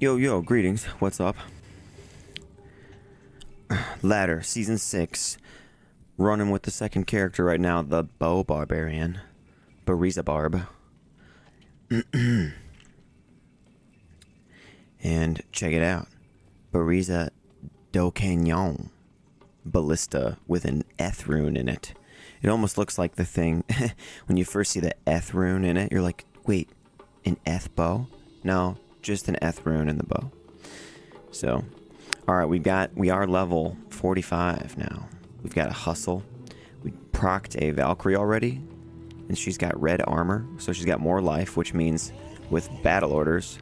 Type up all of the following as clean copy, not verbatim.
Yo, greetings. What's up? Ladder, Season 6. Running with the second character right now, the Barbarian. Buriza Barb. And check it out. Buriza do Canyon. Ballista with an Eth rune in it. It almost looks like the thing, when you first see the Eth rune in it, you're like, wait, an Eth bow? No, just an Eth rune in the bow. So, alright, we are level 45 now. We've got a hustle. We procced a Valkyrie already, and she's got red armor, so she's got more life, which means with battle orders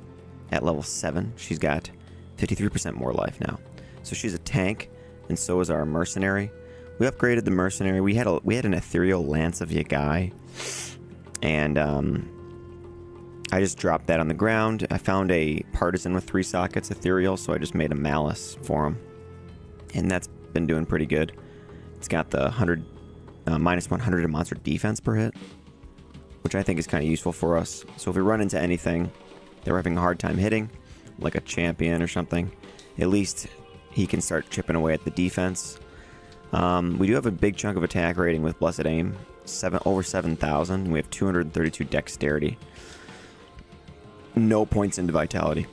at level 7, she's got 53% more life now. So she's a tank, and so is our mercenary. We upgraded the mercenary. We had an ethereal lance of Yagai, and I just dropped that on the ground. I found a partisan with 3 sockets, ethereal, so I just made a malice for him, and that's been doing pretty good. It's got the minus 100 in monster defense per hit, which I think is kind of useful for us. So if we run into anything that we're having a hard time hitting, like a champion or something, at least he can start chipping away at the defense. We do have a big chunk of attack rating with Blessed Aim, over 7,000. We have 232 dexterity. No points into vitality.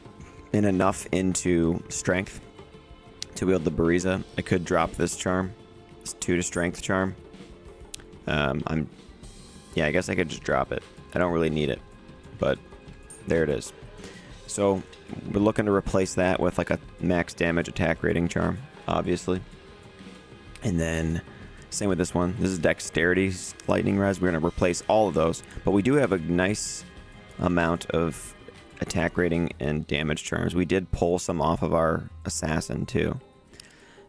And enough into strength to wield the Buriza. I could drop this charm. It's 2 to strength charm. Yeah, I guess I could just drop it. I don't really need it, but there it is. So we're looking to replace that with like a max damage attack rating charm, obviously. And then same with this one. This is dexterity lightning res. We're going to replace all of those, but we do have a nice amount of attack rating and damage charms. We did pull some off of our assassin too.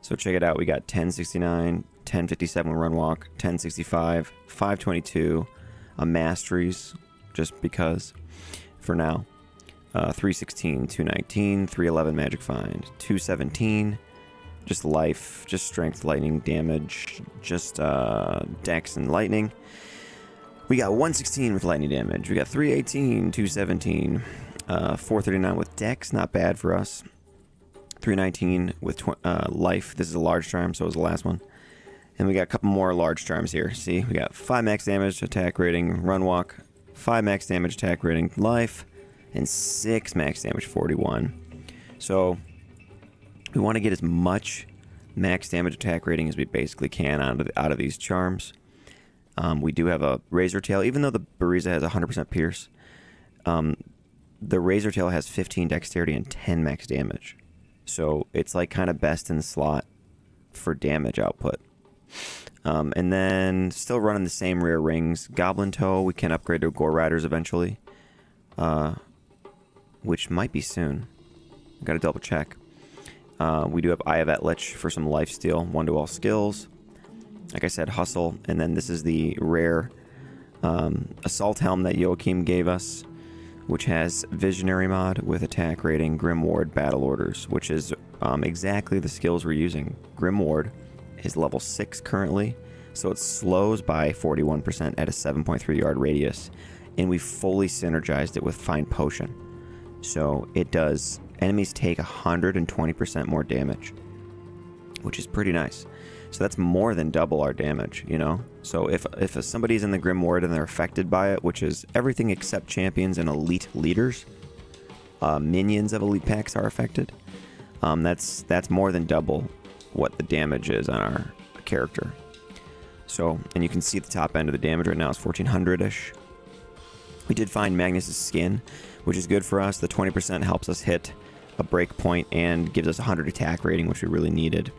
So check it out. We got 1069, 1057 run walk, 1065, 522, a masteries, just because for now. 316, 219, 311 magic find, 217, just life, just strength, lightning damage, just dex and lightning. We got 116 with lightning damage. We got 318, 217, 439 with dex, not bad for us. 319 with life. This is a large charm, so it was the last one. And we got a couple more large charms here. See, we got 5 max damage, attack rating, run walk, 5 max damage, attack rating, life, and 6 max damage, 41. So we want to get as much max damage attack rating as we basically can out of these charms. We do have a razor tail, even though the Buriza has 100% pierce. The razor tail has 15 dexterity and 10 max damage. So it's like kind of best in the slot for damage output. And then still running the same rear rings. Goblin Toe, we can upgrade to Gore Riders eventually. Which might be soon. Gotta double check. We do have Eye of Etlich for some lifesteal, 1 to all skills. Like I said, hustle. And then this is the rare assault helm that Joachim gave us, which has visionary mod with attack rating, Grim Ward, battle orders, which is exactly the skills we're using. Grim Ward is level 6 currently, so it slows by 41% at a 7.3 yard radius, and we fully synergized it with Find Potion. So it does, enemies take 120% more damage, which is pretty nice. So that's more than double our damage, you know? So if somebody's in the Grim Ward and they're affected by it, which is everything except champions and elite leaders, minions of elite packs are affected. That's more than double what the damage is on our character. So, and you can see the top end of the damage right now is 1400-ish. We did find Magnus's skin, which is good for us. The 20% helps us hit a break point and gives us 100 attack rating, which we really needed.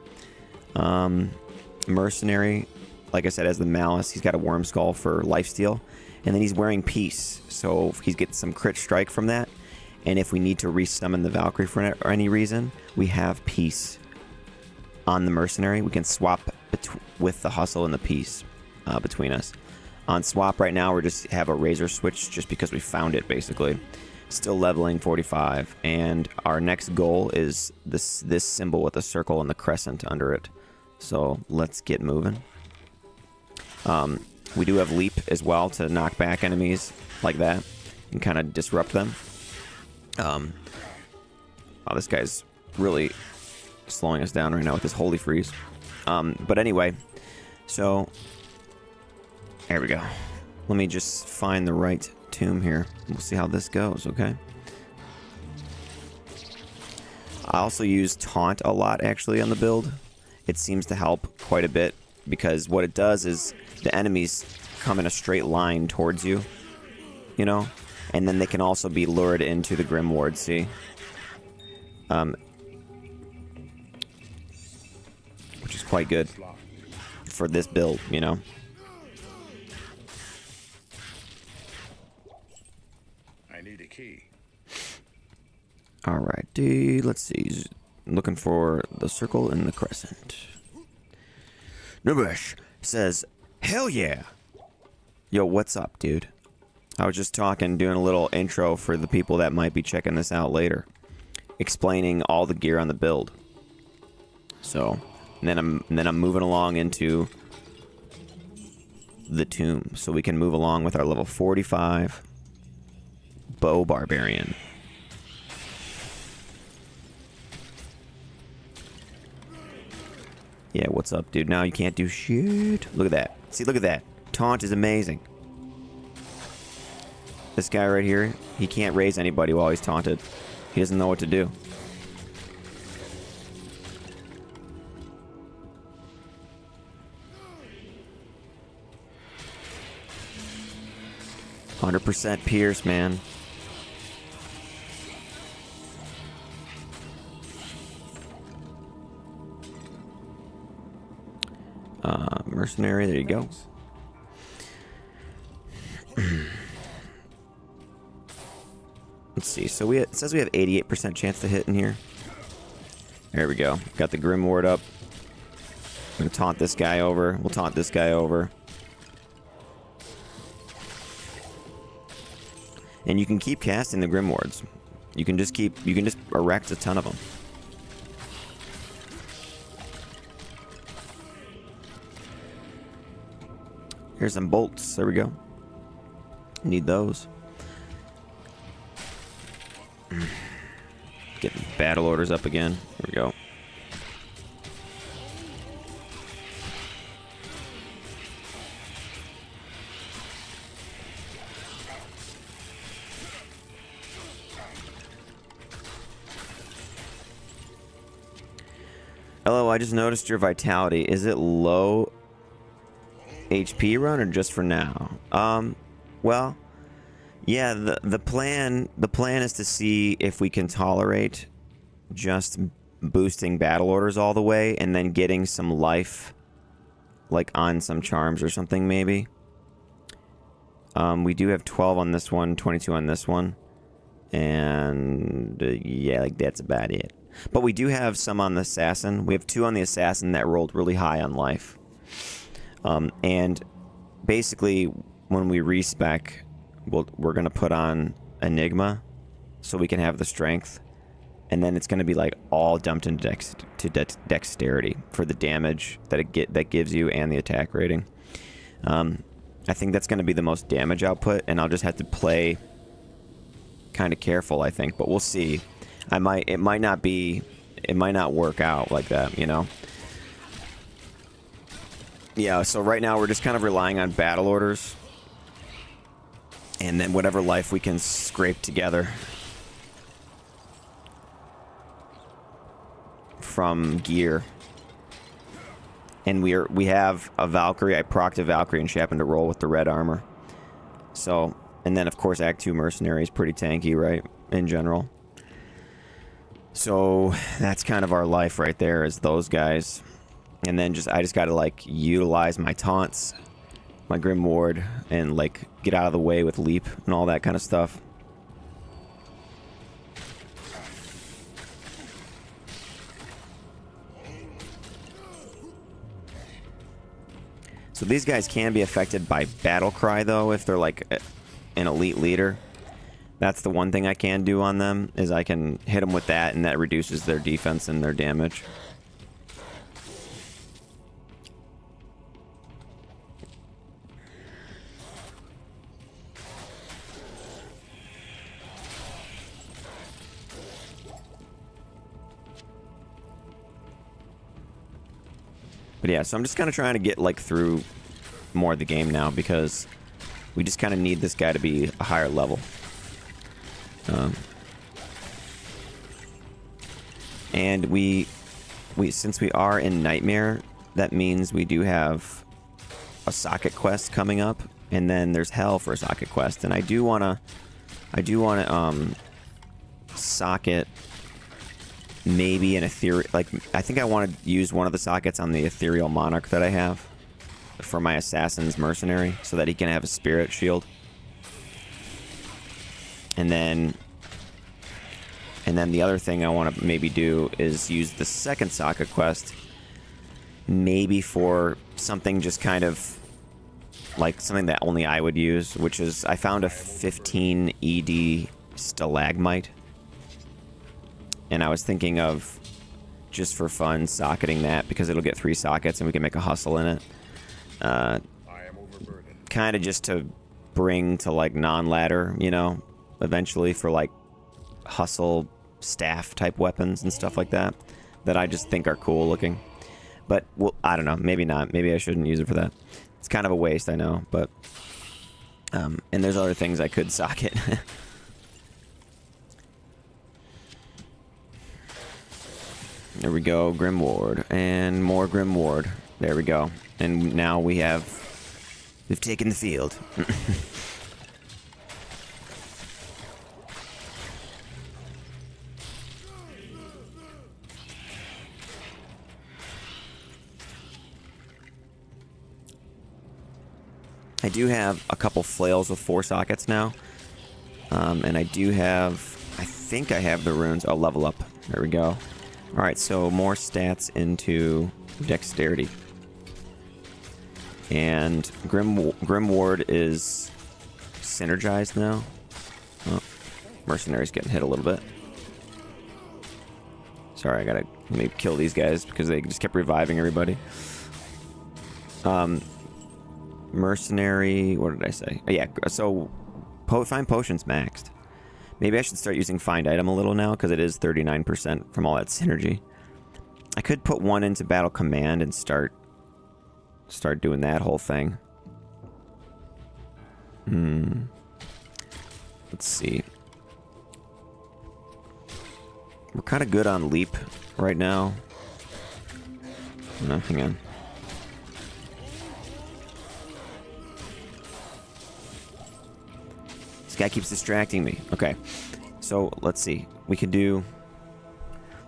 Mercenary, like I said, has the malice. He's got a worm skull for lifesteal, and then he's wearing peace, so he gets some crit strike from that. And if we need to resummon the Valkyrie for any reason, we have peace on the mercenary. We can swap with the hustle and the peace between us. On swap right now, we just have a razor switch just because we found it, basically. Still leveling 45, and our next goal is this symbol with a circle and the crescent under it. So let's get moving. We do have leap as well to knock back enemies like that and kind of disrupt them. Wow, this guy's really slowing us down right now with this holy freeze. But anyway, so there we go. Let me just find the right tomb here. We'll see how this goes, okay? I also use taunt a lot actually on the build. It seems to help quite a bit because what it does is the enemies come in a straight line towards you, you know? And then they can also be lured into the Grim Ward, see? Which is quite good for this build, you know? I need a key. Alright, dude, let's see. Looking for the circle and the crescent. Nubush says, hell yeah! Yo, what's up, dude? I was just doing a little intro for the people that might be checking this out later. Explaining all the gear on the build. So, and then I'm moving along into the tomb. So we can move along with our level 45 bow barbarian. Yeah, what's up, dude? Now you can't do shit. Look at that. See, look at that. Taunt is amazing. This guy right here, he can't raise anybody while he's taunted. He doesn't know what to do. %, Pierce, man. Mercenary, there you go. Let's see. So it says we have 88% chance to hit in here. There we go. Got the Grim Ward up. I'm gonna taunt this guy over. We'll taunt this guy over. And you can keep casting the Grim Wards. You can just erect a ton of them. Here's some bolts. There we go. Need those. Get battle orders up again. There we go. Hello, I just noticed your vitality. Is it low HP run or just for now? Well, yeah, the plan is to see if we can tolerate just boosting battle orders all the way and then getting some life like on some charms or something maybe. We do have 12 on this one, 22 on this one. And yeah, like that's about it. But we do have some on the assassin. We have 2 on the assassin that rolled really high on life. And basically, when we respec, we're going to put on Enigma so we can have the strength. And then it's going to be like all dumped into dexterity for the damage that gives you and the attack rating. I think that's going to be the most damage output, and I'll just have to play kind of careful, I think. But we'll see. It might not work out like that, you know? Yeah, so right now we're just kind of relying on battle orders. And then whatever life we can scrape together from gear. And we have a Valkyrie. I procced a Valkyrie and she happened to roll with the red armor. So, and then of course Act 2 Mercenary is pretty tanky, right? In general. So that's kind of our life right there, is those guys. And then I just gotta like utilize my taunts, my Grim Ward, and like get out of the way with leap and all that kind of stuff. So these guys can be affected by Battle Cry though, if they're like an elite leader. That's the one thing I can do on them, is I can hit them with that, and that reduces their defense and their damage. But yeah, so I'm just kind of trying to get like through more of the game now because we just kind of need this guy to be a higher level. And we since we are in Nightmare, that means we do have a socket quest coming up, and then there's Hell for a socket quest, and I do wanna socket maybe an ethereal, like I think I want to use one of the sockets on the ethereal monarch that I have for my assassin's mercenary, so that he can have a spirit shield, and then the other thing I want to maybe do is use the second socket quest maybe for something just kind of like something that only I would use, which is I found a 15 ED stalagmite, and I was thinking of just for fun socketing that because it'll get 3 sockets and we can make a hustle in it. Kind of just to bring to like non-ladder, you know, eventually for like hustle staff type weapons and stuff like that I just think are cool looking. But well, I don't know, maybe not. Maybe I shouldn't use it for that. It's kind of a waste, I know, but and there's other things I could socket. There we go, Grim Ward, and more Grim Ward. There we go. And now we've taken the field. I do have a couple flails with 4 sockets now. And I think I have the runes. Oh, level up. There we go. Alright, so more stats into dexterity. And Grim Ward is synergized now. Oh, Mercenary's getting hit a little bit. Sorry, I gotta maybe kill these guys because they just kept reviving everybody. Mercenary, what did I say? Oh, yeah, so find potions maxed. Maybe I should start using find item a little now because it is 39% from all that synergy. I could put one into battle command and start doing that whole thing. Let's see. We're kind of good on leap right now. No, hang on. This guy keeps distracting me. Okay, so let's see. We could do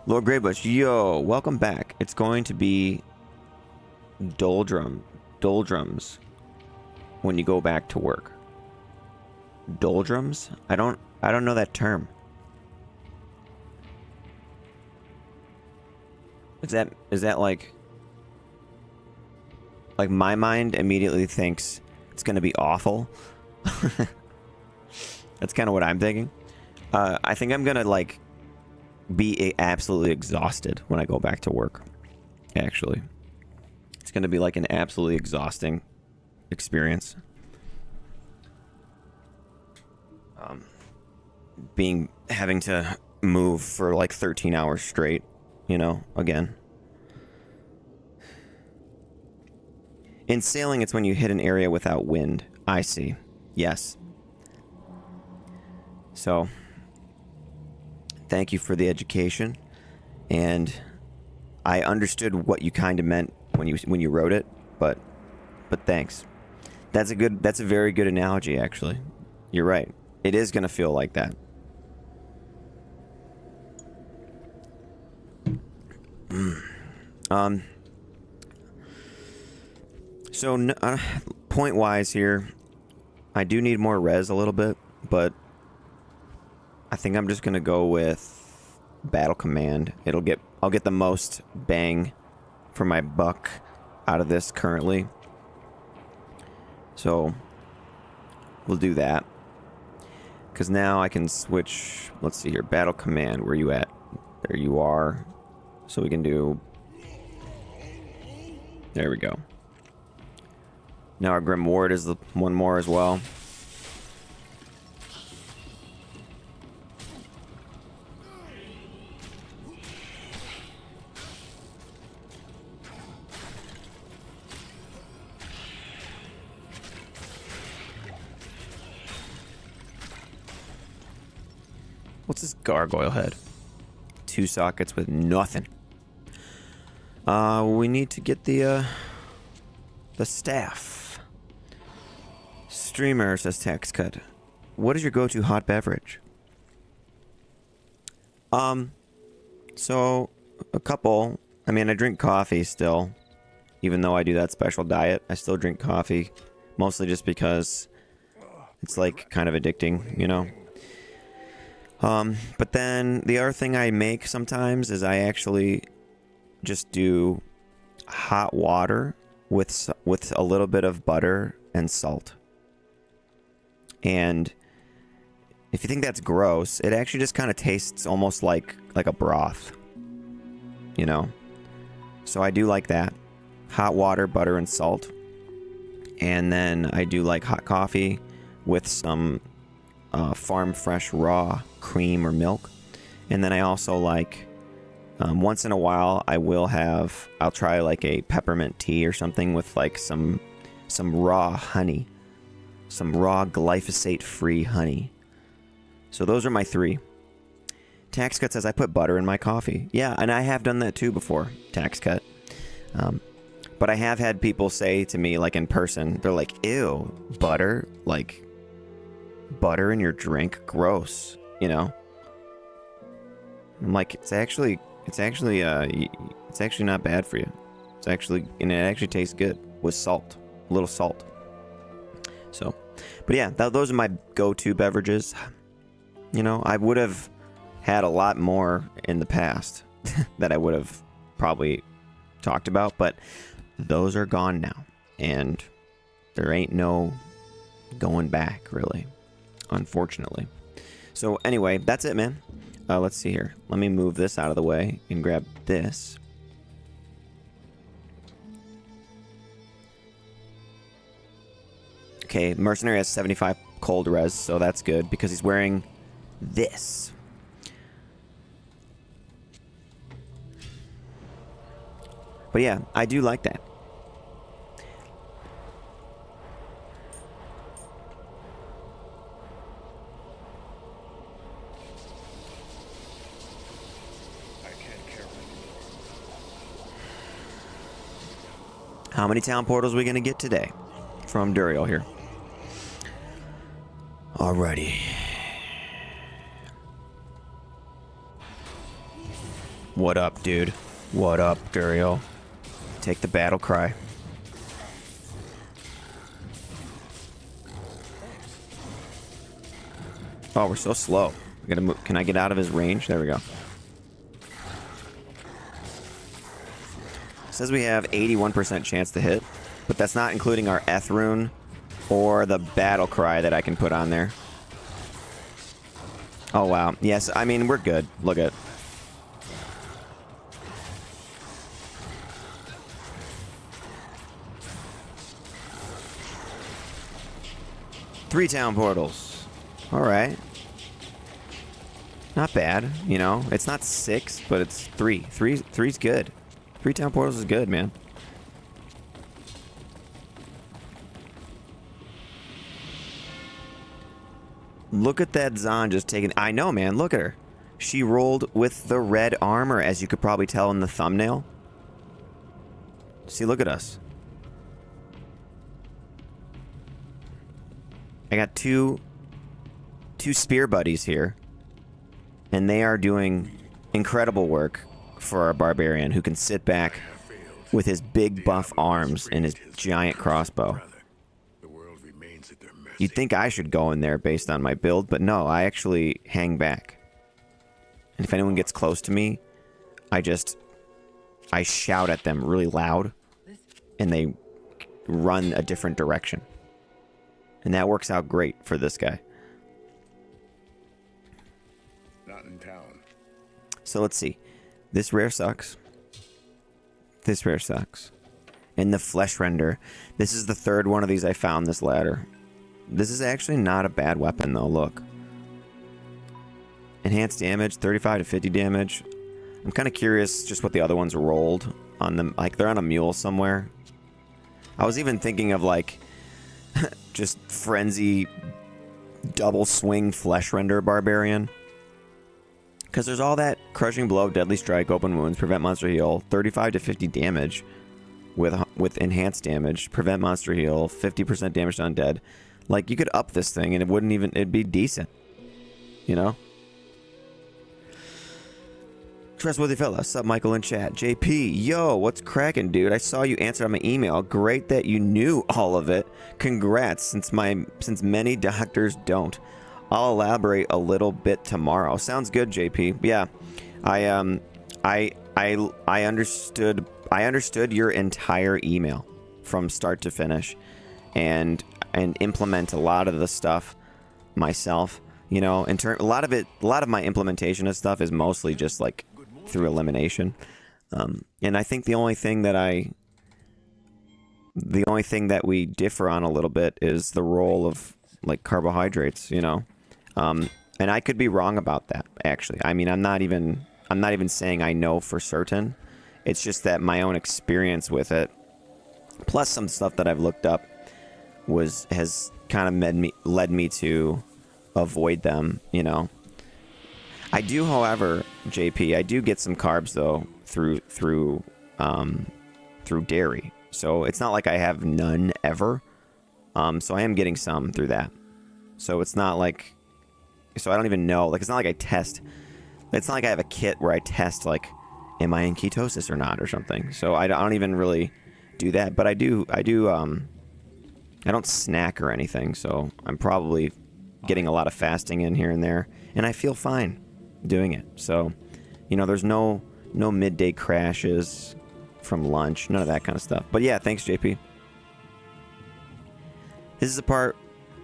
Lord Greybush. Yo, welcome back. It's going to be doldrums when you go back to work. Doldrums? I don't know that term. Is that like my mind immediately thinks it's gonna be awful? That's kind of what I'm thinking. I think I'm gonna like be absolutely exhausted when I go back to work. Actually, it's gonna be like an absolutely exhausting experience. Having to move for like 13 hours straight, you know, again. In sailing, it's when you hit an area without wind. I see. Yes. So, thank you for the education, and I understood what you kind of meant when you wrote it, but thanks. That's a very good analogy, actually. You're right. It is gonna feel like that. So point-wise here, I do need more res a little bit, but I think I'm just gonna go with battle command. I'll get the most bang for my buck out of this currently. So we'll do that. Because now I can switch, let's see here, battle command, where you at? There you are. So we can do, there we go. Now our Grim Ward is the one more as well. What's this gargoyle head? 2 sockets with nothing. We need to get the staff. Streamer, says Tax Cut. What is your go-to hot beverage? So a couple. I mean, I drink coffee still, even though I do that special diet. I still drink coffee, mostly just because it's like kind of addicting, you know. But then the other thing I make sometimes is I actually just do hot water with a little bit of butter and salt. And if you think that's gross, it actually just kind of tastes almost like a broth, you know. So I do like that. Hot water, butter, and salt. And then I do like hot coffee with some farm fresh raw cream or milk. And then I also like, once in a while, I'll try like a peppermint tea or something with like some raw honey. Some raw glyphosate-free honey. So those are my 3. Tax Cut says, I put butter in my coffee. Yeah, and I have done that too before, Tax Cut. But I have had people say to me, like in person, they're like, ew, butter? Like, butter in your drink? Gross, you know? I'm like, it's actually not bad for you. And it actually tastes good with salt, a little salt. So, but yeah, those are my go-to beverages. You know, I would have had a lot more in the past that I would have probably talked about, but those are gone now, and there ain't no going back, really, unfortunately. So anyway, that's it, man. Let's see here. Let me move this out of the way and grab this. Okay, Mercenary has 75 cold res, so that's good because he's wearing this. But yeah, I do like that. How many town portals are we going to get today? From Duriel here. Alrighty. What up, dude? What up, Duriel? Take the battle cry. Oh, we're so slow. We gotta move. Can I get out of his range? There we go. It says we have 81% chance to hit, but that's not including our Eth rune or the battle cry that I can put on there. Oh, wow. Yes, I mean, we're good. Look at it. Three town portals. Alright. Not bad, you know. It's not 6, but it's 3. Three's good. 3 town portals is good, man. Look at that Zon just taking... I know, man. Look at her. She rolled with the red armor, as you could probably tell in the thumbnail. See, look at us. I got two spear buddies here, and they are doing incredible work for our barbarian, who can sit back with his big buff arms and his giant crossbow. You'd think I should go in there based on my build, but no, I actually hang back. And if anyone gets close to me, I shout at them really loud, and they run a different direction. And that works out great for this guy. Not in town. So let's see. This rare sucks. This rare sucks. And the flesh render. This is the 3rd one of these I found this ladder. This is actually not a bad weapon though, look. Enhanced damage, 35 to 50 damage. I'm kind of curious just what the other ones rolled on them. Like, they're on a mule somewhere. I was even thinking of, like, just frenzy double swing flesh render barbarian. Because there's all that crushing blow, deadly strike, open wounds, prevent monster heal, 35 to 50 damage with enhanced damage, prevent monster heal, 50% damage to undead. Like, you could up this thing and it'd be decent. You know? Trustworthy fella. Sup, Michael in chat. JP, yo, what's cracking, dude? I saw you answer on my email. Great that you knew all of it. Congrats, since many doctors don't. I'll elaborate a little bit tomorrow. Sounds good, JP. Yeah, I understood your entire email from start to finish, and implement a lot of the stuff myself. You know, a lot of my implementation of stuff is mostly just like through elimination, and I think the only thing that we differ on a little bit is the role of like carbohydrates. You know. And I could be wrong about that, actually. I mean, I'm not even saying I know for certain. It's just that my own experience with it, plus some stuff that I've looked up, has kind of led me to avoid them, you know. I do, however, JP, I do get some carbs though through dairy. So it's not like I have none ever. So I am getting some through that. So it's not like, so I don't even know, like, it's not like I test, it's not like I have a kit where I test, like, am I in ketosis or not or something. So I don't even really do that, but I don't snack or anything, so I'm probably getting a lot of fasting in here and there, and I feel fine doing it. So, you know, there's no midday crashes from lunch, none of that kind of stuff. But yeah, thanks, JP. This is the part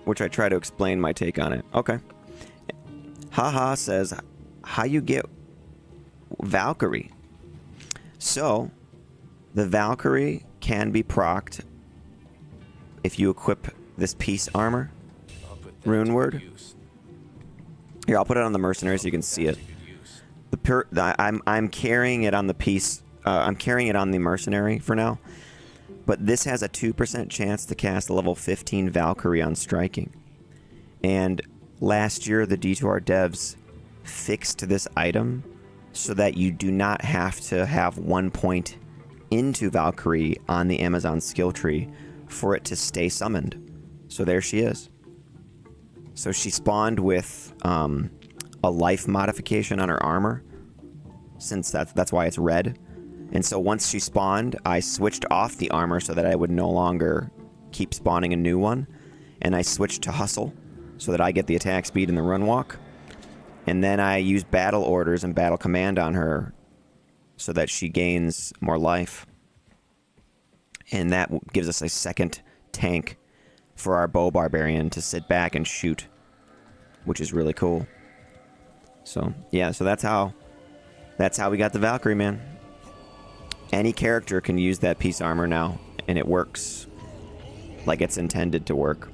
which I try to explain my take on it. Okay. Haha says, how you get Valkyrie? So, the Valkyrie can be procced if you equip this piece armor. Rune word. Here, I'll put it on the mercenary so you can see it. I'm carrying it on the piece. I'm carrying it on the mercenary for now. But this has a 2% chance to cast a level 15 Valkyrie on striking. And last year, the D2R devs fixed this item so that you do not have to have 1 point into Valkyrie on the Amazon skill tree for it to stay summoned. So there she is. So she spawned with a life modification on her armor, since that's why it's red. And so once she spawned, I switched off the armor so that I would no longer keep spawning a new one. And I switched to hustle so that I get the attack speed and the run walk. And then I used battle orders and battle command on her so that she gains more life. And that gives us a second tank for our bow barbarian to sit back and shoot, which is really cool. So yeah, so that's how we got the Valkyrie, man. Any character can use that piece armor now, and it works like it's intended to work.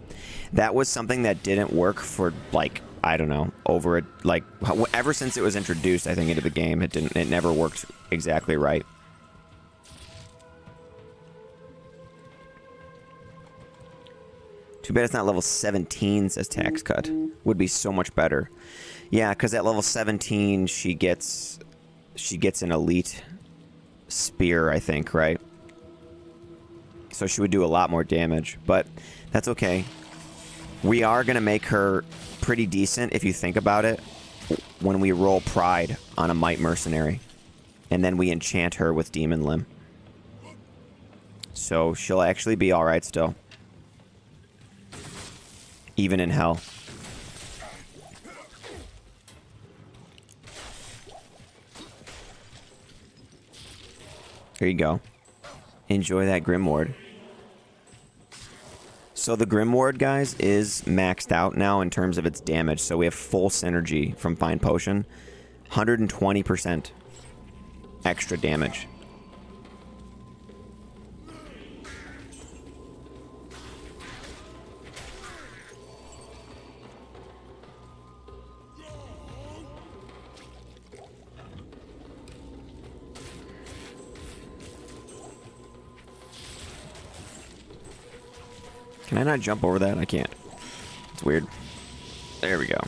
That was something that didn't work for, like, I don't know, ever since it was introduced, I think, into the game. It never worked exactly right. Too bad it's not level 17, says Tax Cut. Would be so much better. Yeah, because at level 17, she gets an elite spear, I think, right? So she would do a lot more damage, but that's okay. We are going to make her pretty decent, if you think about it, when we roll Pride on a Might Mercenary. And then we enchant her with Demon Limb. So she'll actually be alright still. Even in hell. Here you go. Enjoy that Grimward. So the Grimward, guys, is maxed out now in terms of its damage. So we have full synergy from Fine Potion. 120% extra damage. Can I not jump over that? I can't. It's weird. There we go.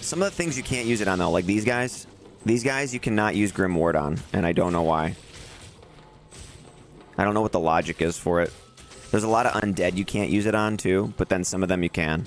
Some of the things you can't use it on, though, like these guys. These guys you cannot use Grim Ward on, and I don't know why. I don't know what the logic is for it. There's a lot of undead you can't use it on, too, but then some of them you can.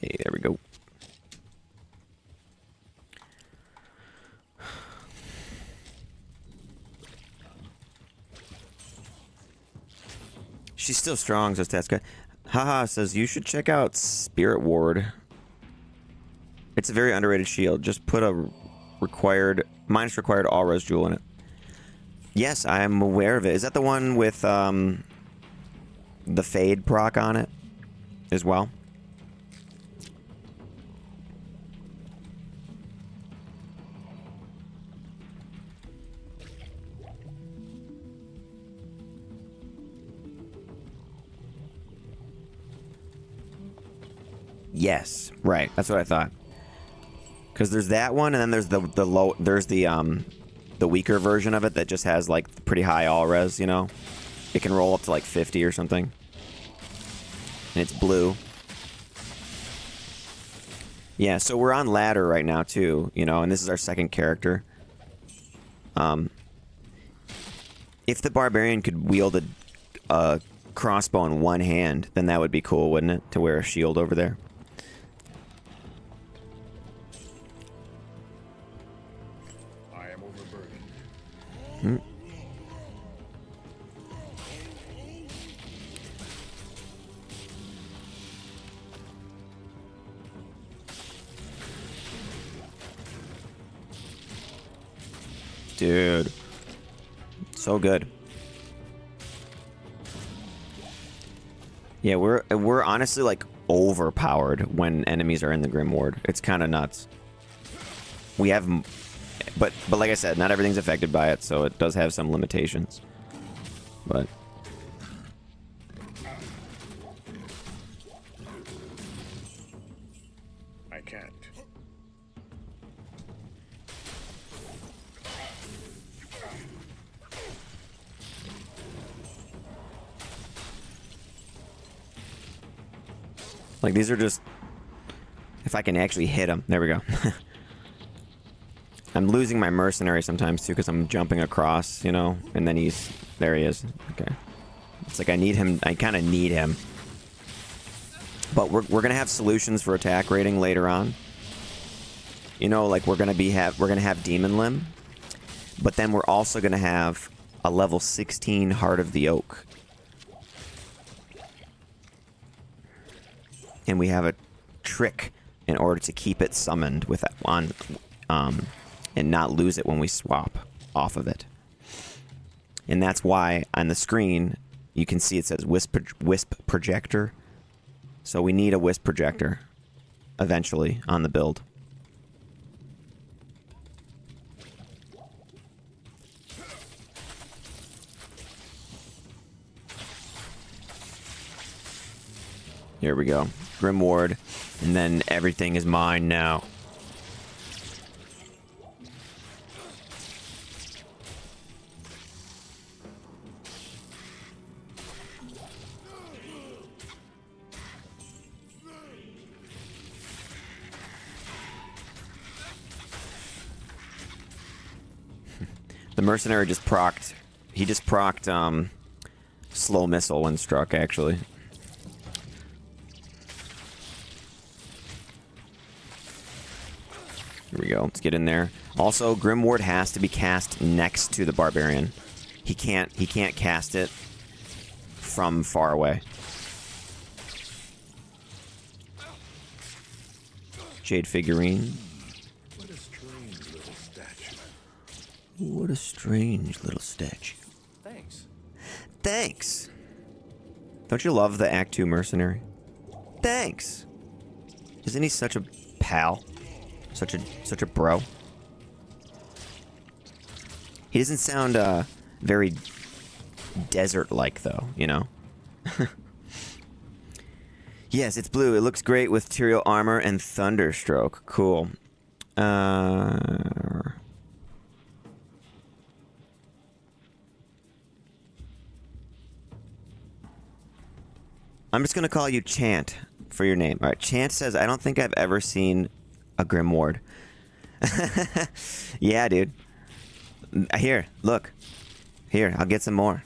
Hey, there we go. She's still strong, says Tatska. Haha says you should check out Spirit Ward. It's a very underrated shield. Just put a minus required all res jewel in it. Yes, I am aware of it. Is that the one with the fade proc on it as well? Yes, right. That's what I thought. Because there's that one, and then there's the weaker version of it that just has like pretty high all res. You know, it can roll up to like 50 or something, and it's blue. Yeah, so we're on ladder right now too. You know, and this is our second character. If the barbarian could wield a crossbow in one hand, then that would be cool, wouldn't it? To wear a shield over there. Hmm. Dude, so good. Yeah, we're honestly like overpowered when enemies are in the Grim Ward. It's kind of nuts. We have, but like I said, not everything's affected by it, so it does have some limitations. But I can't. like these are just, if I can actually hit them. There we go. I'm losing my mercenary sometimes too because I'm jumping across, you know, and then there he is. Okay. It's like I need him, I kind of need him. But we're going to have solutions for attack rating later on. You know, like we're going to have Demon Limb, but then we're also going to have a level 16 Heart of the Oak. And we have a trick in order to keep it summoned with that one, and not lose it when we swap off of it. And that's why on the screen you can see it says Wisp Projector. So we need a Wisp Projector eventually on the build. Here we go. Grim Ward, and then everything is mine now. The mercenary just procced. He just procced slow missile when struck, actually. Here we go. Let's get in there. Also, Grim Ward has to be cast next to the Barbarian. He can't cast it from far away. Jade figurine. What a strange little statue. What a strange little statue. Thanks. Thanks. Don't you love the Act 2 mercenary? Thanks. Isn't he such a pal? Such a bro. He doesn't sound very desert-like, though, you know? Yes, it's blue. It looks great with Tyrael armor and Thunderstroke. Cool. I'm just going to call you Chant for your name. All right, Chant says, I don't think I've ever seen a Grimward. Yeah, dude. Here, look. Here, I'll get some more.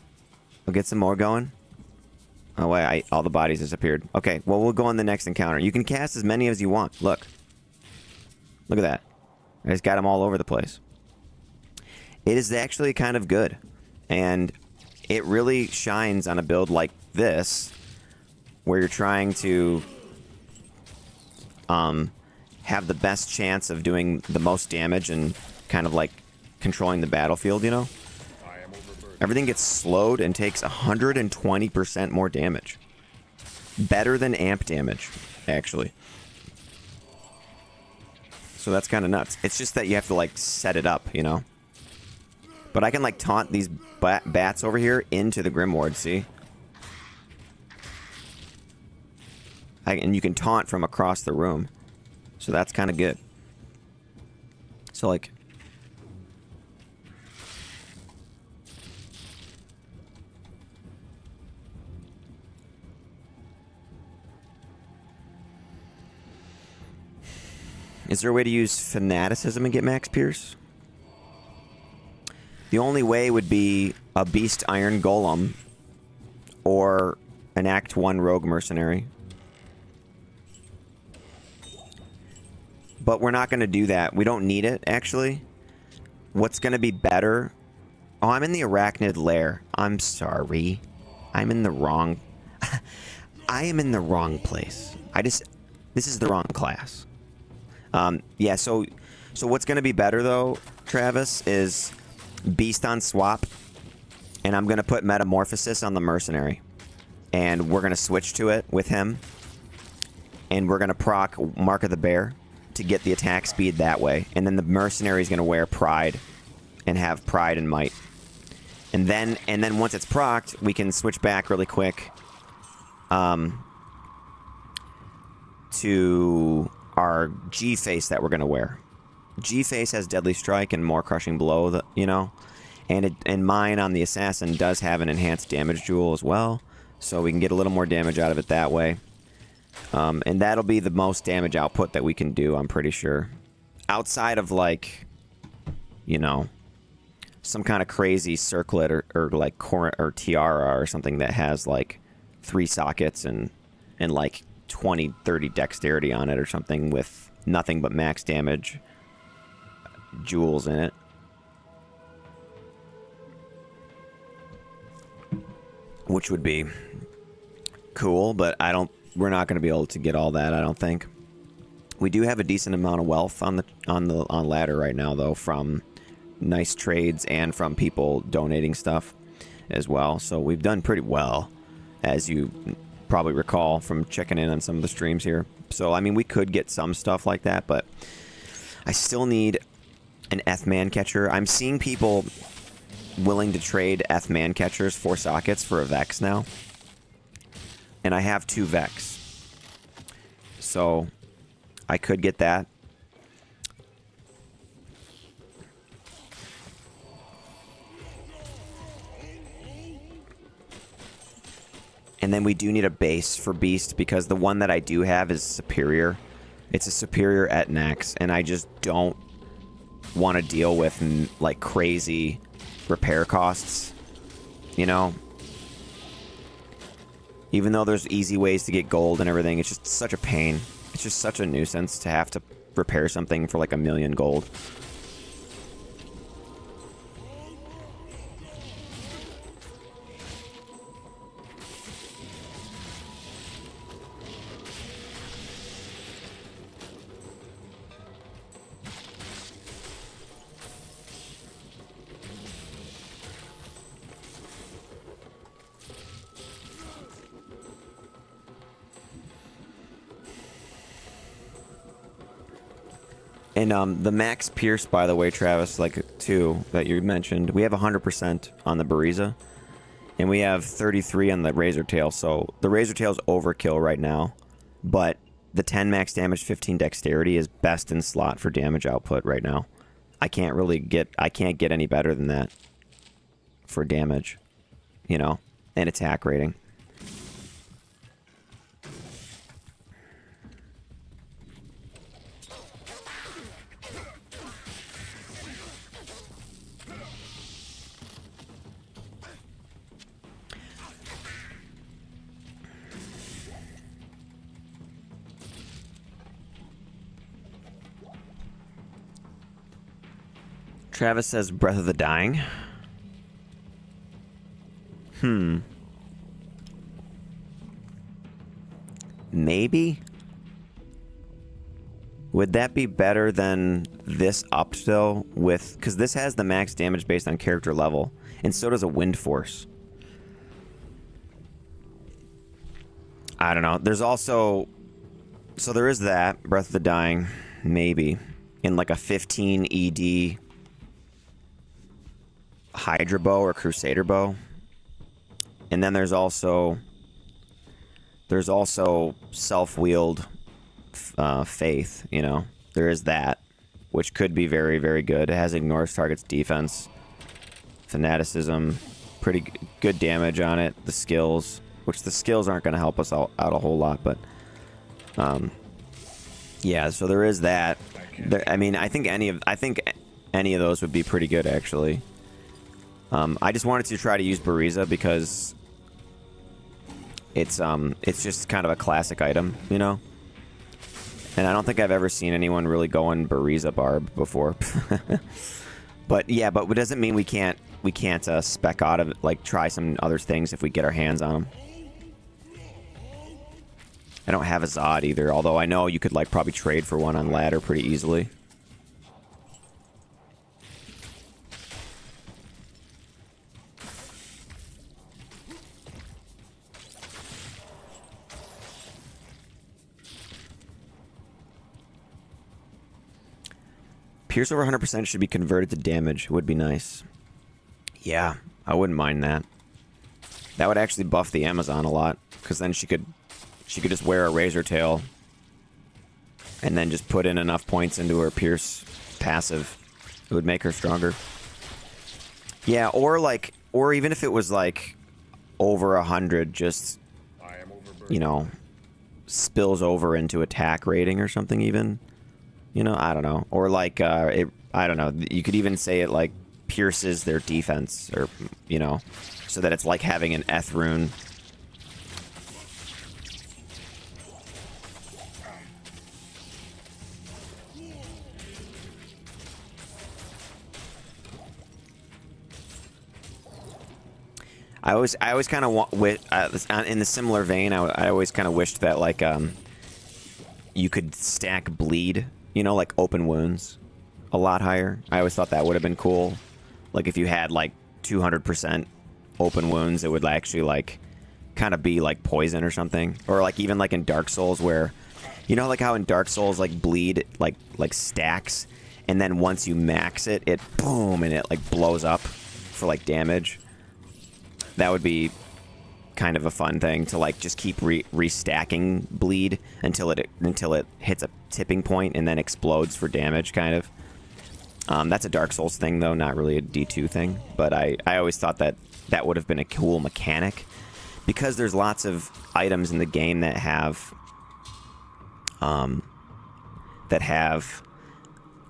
I'll get some more going. Oh, wait, all the bodies disappeared. Okay, well, we'll go on the next encounter. You can cast as many as you want. Look. Look at that. I just got them all over the place. It is actually kind of good. And it really shines on a build like this, where you're trying to have the best chance of doing the most damage and kind of like controlling the battlefield, you know? Everything gets slowed and takes 120% more damage. Better than amp damage, actually. So that's kind of nuts. It's just that you have to, like, set it up, you know? But I can, like, taunt these bats over here into the Grimward, see? And you can taunt from across the room. So that's kind of good. So, like... Is there a way to use Fanaticism and get Max Pierce? The only way would be a Beast Iron Golem or an Act 1 Rogue Mercenary. But we're not going to do that. We don't need it, actually. What's going to be better... Oh, I'm in the Arachnid Lair. I'm sorry. I'm in the wrong... I am in the wrong place. This is the wrong class. Yeah, so what's going to be better, though, Travis, is Beast on swap. And I'm going to put Metamorphosis on the Mercenary. And we're going to switch to it with him. And we're going to proc Mark of the Bear to get the attack speed that way. And then the Mercenary is going to wear Pride and have Pride and Might. And then once it's procced, we can switch back really quick to our G-Face that we're going to wear. G-Face has Deadly Strike and more Crushing Blow, you know? And mine on the Assassin does have an enhanced damage jewel as well. So we can get a little more damage out of it that way. And that'll be the most damage output that we can do, I'm pretty sure. Outside of, like, you know, some kind of crazy circlet or like or tiara or something that has, like, 3 sockets and like, 20, 30 dexterity on it or something with nothing but max damage jewels in it. Which would be cool, but we're not going to be able to get all that, I don't think. We do have a decent amount of wealth on ladder right now, though, from nice trades and from people donating stuff as well. So we've done pretty well, as you probably recall from checking in on some of the streams here. So, I mean, we could get some stuff like that, but I still need an F-Man catcher. I'm seeing people willing to trade F-Man catchers for sockets for a Vex now. And I have 2 Vex. So, I could get that. And then we do need a base for Beast because the one that I do have is superior. It's a superior at Nex, and I just don't want to deal with, like, crazy repair costs, you know? Even though there's easy ways to get gold and everything, it's just such a pain. It's just such a nuisance to have to repair something for, like, 1,000,000 gold. And the Max Pierce, by the way, Travis, like, too, that you mentioned. We have 100% on the Buriza, and we have 33 on the Razor Tail, so the Razor Tail's overkill right now, but the 10 max damage, 15 dexterity is best in slot for damage output right now. I can't get any better than that for damage, you know, and attack rating. Travis says Breath of the Dying. Maybe? Would that be better than this upped, though? Because this has the max damage based on character level, and so does a Wind Force. I don't know. There's also... So there is that, Breath of the Dying, maybe, in like a 15 ED Hydra Bow or Crusader Bow. And then there's also self-wield Faith, you know. There is that, which could be very, very good. It has ignores target's defense, fanaticism, pretty good damage on it. The skills, which the skills aren't going to help us out a whole lot, but yeah. So there is that. I mean, I think any of those would be pretty good, actually. I just wanted to try to use Buriza because it's just kind of a classic item, you know. And I don't think I've ever seen anyone really go on Buriza Barb before. But yeah, but it doesn't mean we can't spec out of it, like try some other things if we get our hands on them. I don't have a Zod either, although I know you could like probably trade for one on ladder pretty easily. Pierce over 100% should be converted to damage. Would be nice. Yeah, I wouldn't mind that. That would actually buff the Amazon a lot, because then she could just wear a Razor Tail and then just put in enough points into her Pierce passive. It would make her stronger. Yeah, or even if it was like over 100, just, you know, spills over into attack rating or something even. You know, I don't know. Or like, I don't know. You could even say it like pierces their defense, or, you know, so that it's like having an Eth rune. I always kind of want, in the similar vein, I always kind of wished that like you could stack bleed, you know, like open wounds a lot higher. I always thought that would have been cool. Like if you had like 200% open wounds, it would actually like kind of be like poison or something. Or like even like in Dark Souls where, you know, like how in Dark Souls like bleed like stacks, and then once you max it, it boom, and it like blows up for like damage. That would be kind of a fun thing to like just keep restacking bleed until it hits a tipping point and then explodes for damage, kind of. That's a Dark Souls thing though, not really a D2 thing. But I always thought that would have been a cool mechanic, because there's lots of items in the game that have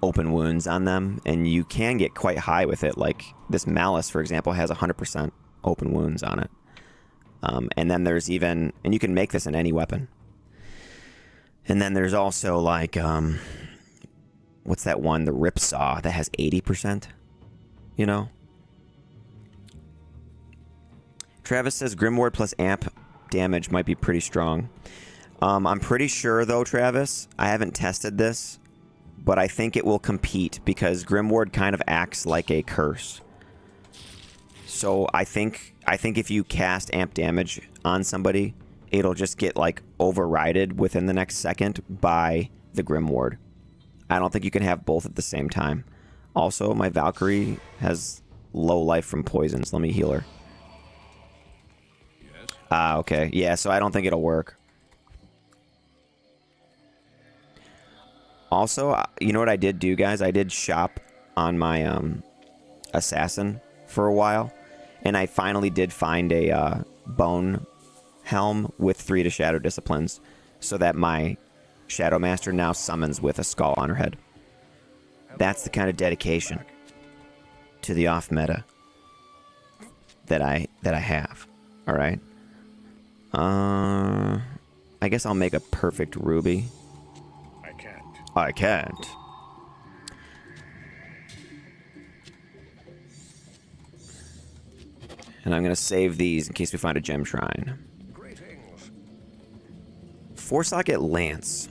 open wounds on them, and you can get quite high with it. Like this Malice, for example, has 100% open wounds on it. And then there's even, and you can make this in any weapon. And then there's also like, what's that one? The Ripsaw that has 80%, you know? Travis says Grimward plus amp damage might be pretty strong. I'm pretty sure though, Travis, I haven't tested this, but I think it will compete because Grimward kind of acts like a curse. So I think if you cast amp damage on somebody, it'll just get like overrided within the next second by the Grimward. I don't think you can have both at the same time. Also, my Valkyrie has low life from poisons. Let me heal her. Yes. Ah, okay. Yeah, so I don't think it'll work. Also, you know what I did do, guys? I did shop on my assassin for a while, and I finally did find a bone helm with 3 to Shadow Disciplines, so that my Shadow Master now summons with a skull on her head. That's the kind of dedication to the off meta that I have. All right. I guess I'll make a perfect ruby. I can't. I can't. And I'm gonna save these in case we find a gem shrine. Greetings. 4-socket lance.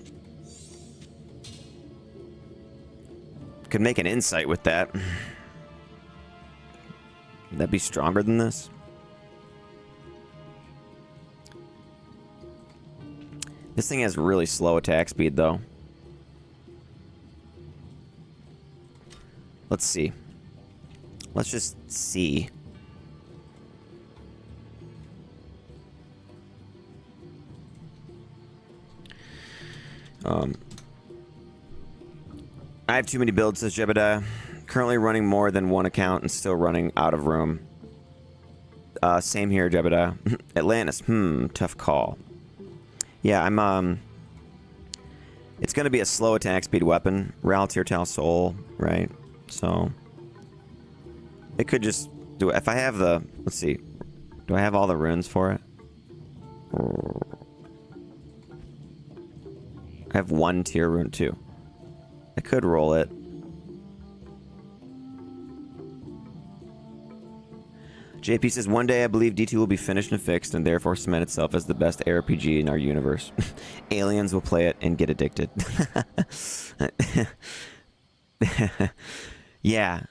Could make an insight with that. Would that be stronger than this? This thing has really slow attack speed, though. Let's see. Let's just see. I have too many builds, says Jebediah. Currently running more than one account and still running out of room. Same here, Jebediah. Atlantis, tough call. Yeah, it's gonna be a slow attack speed weapon. Ralatir Soul, right? So it could just do it. If I have the, let's see, do I have all the runes for it? I have 1 tier rune too. I could roll it. JP says, one day I believe D2 will be finished and fixed and therefore cement itself as the best RPG in our universe. Aliens will play it and get addicted. Yeah.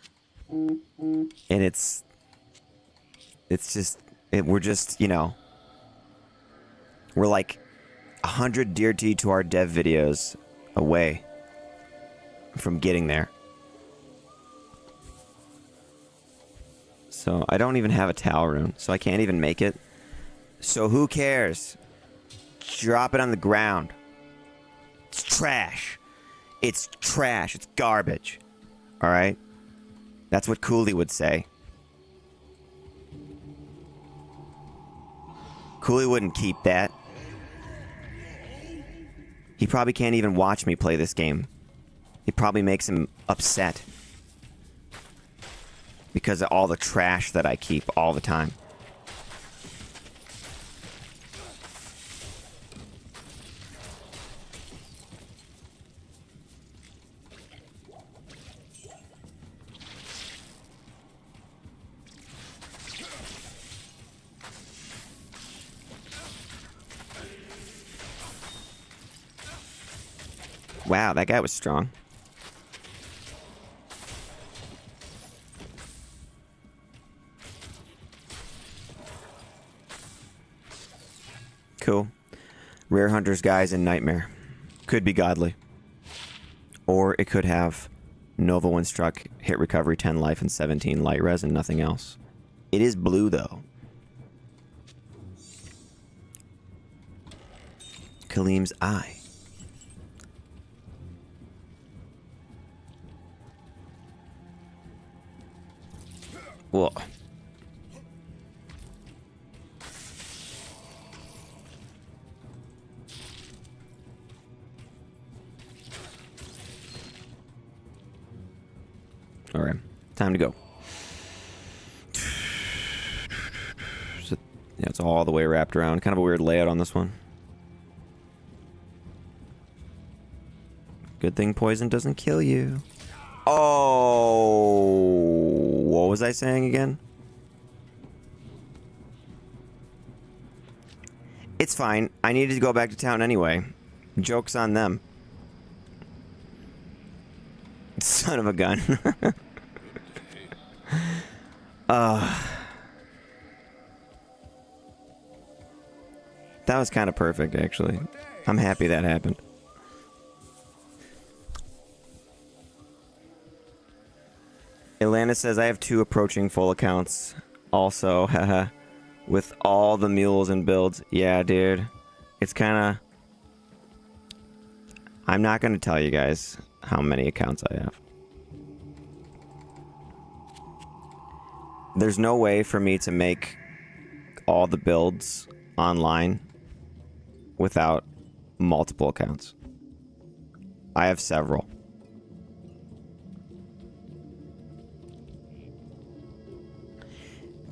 And it's just, we're just, you know, we're like 100 Dear D2R dev videos away from getting there. So I don't even have a Tal rune, so I can't even make it. So who cares? Drop it on the ground. It's trash. It's trash. It's garbage. Alright? That's what Cooley would say. Cooley wouldn't keep that. He probably can't even watch me play this game. It probably makes him upset. Because of all the trash that I keep all the time. Wow, that guy was strong. Cool. Rare Hunters guys in Nightmare. Could be godly. Or it could have Nova 1 struck, hit recovery 10 life and 17 light res and nothing else. It is blue though. Kalim's eye. Whoa. Alright, time to go. So, yeah, it's all the way wrapped around. Kind of a weird layout on this one. Good thing poison doesn't kill you. Oh, what was I saying again? It's fine. I needed to go back to town anyway. Joke's on them. Son of a gun. That was kind of perfect, actually. I'm happy that happened. Atlanta says, I have 2 approaching full accounts. Also, haha. With all the mules and builds. Yeah, dude. It's kind of... I'm not going to tell you guys how many accounts I have. There's no way for me to make all the builds online without multiple accounts. I have several.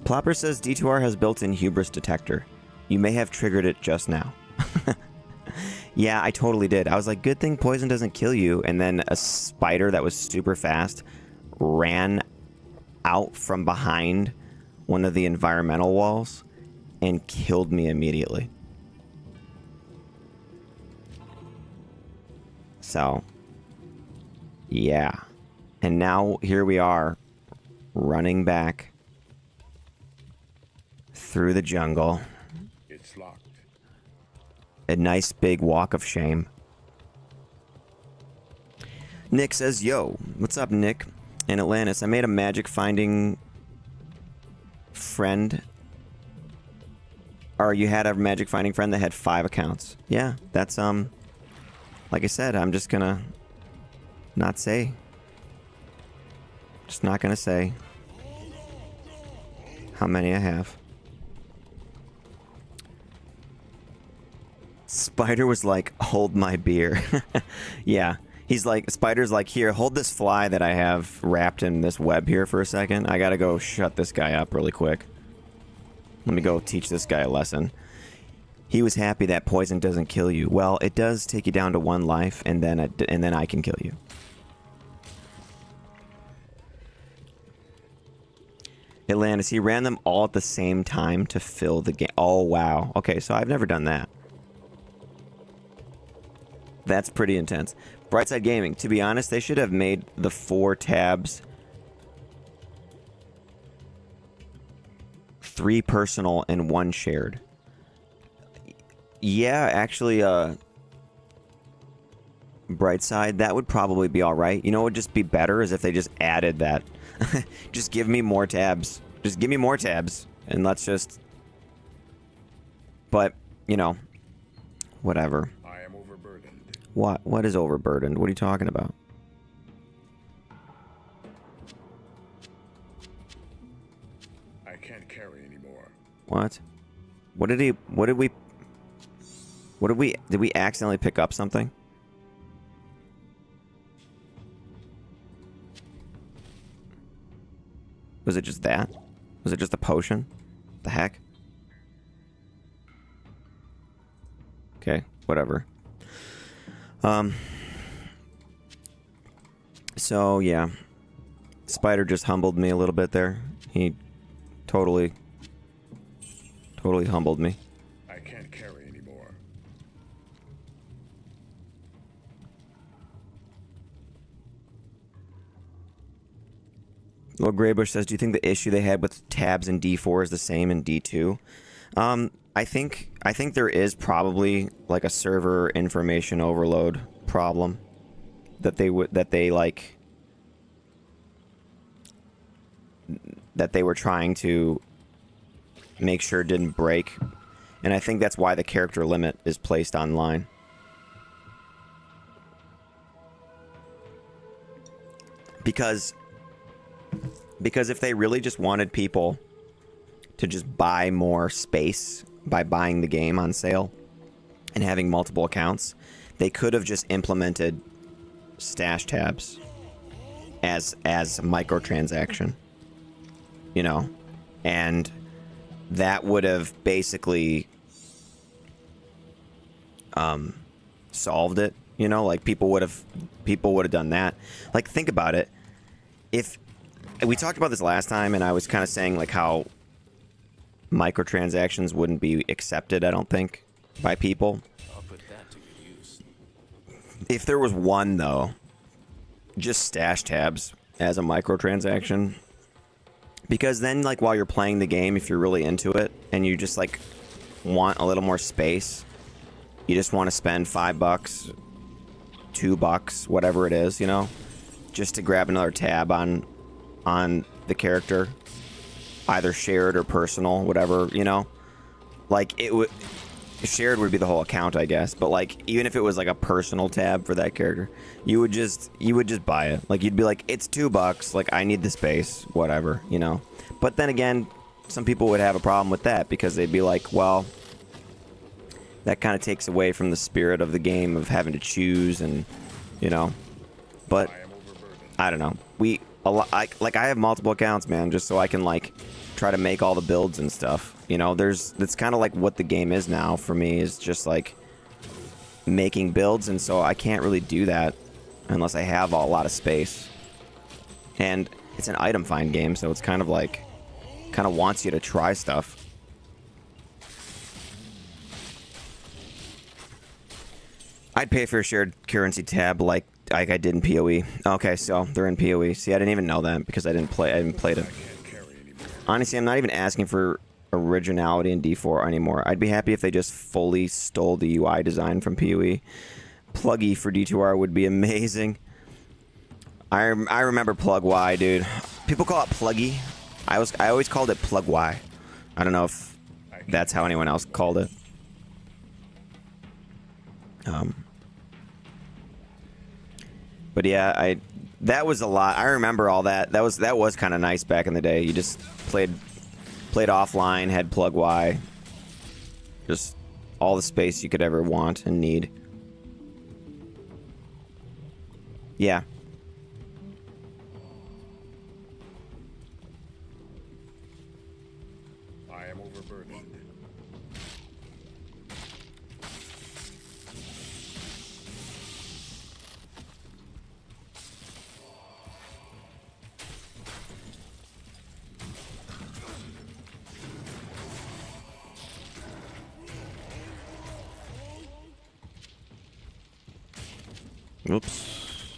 Plopper says D2R has built-in hubris detector. You may have triggered it just now. Yeah, I totally did. I was like, good thing poison doesn't kill you. And then a spider that was super fast ran out from behind one of the environmental walls and killed me immediately. So, yeah. And now here we are, running back through the jungle. It's locked. A nice big walk of shame. Nick says, yo, what's up, Nick? In Atlantis, I made a magic finding friend. Or you had a magic finding friend that had 5 accounts. Yeah, that's, like I said, I'm just gonna not say. Just not gonna say how many I have. Spider was like, hold my beer. Yeah. He's like, Spider's like, here, hold this fly that I have wrapped in this web here for a second. I gotta go shut this guy up really quick. Let me go teach this guy a lesson. He was happy that poison doesn't kill you. Well, it does take you down to 1 life, and then I can kill you. Atlantis, he ran them all at the same time to fill the game. Oh, wow. Okay, so I've never done that. That's pretty intense. Brightside Gaming, to be honest, they should have made the 4 tabs 3 personal and 1 shared. Yeah, actually, Brightside, that would probably be alright. You know what would just be better is if they just added that. Just give me more tabs. Just give me more tabs. And let's just... But, you know, whatever. I am overburdened. What? What is overburdened? What are you talking about? I can't carry anymore. What? What did we accidentally pick up something? Was it just that? Was it just a potion? The heck? Okay, whatever. So yeah. Spider just humbled me a little bit there. He totally humbled me. I can't carry anymore. Lord Greybush says, do you think the issue they had with tabs in D4 is the same in D2? I think there is probably like a server information overload problem that they were trying to make sure it didn't break. And I think that's why the character limit is placed online. Because if they really just wanted people to just buy more space by buying the game on sale and having multiple accounts, they could have just implemented stash tabs as a microtransaction, you know, and that would have basically solved it, you know, like people would have done that. Like, think about it. If we talked about this last time, and I was kind of saying like how microtransactions wouldn't be accepted, I don't think, by people. I'll put that to good use. If there was one, though, just stash tabs as a microtransaction. Because then, like, while you're playing the game, if you're really into it, and you just, like, want a little more space, you just want to spend $5, $2, whatever it is, you know, just to grab another tab on on the character, either shared or personal, whatever, you know? Like, it would... Shared would be the whole account, I guess, but like, even if it was like a personal tab for that character, you would just buy it. Like, you'd be like, it's $2, like, I need the space, whatever, you know? But then again, some people would have a problem with that, because they'd be like, well, that kind of takes away from the spirit of the game of having to choose, and, you know? But, I don't know. I have multiple accounts, man, just so I can, like, try to make all the builds and stuff. You know, that's kind of like what the game is now for me, is just like making builds, and so I can't really do that unless I have a lot of space. And it's an item find game, so it's kind of like, kind of wants you to try stuff. I'd pay for a shared currency tab like I did in PoE. Okay, so they're in PoE. See, I didn't even know that because I didn't play it. Honestly, I'm not even asking for originality in D4 anymore. I'd be happy if they just fully stole the UI design from PoE. Pluggy for D2R would be amazing. I remember Plug Y, dude. People call it Pluggy. I always called it Plug Y. I don't know if that's how anyone else called it. But yeah, that was a lot. I remember all that. That was kind of nice back in the day. You just played offline, had Plug Y. Just all the space you could ever want and need. Yeah. I am overburdened. Oops.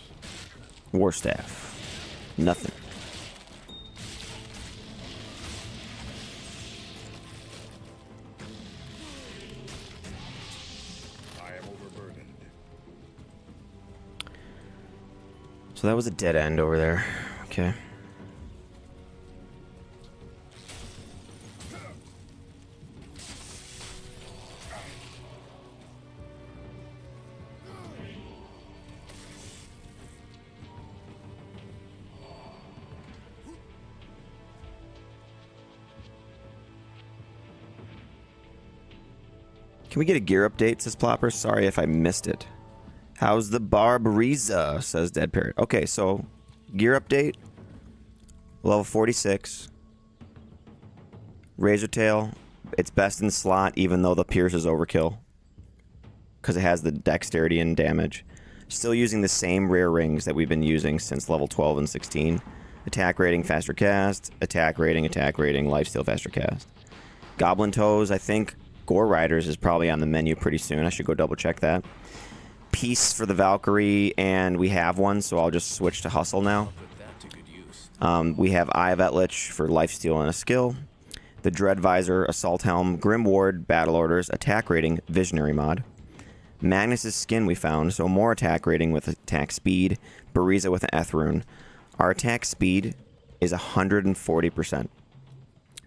War staff. Nothing. I am overburdened. So that was a dead end over there. Okay. Can we get a gear update, says Plopper? Sorry if I missed it. How's the Buriza, says Dead Parrot. Okay, so gear update. Level 46. Razor Tail. It's best in slot, even though the Pierce is overkill. Because it has the dexterity and damage. Still using the same rare rings that we've been using since level 12 and 16. Attack rating, faster cast. Attack rating, lifesteal, faster cast. Goblin Toes, I think Gore Riders is probably on the menu pretty soon. I should go double check that. Peace for the Valkyrie, and we have one, so I'll just switch to Hustle now. We have Eye of Etlich for lifesteal and a skill. The Dread Visor, Assault Helm, Grim Ward, Battle Orders, Attack Rating, Visionary mod. Magnus's Skin we found, so more attack rating with attack speed. Buriza with an Eth rune. Our attack speed is 140%.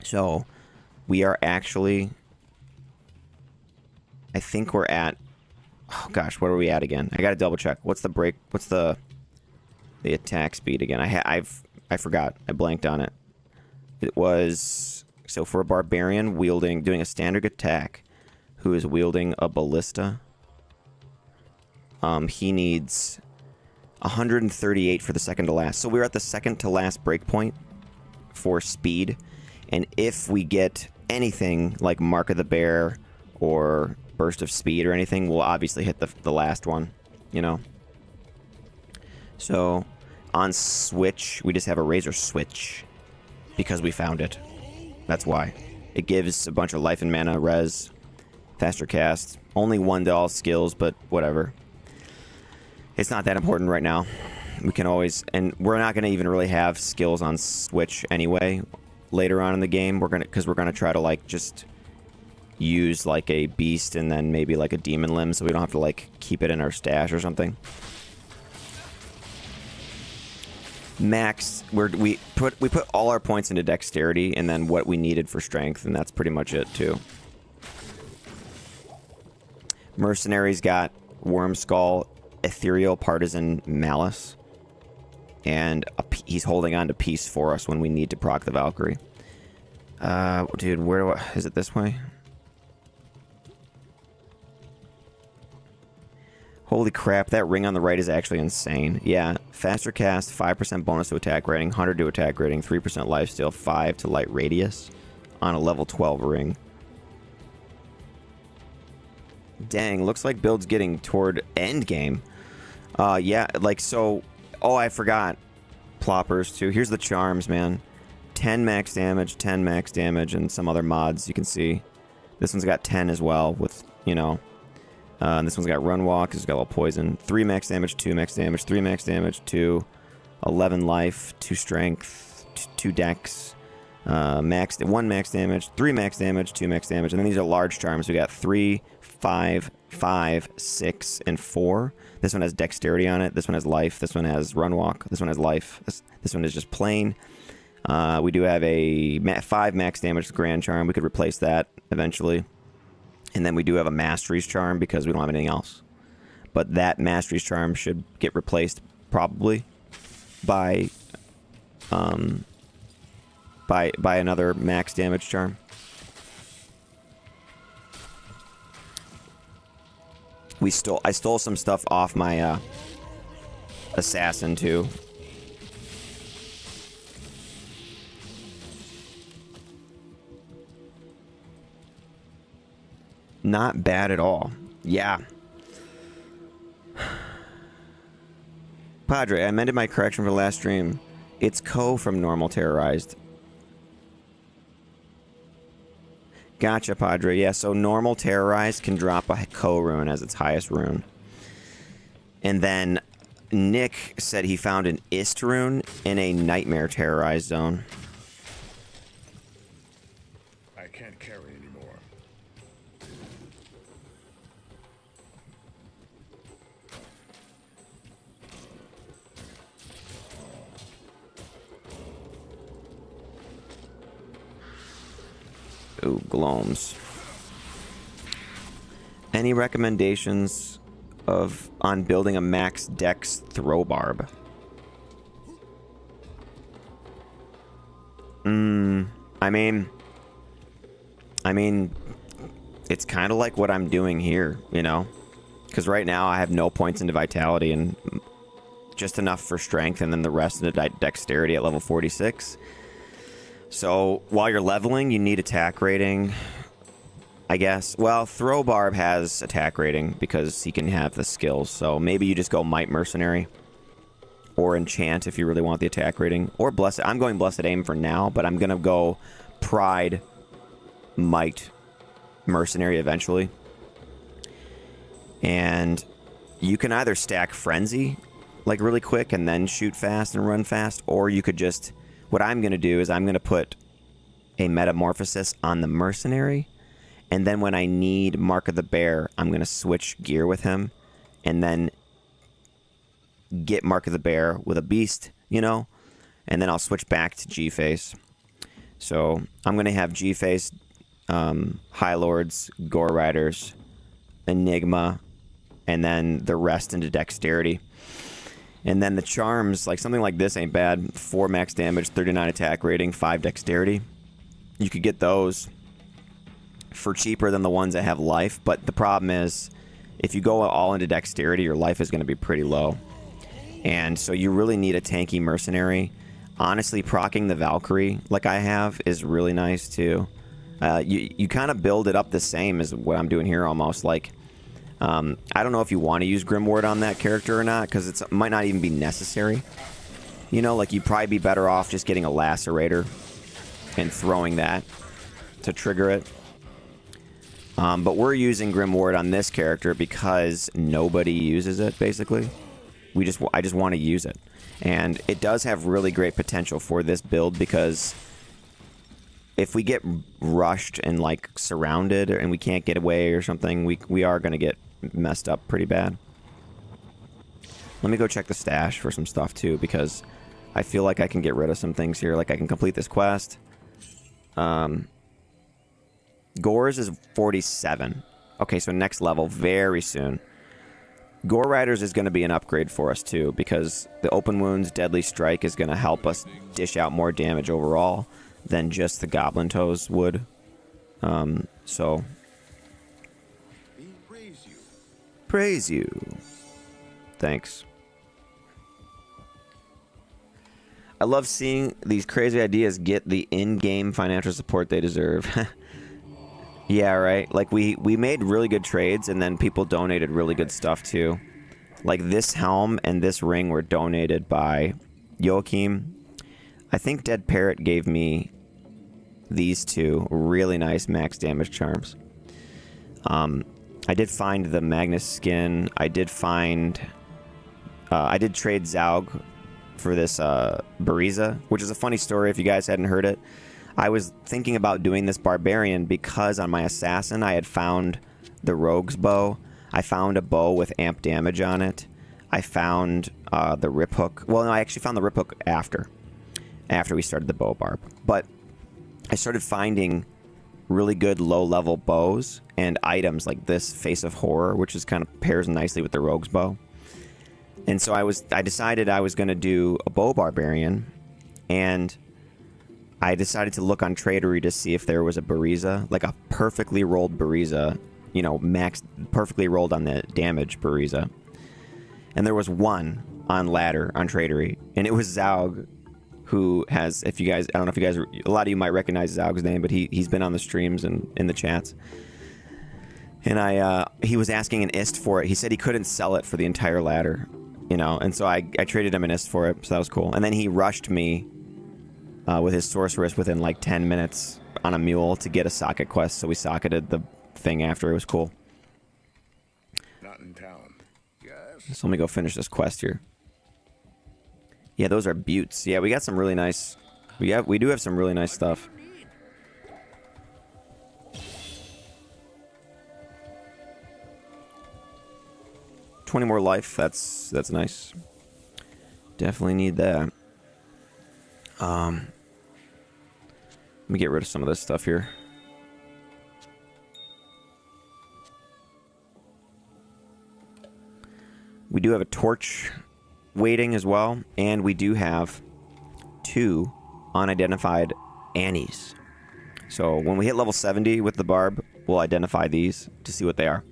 So we are actually... I think we're at... Oh gosh, what are we at again? I gotta double check. What's the break? What's the attack speed again? I forgot. I blanked on it. It was... So for a Barbarian doing a standard attack, who is wielding a ballista, he needs 138 for the second to last. So we're at the second to last breakpoint for speed. And if we get anything like Mark of the Bear or Burst of Speed or anything, we'll obviously hit the last one, you know. So on Switch, we just have a Razor Switch because we found it. That's why. It gives a bunch of life and mana res, faster cast, only one to all skills, but whatever. It's not that important right now. We can always, and we're not going to even really have skills on Switch anyway later on in the game. Because we're gonna try to like just use like a beast and then maybe like a demon limb, so we don't have to like keep it in our stash or something. max. We put all our points into dexterity and then what we needed for strength, and that's pretty much it too. Mercenary's got Worm Skull, Ethereal Partisan Malice, and he's holding on to peace for us when we need to proc the Valkyrie. Dude, where do I... Is it this way? Holy crap, that ring on the right is actually insane. Yeah, faster cast, 5% bonus to attack rating, 100 to attack rating, 3% lifesteal, 5 to light radius on a level 12 ring. Dang, looks like build's getting toward endgame. Yeah, like so... Oh, I forgot. Ploppers, too. Here's the charms, man. 10 max damage, 10 max damage, and some other mods you can see. This one's got 10 as well with, you know... and this one's got run walk, it's got a little poison. 3 max damage, 2 max damage, 3 max damage, 2, 11 life, 2 strength, 2 dex, 1 max damage, 3 max damage, 2 max damage, and then these are large charms. We got 3, 5, 5, 6, and 4. This one has dexterity on it. This one has life. This one has run walk. This one has life. This one is just plain. We do have a 5 max damage grand charm. We could replace that eventually. And then we do have a Mastery's Charm because we don't have anything else. But that Mastery's Charm should get replaced probably by another max damage charm. I stole some stuff off my assassin too. Not bad at all. Yeah. Padre, I amended my correction for last stream. It's Co from normal terrorized. Gotcha, Padre. Yeah, so normal terrorized can drop a Co rune as its highest rune. And then Nick said he found an Ist rune in a nightmare terrorized zone. I can't carry anymore. Ooh, Gloams. Any recommendations on building a max dex throw barb? I mean, it's kind of like what I'm doing here, you know? Because right now I have no points into vitality and just enough for strength, and then the rest into dexterity at level 46. So while you're leveling, you need attack rating, I guess. Well, Throw Barb has attack rating because he can have the skills. So maybe you just go Might Mercenary or Enchant if you really want the attack rating. Or Blessed. I'm going Blessed Aim for now, but I'm going to go Pride, Might, Mercenary eventually. And you can either stack Frenzy, like really quick, and then shoot fast and run fast, or you could just... What I'm going to do is I'm going to put a Metamorphosis on the Mercenary, and then when I need Mark of the Bear, I'm going to switch gear with him, and then get Mark of the Bear with a Beast, you know? And then I'll switch back to G-Face. So I'm going to have G-Face, High Lords, Gore Riders, Enigma, and then the rest into Dexterity. And then the charms, like something like this ain't bad. 4 max damage, 39 attack rating, 5 dexterity. You could get those for cheaper than the ones that have life. But the problem is, if you go all into dexterity, your life is going to be pretty low. And so you really need a tanky mercenary. Honestly, proccing the Valkyrie, like I have, is really nice too. You kind of build it up the same as what I'm doing here almost. Like, I don't know if you want to use Grimward on that character or not, because it might not even be necessary. You know, like you'd probably be better off just getting a Lacerator and throwing that to trigger it. But we're using Grimward on this character because nobody uses it, basically. I just want to use it. And it does have really great potential for this build because if we get rushed and like surrounded and we can't get away or something, we are going to get messed up pretty bad. Let me go check the stash for some stuff too, because I feel like I can get rid of some things here. Like I can complete this quest. Gore's is 47. Okay, so next level very soon. Gore Riders is going to be an upgrade for us too, because the open wounds Deadly Strike is going to help us dish out more damage overall than just the Goblin Toes would. So praise you. Thanks. I love seeing these crazy ideas get the in-game financial support they deserve. Yeah, right. Like we made really good trades, and then people donated really good stuff too. Like this helm and this ring were donated by Joachim. I think Dead Parrot gave me these two really nice max damage charms. I did find the Magnus skin. I did find... I did trade Zaug for this Buriza, which is a funny story if you guys hadn't heard it. I was thinking about doing this Barbarian because on my Assassin I had found the Rogue's Bow. I found a bow with amp damage on it. I found the Rip Hook. Well, no, I actually found the Rip Hook after we started the bow barb. But I started finding really good low-level bows and items like this Face of Horror, which is kind of pairs nicely with the Rogue's Bow. And so I decided I was going to do a bow Barbarian, and I decided to look on Tradery to see if there was a Buriza, like a perfectly rolled Buriza, you know, perfectly rolled on the damage Buriza. And there was one on ladder on Tradery, and it was Zaug, who has, if you guys, I don't know if you guys, a lot of you might recognize Zaug's name, but he's been on the streams and in the chats. And he was asking an ist for it. He said he couldn't sell it for the entire ladder, you know, and so I traded him an ist for it, so that was cool. And then he rushed me with his sorceress within like 10 minutes on a mule to get a socket quest, so we socketed the thing after. It was cool. Not in town. Yes. So let me go finish this quest here. Yeah, those are buttes. Yeah, we got some really nice... We do have some really nice stuff. $20 more life. That's nice. Definitely need that. Let me get rid of some of this stuff here. We do have a torch waiting as well, and we do have 2 unidentified Annies. So when we hit level 70 with the barb, we'll identify these to see what they are.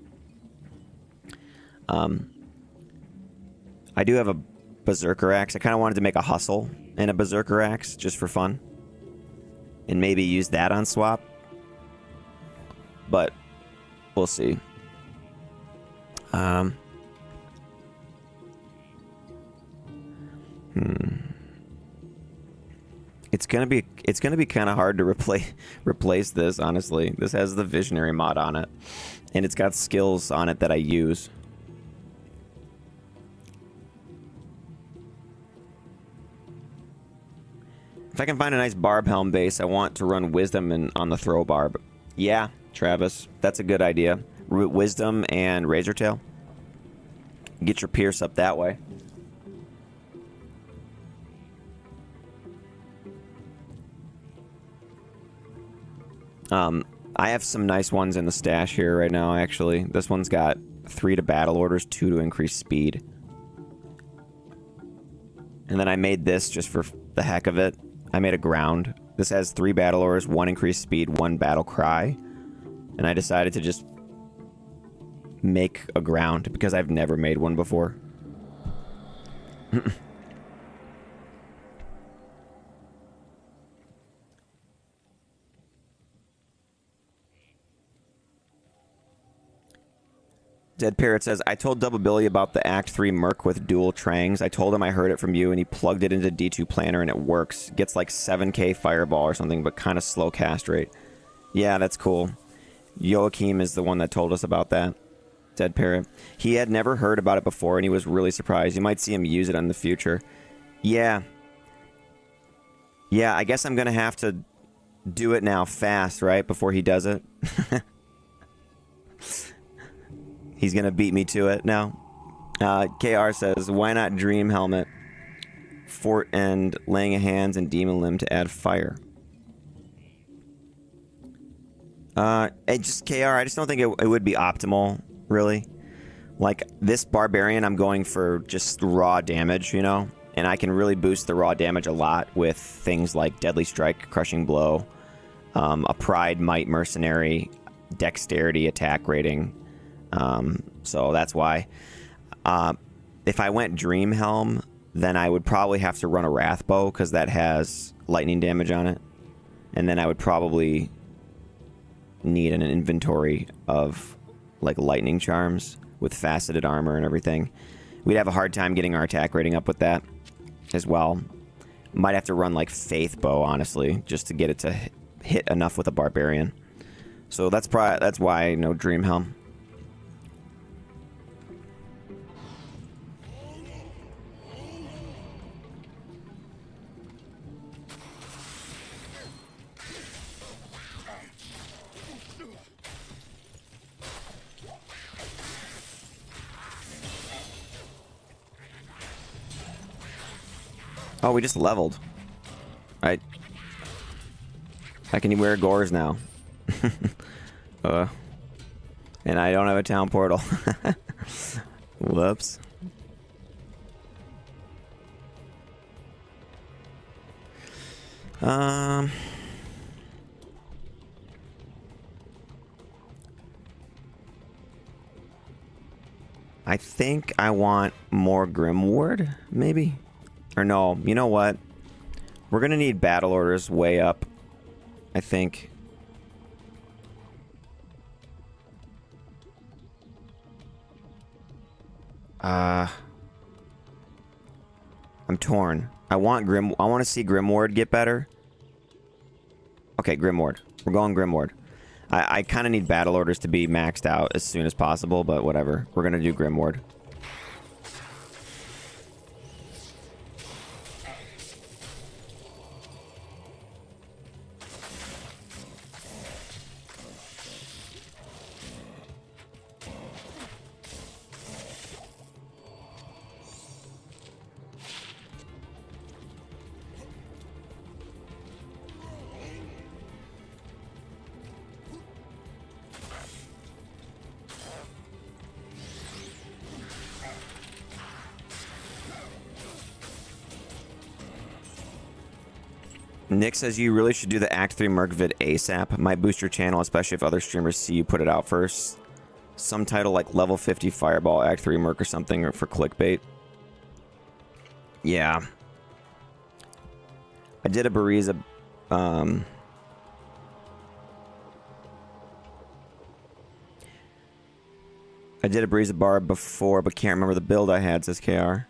I do have a berserker axe. I kind of wanted to make a hustle and a berserker axe just for fun, and maybe use that on swap, but we'll see. It's gonna be kind of hard to replace this, honestly. This has the visionary mod on it, and it's got skills on it that I use. If I can find a nice barb helm base, I want to run wisdom on the throw barb. Yeah, Travis, that's a good idea. Wisdom and razor tail. Get your pierce up that way. I have some nice ones in the stash here right now, actually. This one's got 3 to battle orders, 2 to increase speed. And then I made this just for the heck of it. I made a ground. This has 3 battle orders, 1 increased speed, 1 battle cry. And I decided to just make a ground because I've never made one before. Dead Parrot says, I told Double Billy about the Act 3 Merc with dual trangs. I told him I heard it from you, and he plugged it into D2 Planner, and it works. Gets like 7k fireball or something, but kind of slow cast rate. Yeah, that's cool. Joachim is the one that told us about that. Dead Parrot. He had never heard about it before, and he was really surprised. You might see him use it in the future. Yeah. Yeah, I guess I'm going to have to do it now fast, right? Before he does it. He's going to beat me to it now. KR says, why not Dream Helmet? fort and laying of hands and demon limb to add fire. It just KR. I just don't think it would be optimal, really. Like this barbarian, I'm going for just raw damage, you know, and I can really boost the raw damage a lot with things like deadly strike, crushing blow, a pride, might, mercenary, dexterity, attack rating. So that's why. If I went Dream Helm, then I would probably have to run a Wrath Bow because that has lightning damage on it. And then I would probably need an inventory of like lightning charms with faceted armor and everything. We'd have a hard time getting our attack rating up with that as well. Might have to run like Faith Bow, honestly, just to get it to hit enough with a barbarian. So that's why no Dream Helm. Oh, we just leveled. Right. I can wear gores now. And I don't have a town portal. Whoops. I think I want more Grimward, maybe? Or no, you know what? We're gonna need battle orders way up, I think. I'm torn. I want to see Grimward get better. Okay, Grimward. We're going Grimward. I kind of need battle orders to be maxed out as soon as possible, but whatever. We're gonna do Grimward. Nick says you really should do the Act 3 Merc vid ASAP. Might boost your channel, especially if other streamers see you put it out first. Some title like Level 50 Fireball Act 3 Merc or something, or for clickbait. Yeah. I did a Buriza. I did a Buriza BARB before, but can't remember the build I had, says KR.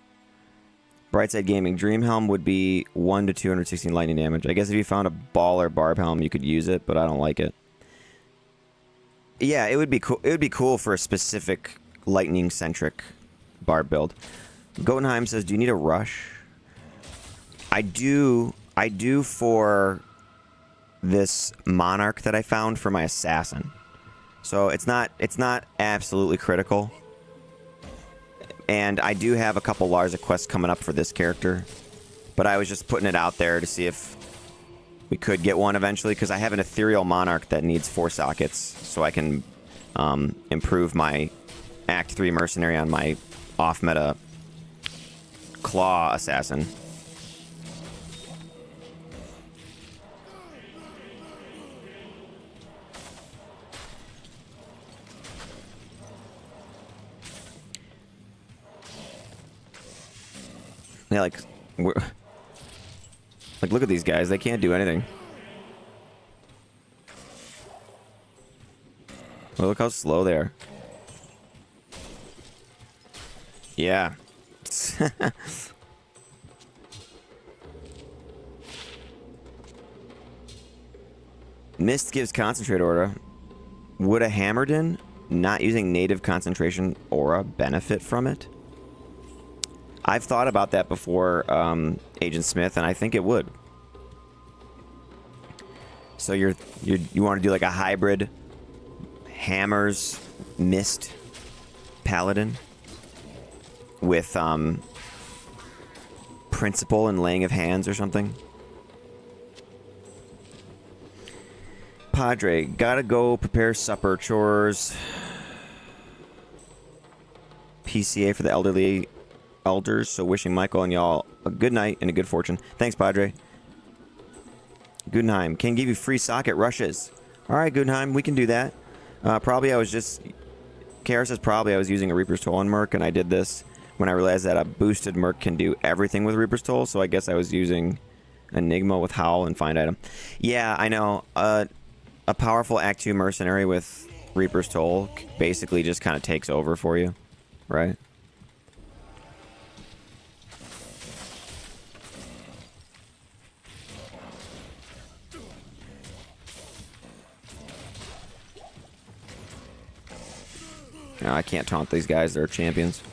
Brightside Gaming. Dream Helm would be 1 to 216 lightning damage. I guess if you found a ball or barb helm, you could use it, but I don't like it. Yeah, it would be cool. It would be cool for a specific lightning-centric barb build. Gotenheim says, "Do you need a rush?" I do. I do for this monarch that I found for my assassin. So it's not absolutely critical. And I do have a couple larzuk quests coming up for this character, but I was just putting it out there to see if we could get one eventually, because I have an ethereal monarch that needs 4 sockets, so I can improve my Act 3 mercenary on my off-meta claw assassin. Yeah, like look at these guys. They can't do anything. Well, look how slow they are. Yeah. Mist gives concentrate aura. Would a Hammerdin not using native concentration aura benefit from it? I've thought about that before, Agent Smith, and I think it would. So you want to do like a hybrid hammers mist paladin with principle in laying of hands or something. Padre, gotta go prepare supper chores. PCA for the elderly elders, so wishing Michael and y'all a good night and a good fortune. Thanks, Padre. Gudenheim, can give you free socket rushes. Alright, Gudenheim, we can do that. Probably I was just... Kara says probably I was using a Reaper's Toll on Merc, and I did this when I realized that a boosted Merc can do everything with Reaper's Toll, so I guess I was using Enigma with Howl and Find Item. Yeah, I know. A powerful Act 2 mercenary with Reaper's Toll basically just kind of takes over for you, right? No, I can't taunt these guys. They're champions.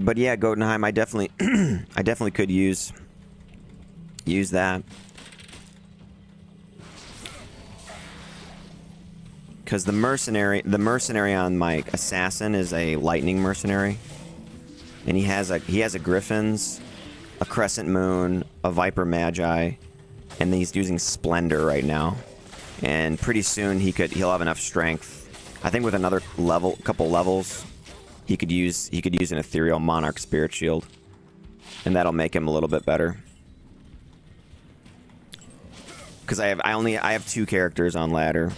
But yeah, Gotenheim, I definitely, I definitely could use that. Because the mercenary on my assassin is a lightning mercenary, and he has a Griffin's, a Crescent Moon, a Viper Magi, and he's using Splendor right now. And pretty soon he'll have enough strength. I think with another couple levels, he could use an Ethereal Monarch Spirit Shield, and that'll make him a little bit better. Because I have 2 characters on ladder.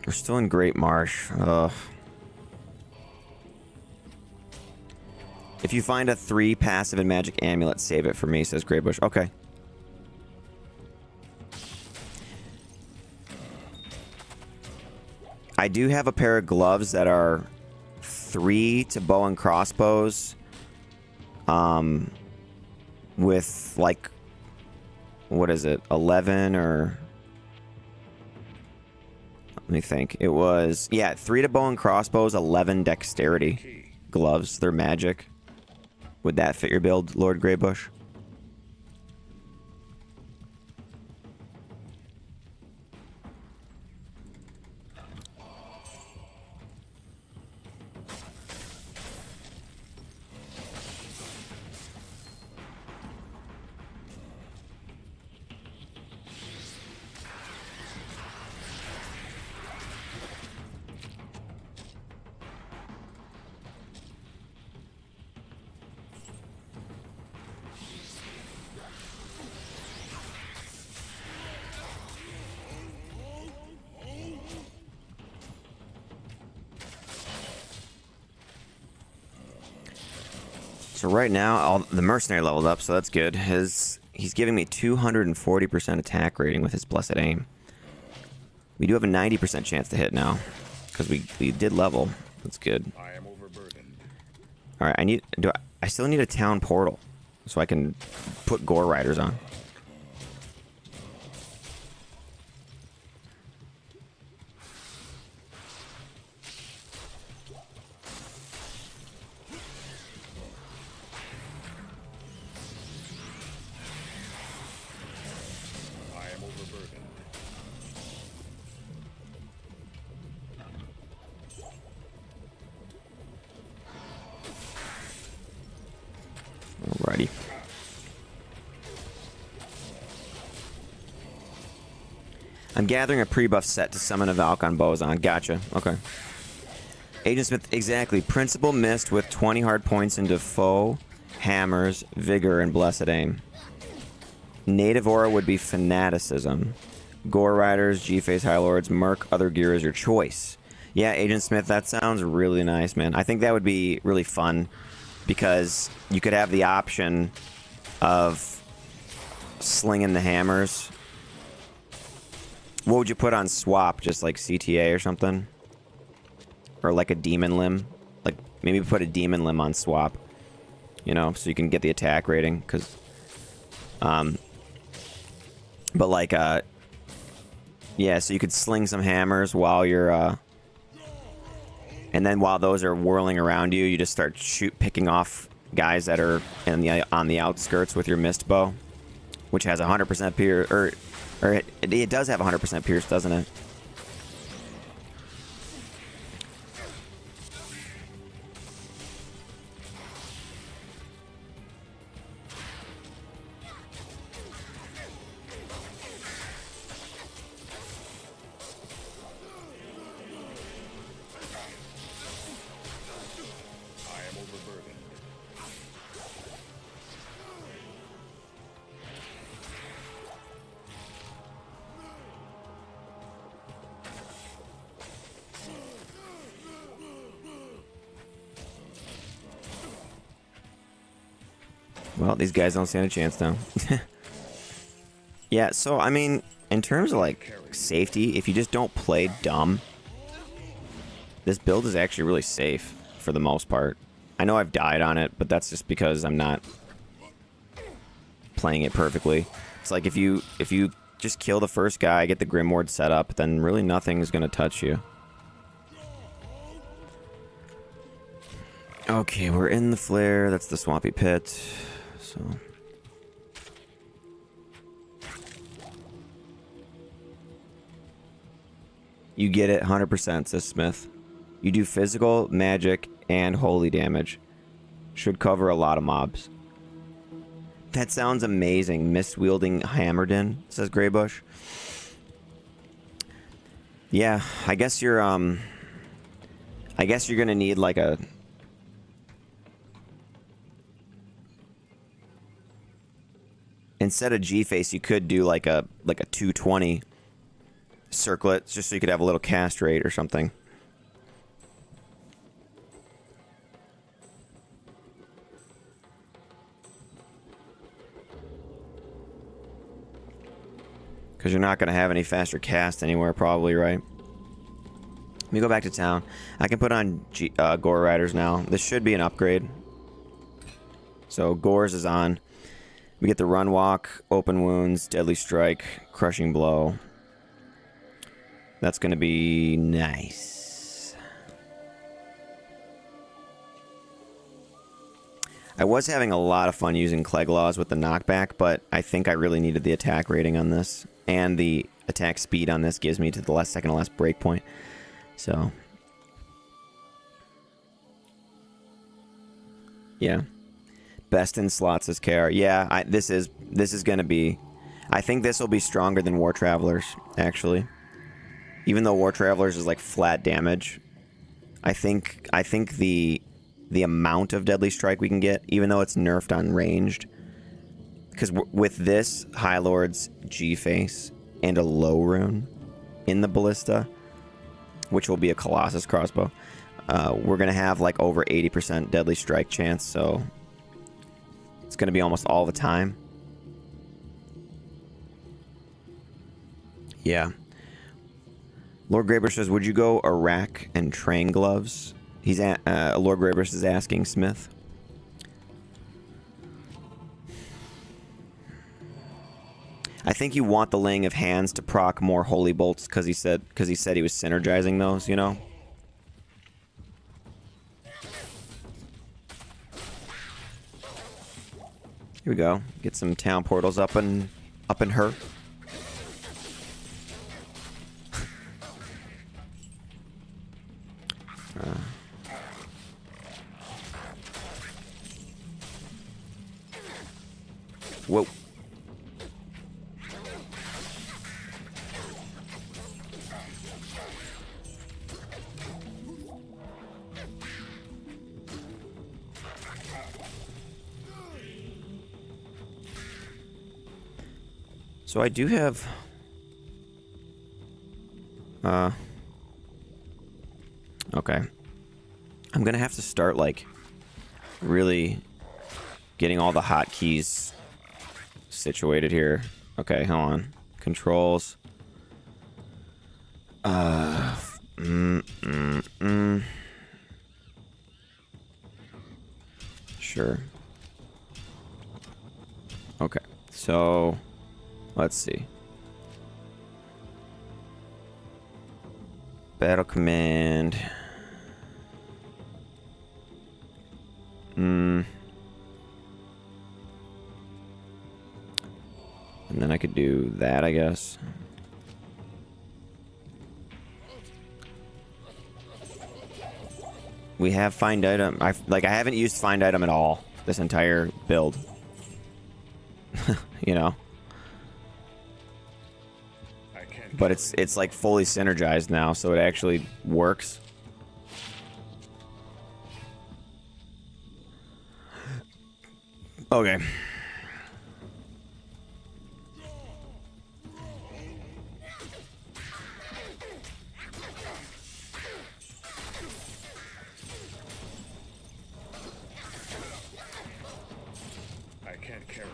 We're still in Great Marsh. Ugh. If you find a 3 passive and magic amulet, save it for me, says Greybush. Okay. I do have a pair of gloves that are 3 to bow and crossbows. With like, what is it? 11 or... Let me think. It was, yeah, 3 to bow and crossbows, 11 dexterity gloves. They're magic. Would that fit your build, Lord Greybush? So right now, the mercenary leveled up, so that's good. He's giving me 240% attack rating with his blessed aim. We do have a 90% chance to hit now, because we did level. That's good. I am overburdened. All right, I still need a town portal, so I can put Gore Riders on. Alrighty. I'm gathering a pre-buff set to summon a Valkon Bozon. Gotcha. Okay. Agent Smith, exactly. Principal Mist with 20 hard points into Foe, Hammers, Vigor, and Blessed Aim. Native Aura would be Fanaticism. Gore Riders, G-Phase High Lords, Merc, other gear is your choice. Yeah, Agent Smith, that sounds really nice, man. I think that would be really fun, because you could have the option of slinging the hammers. What would you put on swap? Just like CTA or something? Or like a demon limb? Like, maybe put a demon limb on swap. You know, so you can get the attack rating, because But like, yeah, so you could sling some hammers while you're, and then while those are whirling around you, you just start picking off guys that are on the outskirts with your mist bow, which has 100% pierce, or it does have 100% pierce, doesn't it? Well, these guys don't stand a chance now. Yeah, so, I mean, in terms of, like, safety, if you just don't play dumb, this build is actually really safe for the most part. I know I've died on it, but that's just because I'm not playing it perfectly. It's like if you just kill the first guy, get the Grimward set up, then really nothing's going to touch you. Okay, we're in the flare. That's the swampy pit. So you get it 100%, says Smith. You do physical, magic, and holy damage. Should cover a lot of mobs. That sounds amazing. Mist-wielding Hammerden, says Greybush. Yeah, I guess you're gonna need like a... Instead of G-Face, you could do like a 220 circlet, just so you could have a little cast rate or something. Because you're not going to have any faster cast anywhere, probably, right? Let me go back to town. I can put on Gore Riders now. This should be an upgrade. So Gore's is on. We get the Run Walk, Open Wounds, Deadly Strike, Crushing Blow. That's going to be nice. I was having a lot of fun using Cleglaws with the knockback, but I think I really needed the attack rating on this. And the attack speed on this gives me to the second to last breakpoint. So, yeah. Best in slots is KR. Yeah, this is gonna be... I think this will be stronger than War Travelers, actually. Even though War Travelers is like flat damage, I think the amount of Deadly Strike we can get, even though it's nerfed on ranged, because with this High Lord's G-Face and a low rune in the Ballista, which will be a Colossus crossbow, we're gonna have like over 80% Deadly Strike chance, so it's going to be almost all the time. Yeah. Lord Greybush says, would you go Iraq and train gloves? Lord Greybush is asking Smith. I think you want the laying of hands to proc more holy bolts because he said he was synergizing those, you know? Here we go. Get some town portals up in her. Whoa. So I do have... Okay. I'm gonna have to start, like, really getting all the hotkeys situated here. Okay, hold on. Controls. Sure. Okay, so... Let's see. Battle command. And then I could do that, I guess. We have find item. I haven't used find item at all this entire build. You know. But it's like fully synergized now, so it actually works. Okay. I can't carry it.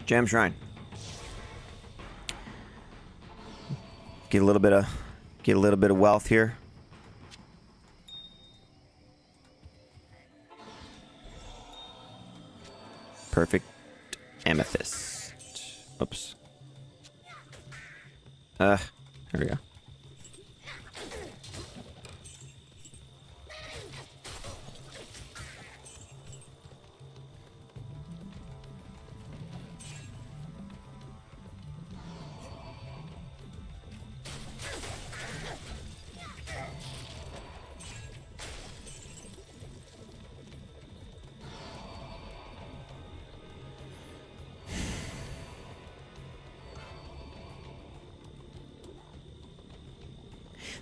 Gem Shrine. Get a little bit of wealth here. Perfect amethyst. Oops. There we go.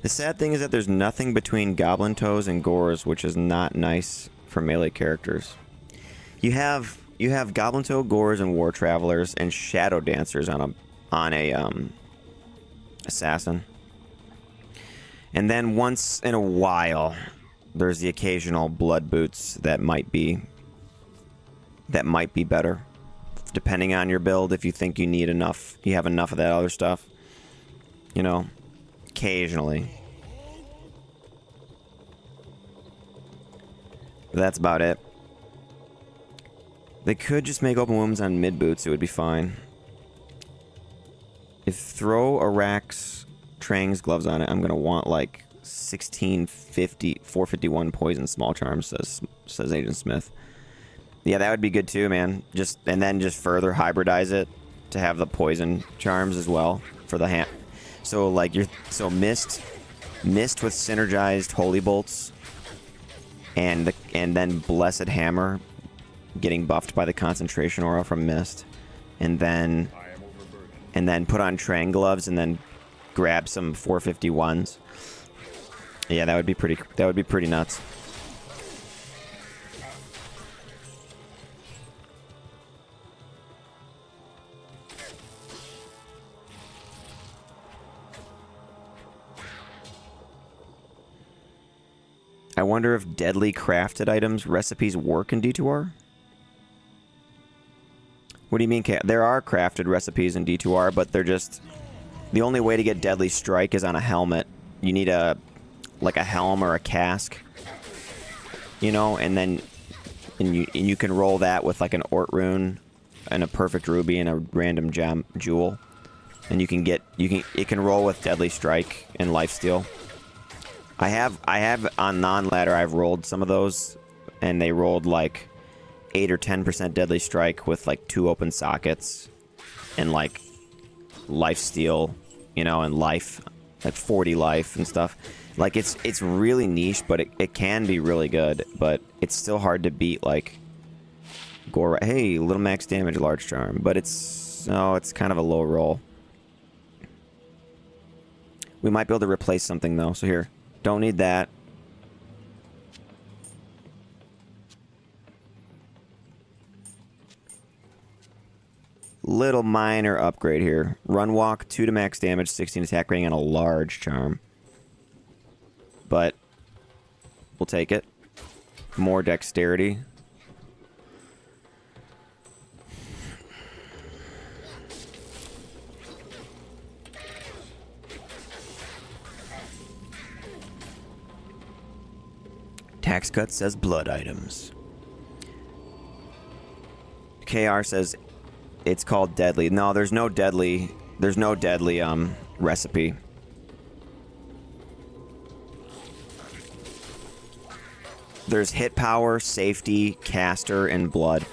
The sad thing is that there's nothing between Goblin Toes and Gores, which is not nice for melee characters. You have Goblin Toe, Gores, and War Travelers, and Shadow Dancers on a assassin. And then once in a while, there's the occasional Blood Boots that might be better, depending on your build. If you think you need enough, you have enough of that other stuff, you know. Occasionally. But that's about it. They could just make open wounds on mid boots, it would be fine. If throw Arax Trang's gloves on it, I'm gonna want like 451 poison small charms, says Agent Smith. Yeah, that would be good too, man. And then just further hybridize it to have the poison charms as well for the hand. So like mist with synergized holy bolts, and then blessed hammer getting buffed by the concentration aura from mist, and then put on Trang gloves and then grab some 451s. Yeah, that would be pretty nuts. I wonder if deadly crafted items recipes work in D2R? What do you mean? There are crafted recipes in D2R, but they're just... The only way to get deadly strike is on a helmet. You need a helm or a casque. You know, and you can roll that with like an Ort rune and a perfect ruby and a random jewel. And it can roll with deadly strike and lifesteal. I have on non-ladder, I've rolled some of those, and they rolled like 8 or 10% deadly strike with like 2 open sockets and like life steal, you know, and life, like 40 life and stuff. Like it's really niche, but it can be really good, but it's still hard to beat like Gore. Hey, little max damage large charm, but it's kind of a low roll. We might be able to replace something though, so here. Don't need that. Little minor upgrade here. Run walk, 2 to max damage, 16 attack rating, and a large charm. But we'll take it. More dexterity. Tax cut says blood items. KR says It's called deadly. No, there's no deadly. There's no deadly recipe. There's hit power, safety, caster, and blood.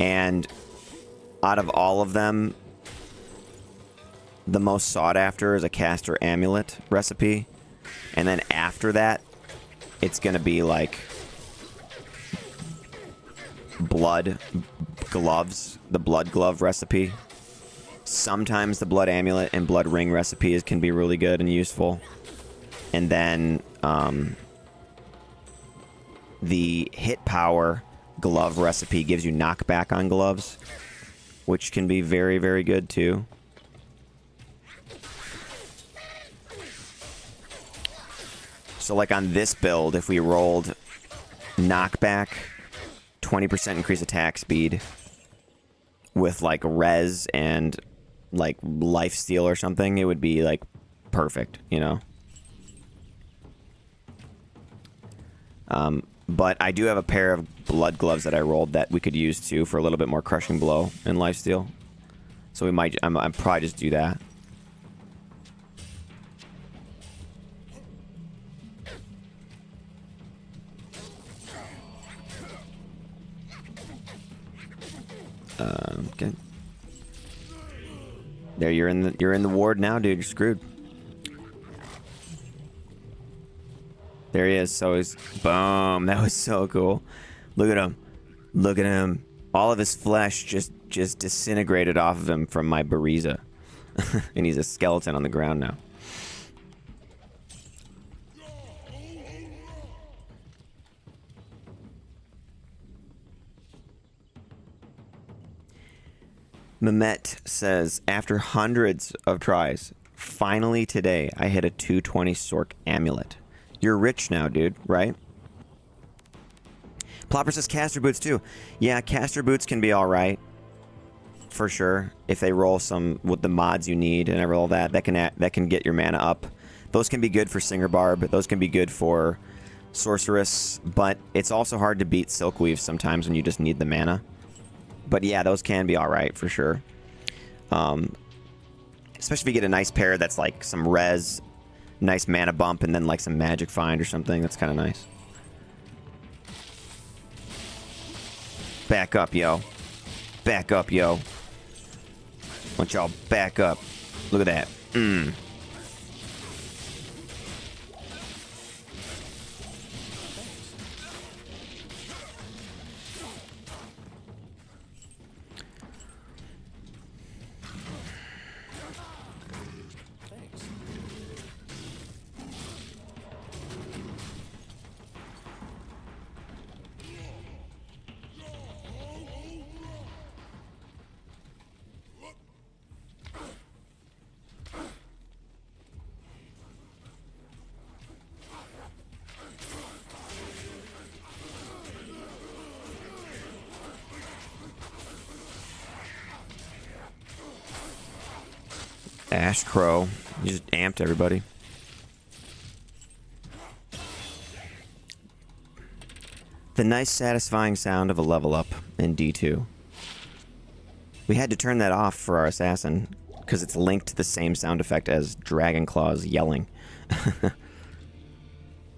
And out of all of them, the most sought after is a caster amulet recipe. And then after that, it's going to be like blood gloves, the blood glove recipe. Sometimes the blood amulet and blood ring recipes can be really good and useful. And then the hit power glove recipe gives you knockback on gloves, which can be very, very good too. So like on this build, if we rolled knockback, 20% increase attack speed with like res and like life steal or something, it would be like perfect, you know? But I do have a pair of blood gloves that I rolled that we could use too for a little bit more crushing blow and lifesteal. So we might, I'm probably just do that. Okay. There, you're in the ward now, dude. You're screwed. There he is. So he's boom. That was so cool. Look at him. Look at him. All of his flesh just disintegrated off of him from my Buriza. And he's a skeleton on the ground now. Mehmet says, after hundreds of tries, finally today I hit a 220 Sork amulet. You're rich now, dude, right? Plopper says caster boots too. Yeah, caster boots can be alright. For sure. If they roll some with the mods you need and all that, that can get your mana up. Those can be good for Singer Barb. Those can be good for Sorceress. But it's also hard to beat Silkweave sometimes when you just need the mana. But yeah, those can be alright for sure. Especially if you get a nice pair that's like some res, nice mana bump, and then like some magic find or something. That's kind of nice. Back up, yo. Back up, yo. Why don't y'all back up? Look at that. Ash Crow. You just amped everybody. The nice satisfying sound of a level up in D2. We had to turn that off for our assassin because it's linked to the same sound effect as Dragon Claws yelling.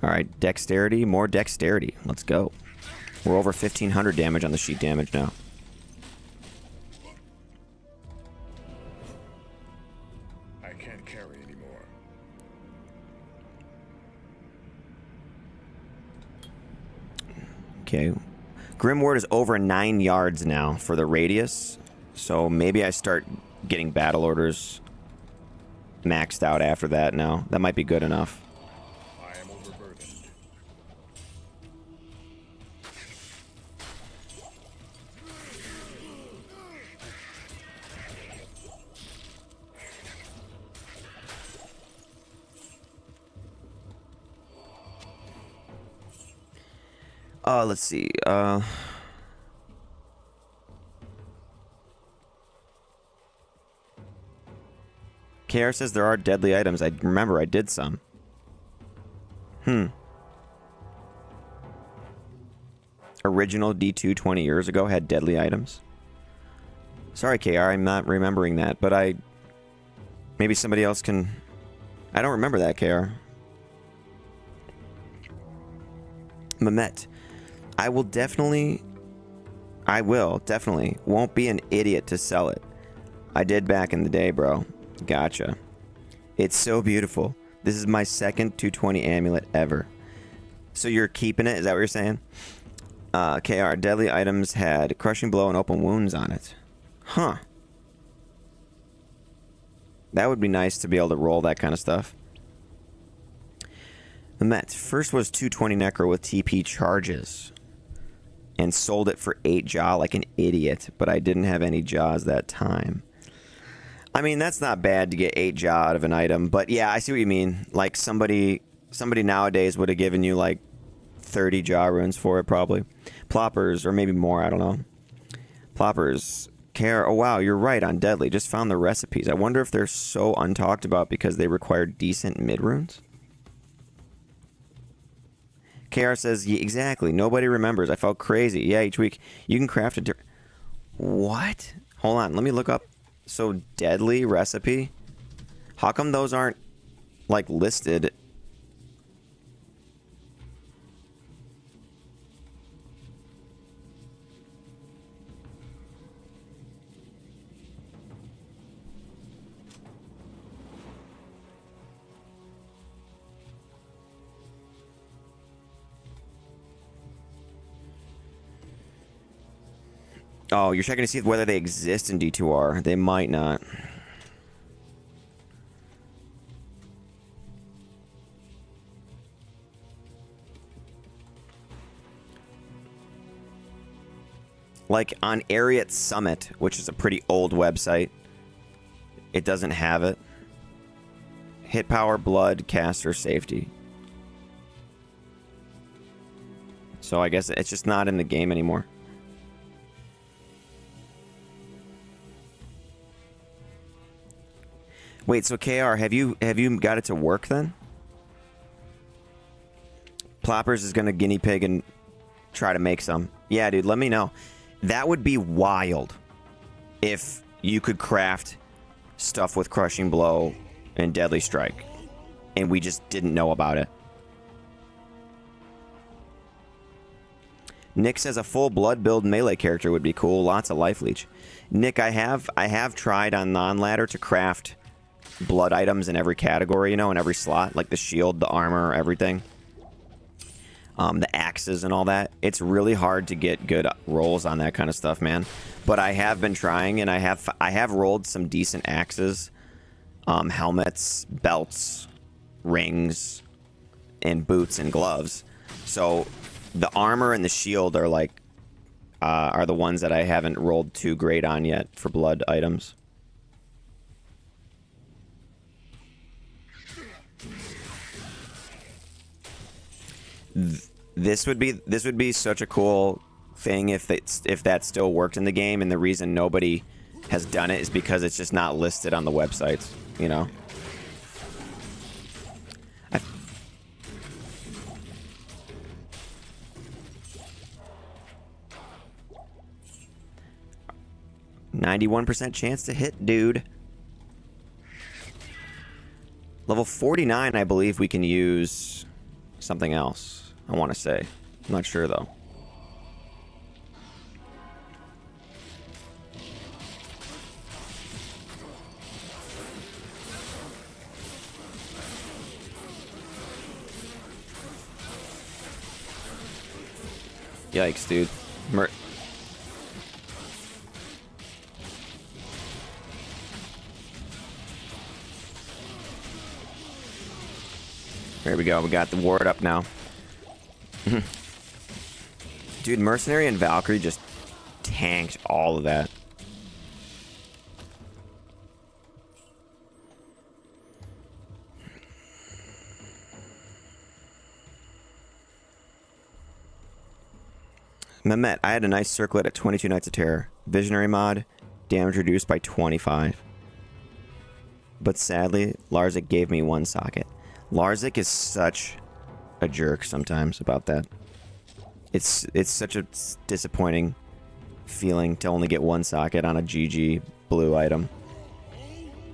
Alright, dexterity, more dexterity. Let's go. We're over 1500 damage on the sheet damage now. I can't carry anymore. Okay. Grimward is over 9 yards now for the radius. So maybe I start getting battle orders maxed out after that now. That might be good enough. I am overburdened. Let's see. KR says there are deadly items. I remember I did some. original D2 20 years ago had deadly items? Sorry, KR, I'm not remembering that, but maybe somebody else can... I don't remember that, KR. Mehmet, I will definitely... Won't be an idiot to sell it. I did back in the day, bro. Gotcha. It's so beautiful. This is my second 220 amulet ever. So you're keeping it? Is that what you're saying? KR, deadly items had crushing blow and open wounds on it. Huh. That would be nice to be able to roll that kind of stuff. The Met first was 220 necro with TP charges. And sold it for 8 jaw like an idiot. But I didn't have any jaws that time. I mean, that's not bad to get 8 jaw out of an item. But yeah, I see what you mean. Like somebody nowadays would have given you like 30 jaw runes for it probably. Ploppers, or maybe more, I don't know. Ploppers. Care. Oh wow, you're right on deadly. Just found the recipes. I wonder if they're so untalked about because they require decent mid runes. KR says, yeah, exactly. Nobody remembers. I felt crazy. Yeah, each week you can craft a... What? Hold on. Let me look up. So, deadly recipe? How come those aren't, like, listed? Oh, you're checking to see whether they exist in D2R. They might not. Like on Ariat Summit, which is a pretty old website, it doesn't have it. Hit power, blood, caster, safety. So I guess it's just not in the game anymore. Wait, so KR, have you got it to work then? Ploppers is gonna guinea pig and try to make some. Yeah, dude, let me know. That would be wild if you could craft stuff with crushing blow and deadly strike, and we just didn't know about it. Nick says a full blood build melee character would be cool. Lots of life leech. Nick, I have tried on non-ladder to craft blood items in every category, you know, in every slot, like the shield, the armor, everything. The axes and all that. It's really hard to get good rolls on that kind of stuff, man. But I have been trying, and I have rolled some decent axes, helmets, belts, rings, and boots and gloves. So the armor and the shield are like are the ones that I haven't rolled too great on yet for blood items. This would be such a cool thing if that still worked in the game, and the reason nobody has done it is because it's just not listed on the websites, you know. I 91% chance to hit, dude. Level 49, I believe we can use something else. I want to say. I'm not sure, though. Yikes, dude. There we go. We got the ward up now. Dude, Mercenary and Valkyrie just tanked all of that. Mehmet, I had a nice circlet at 22 Knights of Terror. Visionary mod, damage reduced by 25. But sadly, larzuk gave me 1 socket. Larzuk is such a jerk sometimes about that. It's such a disappointing feeling to only get one socket on a GG blue item.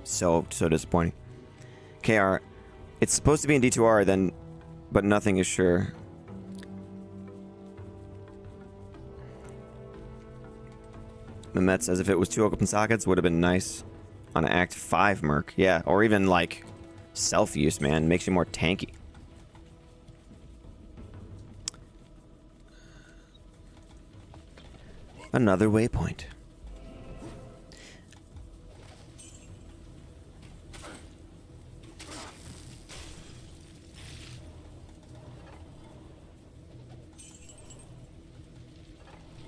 So disappointing. KR, it's supposed to be in D2R then, but nothing is sure. Mehmet says if it was 2 open sockets, would have been nice on an Act 5 Merc. Yeah, or even like self-use, man. Makes you more tanky. Another waypoint.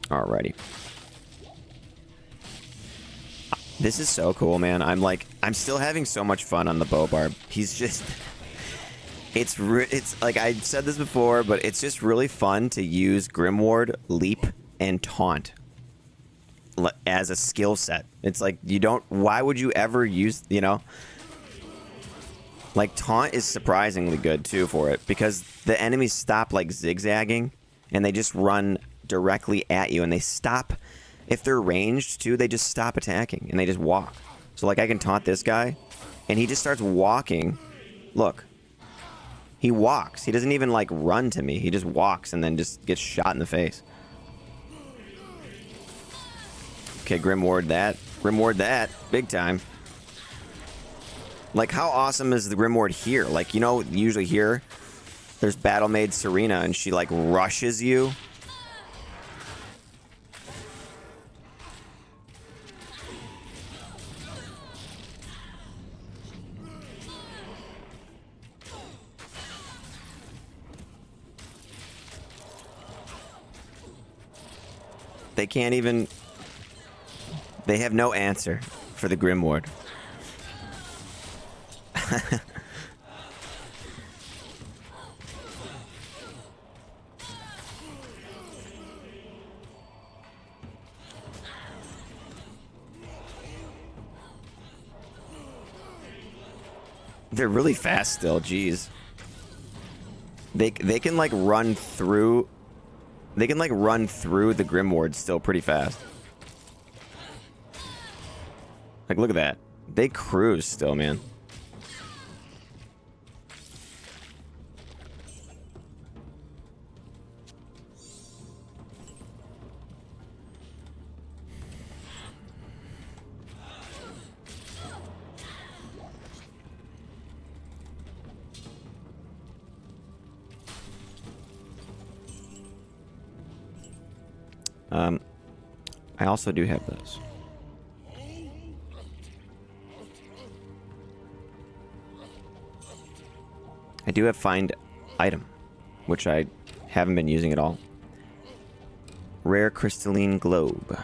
Alrighty. This is so cool, man. I'm still having so much fun on the BARB. He's just... It's like I said this before, but it's just really fun to use Grimward, Leap, and Taunt as a skill set. It's like you don't... Why would you ever use, you know? Like, Taunt is surprisingly good, too, for it. Because the enemies stop, like, zigzagging, and they just run directly at you, and they stop... If they're ranged, too, they just stop attacking, and they just walk. So, like, I can taunt this guy, and he just starts walking. Look. He walks. He doesn't even, like, run to me. He just walks and then just gets shot in the face. Okay, Grimward that. Grimward that. Big time. Like, how awesome is the Grimward here? Like, you know, usually here, there's Battle Maid Serena, and she, like, rushes you. They can't even... They have no answer for the Grimward. They're really fast still, jeez. They can like run through... They can like run through the Grimward still pretty fast. Like, look at that. They cruise still, man. I also do have those. I do have find item, which I haven't been using at all. Rare crystalline globe.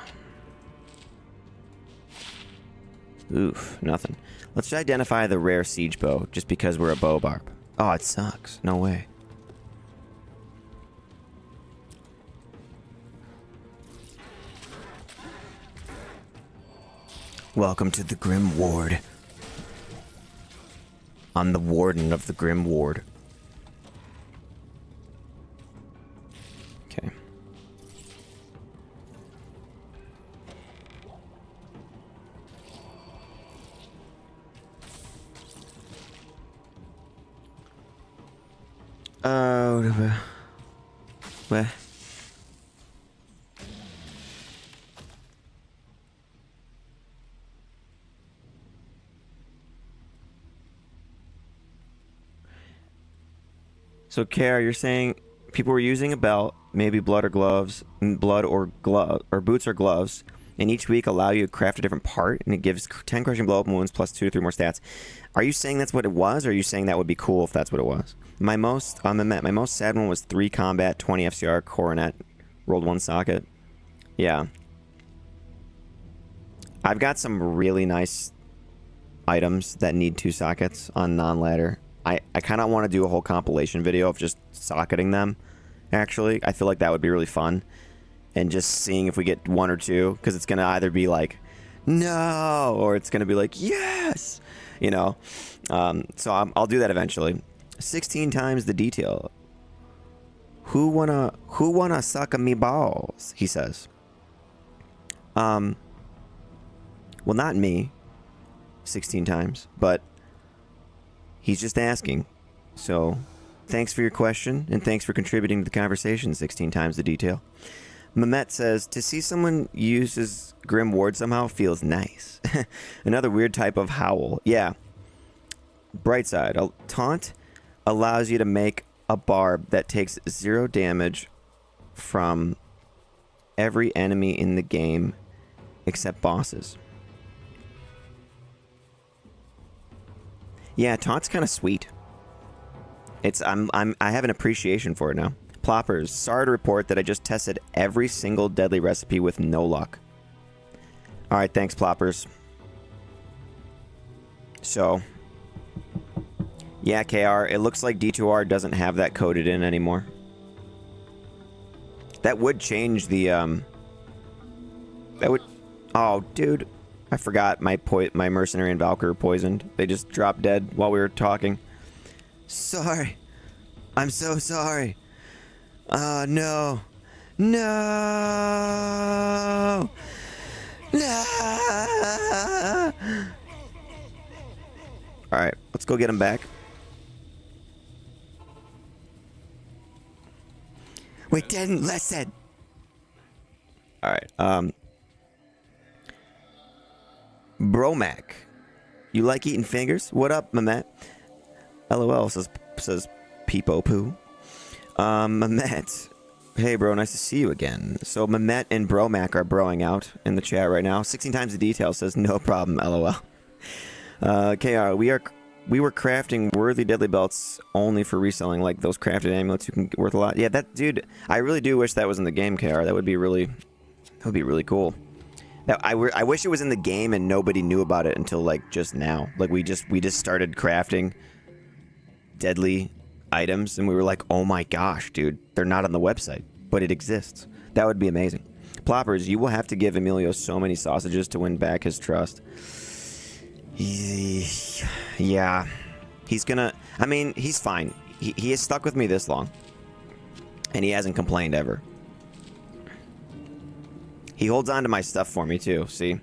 Oof, nothing. Let's identify the rare siege bow, just because we're a bow barb. Oh, it sucks. No way. Welcome to the Grim Ward. I'm the warden of the Grim Ward. Okay. Oh, where? So, Kara, you're saying people were using a belt, maybe blood or gloves, or boots or gloves, and each week allow you to craft a different part, and it gives 10 crushing blow up wounds plus 2 to 3 more stats. Are you saying that's what it was, or are you saying that would be cool if that's what it was? My most sad one was 3 combat, 20 FCR, coronet, rolled 1 socket. Yeah. I've got some really nice items that need 2 sockets on non-ladder. I kind of want to do a whole compilation video of just socketing them, actually. I feel like that would be really fun. And just seeing if we get 1 or 2, because it's going to either be like, no, or it's going to be like, yes, you know. So I'll do that eventually. 16 times the detail. Who wanna suck me balls? He says. Well, not me. 16 times, but he's just asking. So, thanks for your question, and thanks for contributing to the conversation 16 times the detail. Mehmet says, to see someone uses Grim Ward somehow feels nice. Another weird type of howl. Yeah. Bright side. A taunt allows you to make a barb that takes 0 damage from every enemy in the game except bosses. Yeah, taunt's kind of sweet. I have an appreciation for it now. Ploppers, sorry to report that I just tested every single deadly recipe with no luck. Alright, thanks, Ploppers. So, yeah, KR, it looks like D2R doesn't have that coded in anymore. That would change the, that would... Oh, dude. I forgot my mercenary and Valkyrie were poisoned. They just dropped dead while we were talking. Sorry. I'm so sorry. No. No. No. Alright, let's go get him back. We didn't listen. Alright, Bromac. You like eating fingers? What up, Mehmet? LOL says Peepo Poo. Mehmet. Hey, bro, nice to see you again. So, Mehmet and Bromac are broing out in the chat right now. 16 times the detail says, no problem, LOL. KR, we were crafting worthy deadly belts only for reselling, like those crafted amulets you can get worth a lot. Yeah, that, dude, I really do wish that was in the game, KR. That would be really cool. That I wish it was in the game and nobody knew about it until, like, just now. Like, we just started crafting deadly items, and we were like, oh my gosh, dude, they're not on the website, but it exists. That would be amazing. Ploppers, you will have to give Emilio so many sausages to win back his trust. Yeah. He's gonna... I mean, he's fine. He has stuck with me this long. And he hasn't complained ever. He holds on to my stuff for me, too. See?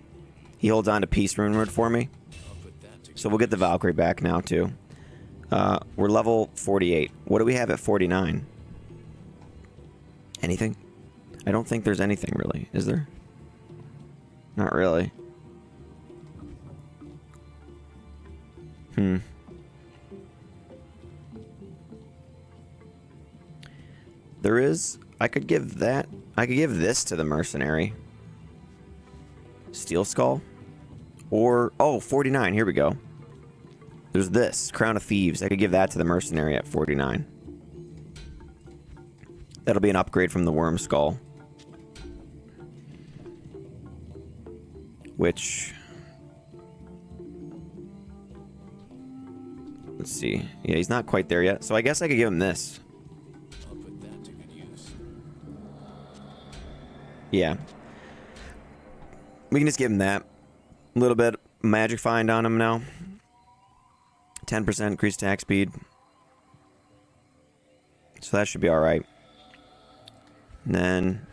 He holds on to Peace Runeward for me. So we'll get the Valkyrie back now, too. We're level 48. What do we have at 49? Anything? I don't think there's anything, really. Is there? Not really. There is... I could give that... I could give this to the mercenary. Steel Skull. Or... Oh, 49. Here we go. There's this. Crown of Thieves. I could give that to the mercenary at 49. That'll be an upgrade from the Worm Skull. Which... Let's see. Yeah, he's not quite there yet. So I guess I could give him this. I'll put that to good use. Yeah. We can just give him that. A little bit magic find on him now. 10% increased attack speed. So that should be alright. And then...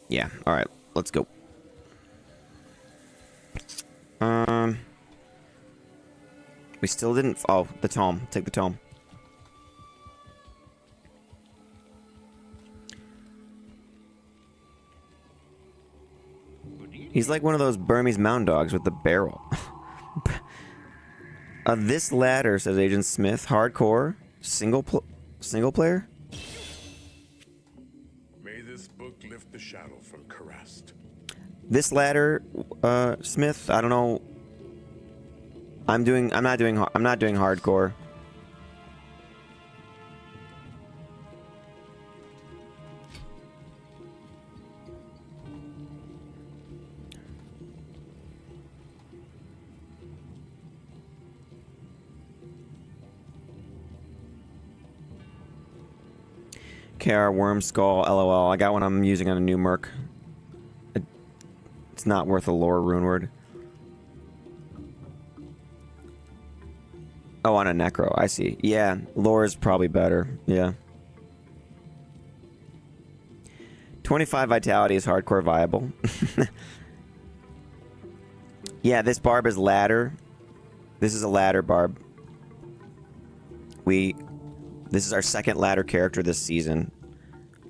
Yeah, alright. Let's go. We still didn't... Oh, the tome. Take the tome. He's like one of those Burmese mountain dogs with the barrel. This ladder, says Agent Smith. Hardcore. Single player? May this book lift the shadow from Karrast. This ladder, Smith, I don't know. I'm not doing hardcore. KR Worm Skull, LOL. I got one I'm using on a new merc. It's not worth a lore rune word. Oh, on a necro. I see. Yeah, lore is probably better. Yeah. 25 vitality is hardcore viable. Yeah, this barb is ladder. This is a ladder barb. This is our second ladder character this season.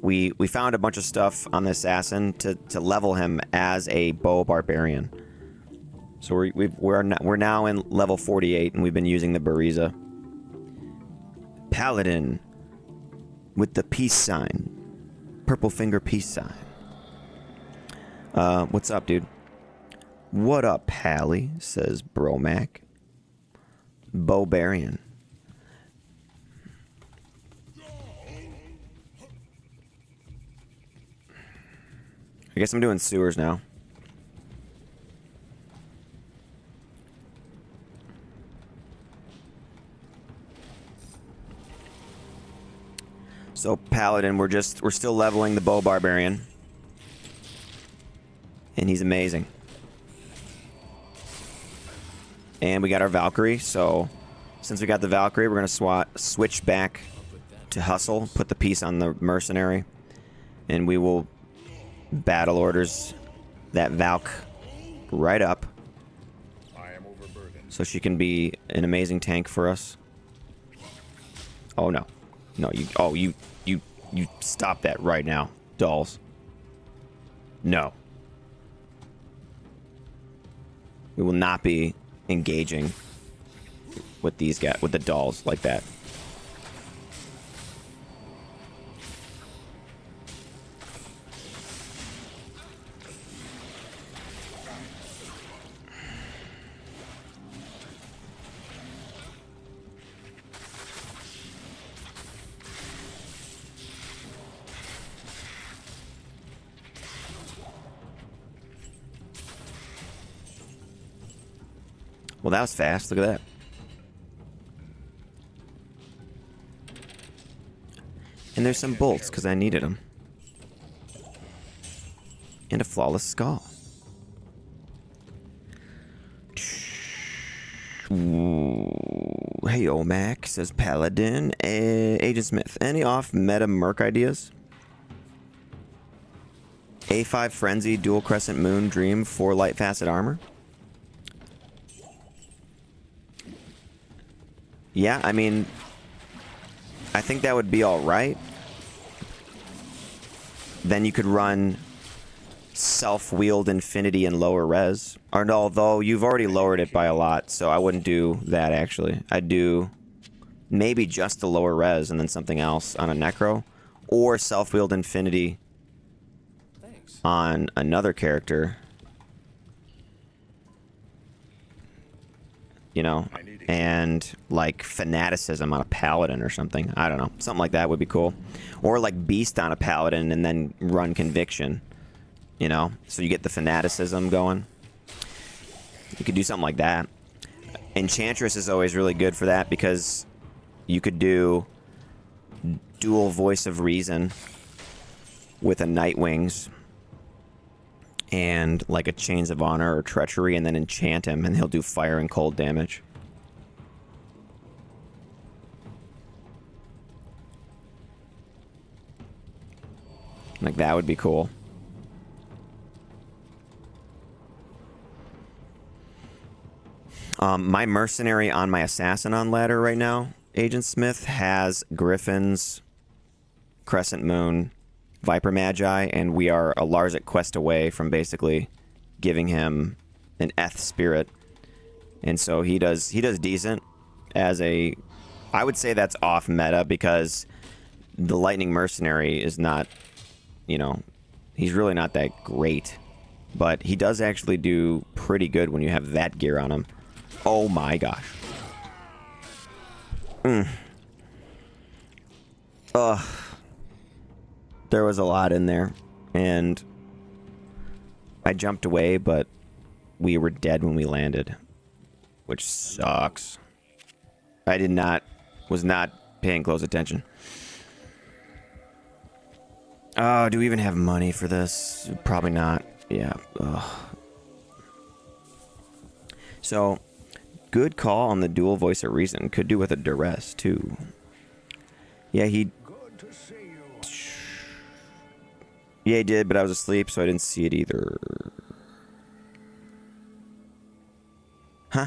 We found a bunch of stuff on the assassin to level him as a bow barbarian. So we're now in level 48, and we've been using the Buriza. Paladin with the peace sign. Purple finger peace sign. What's up, dude? What up, Pally? Says Bromac. Barbarian. I guess I'm doing sewers now. So Paladin, we're still leveling the bow barbarian. And he's amazing. And we got our Valkyrie, so since we got the Valkyrie, we're gonna switch back to hustle, put the piece on the mercenary, and we will battle orders that Valk right up. I am overburdened. So she can be an amazing tank for us. Oh no. No, you stop that right now, dolls. No. We will not be engaging with these guys, with the dolls like that. Well, that was fast. Look at that. And there's some bolts, because I needed them. And a flawless skull. Ooh. Hey, Omac, says Paladin. Agent Smith, any off-meta merc ideas? A5 Frenzy, Dual Crescent Moon, Dream, 4 Light Facet Armor? Yeah, I mean, I think that would be alright. Then you could run self-wield infinity and lower res. Or no, although you've already lowered it by a lot, so I wouldn't do that actually. I'd do maybe just the lower res and then something else on a necro. Or self-wield infinity on another character. You know, and like fanaticism on a paladin or something. I don't know. Something like that would be cool. Or like beast on a paladin and then run conviction. You know, so you get the fanaticism going. You could do something like that. Enchantress is always really good for that because you could do dual voice of reason with a Nightwings and like a Chains of Honor or Treachery, and then enchant him and he'll do fire and cold damage. Like that would be cool. My mercenary on my assassin on ladder right now, Agent Smith, has Griffins, Crescent Moon, Viper Magi, and we are a larzuk quest away from basically giving him an Eth spirit. And so he does decent as a... I would say that's off meta because the Lightning Mercenary is not, you know, he's really not that great. But he does actually do pretty good when you have that gear on him. Oh my gosh. Ugh. There was a lot in there, and I jumped away, but we were dead when we landed, which sucks. Was not paying close attention. Oh, do we even have money for this? Probably not. Yeah. Ugh. So, Good call on the dual voice of reason. Could do with a duress, too. Yeah, he... Good to see you. Yeah, he did, but I was asleep, so I didn't see it either. Huh?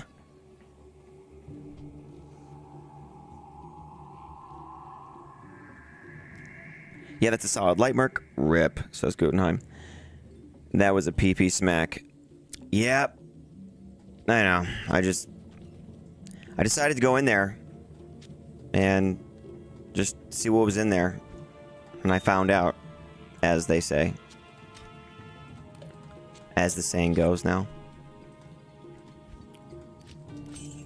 Yeah, that's a solid light merc. Rip, says Gutenheim. That was a PP smack. Yep. I know. I decided to go in there and just see what was in there. And I found out, as they say. As the saying goes now.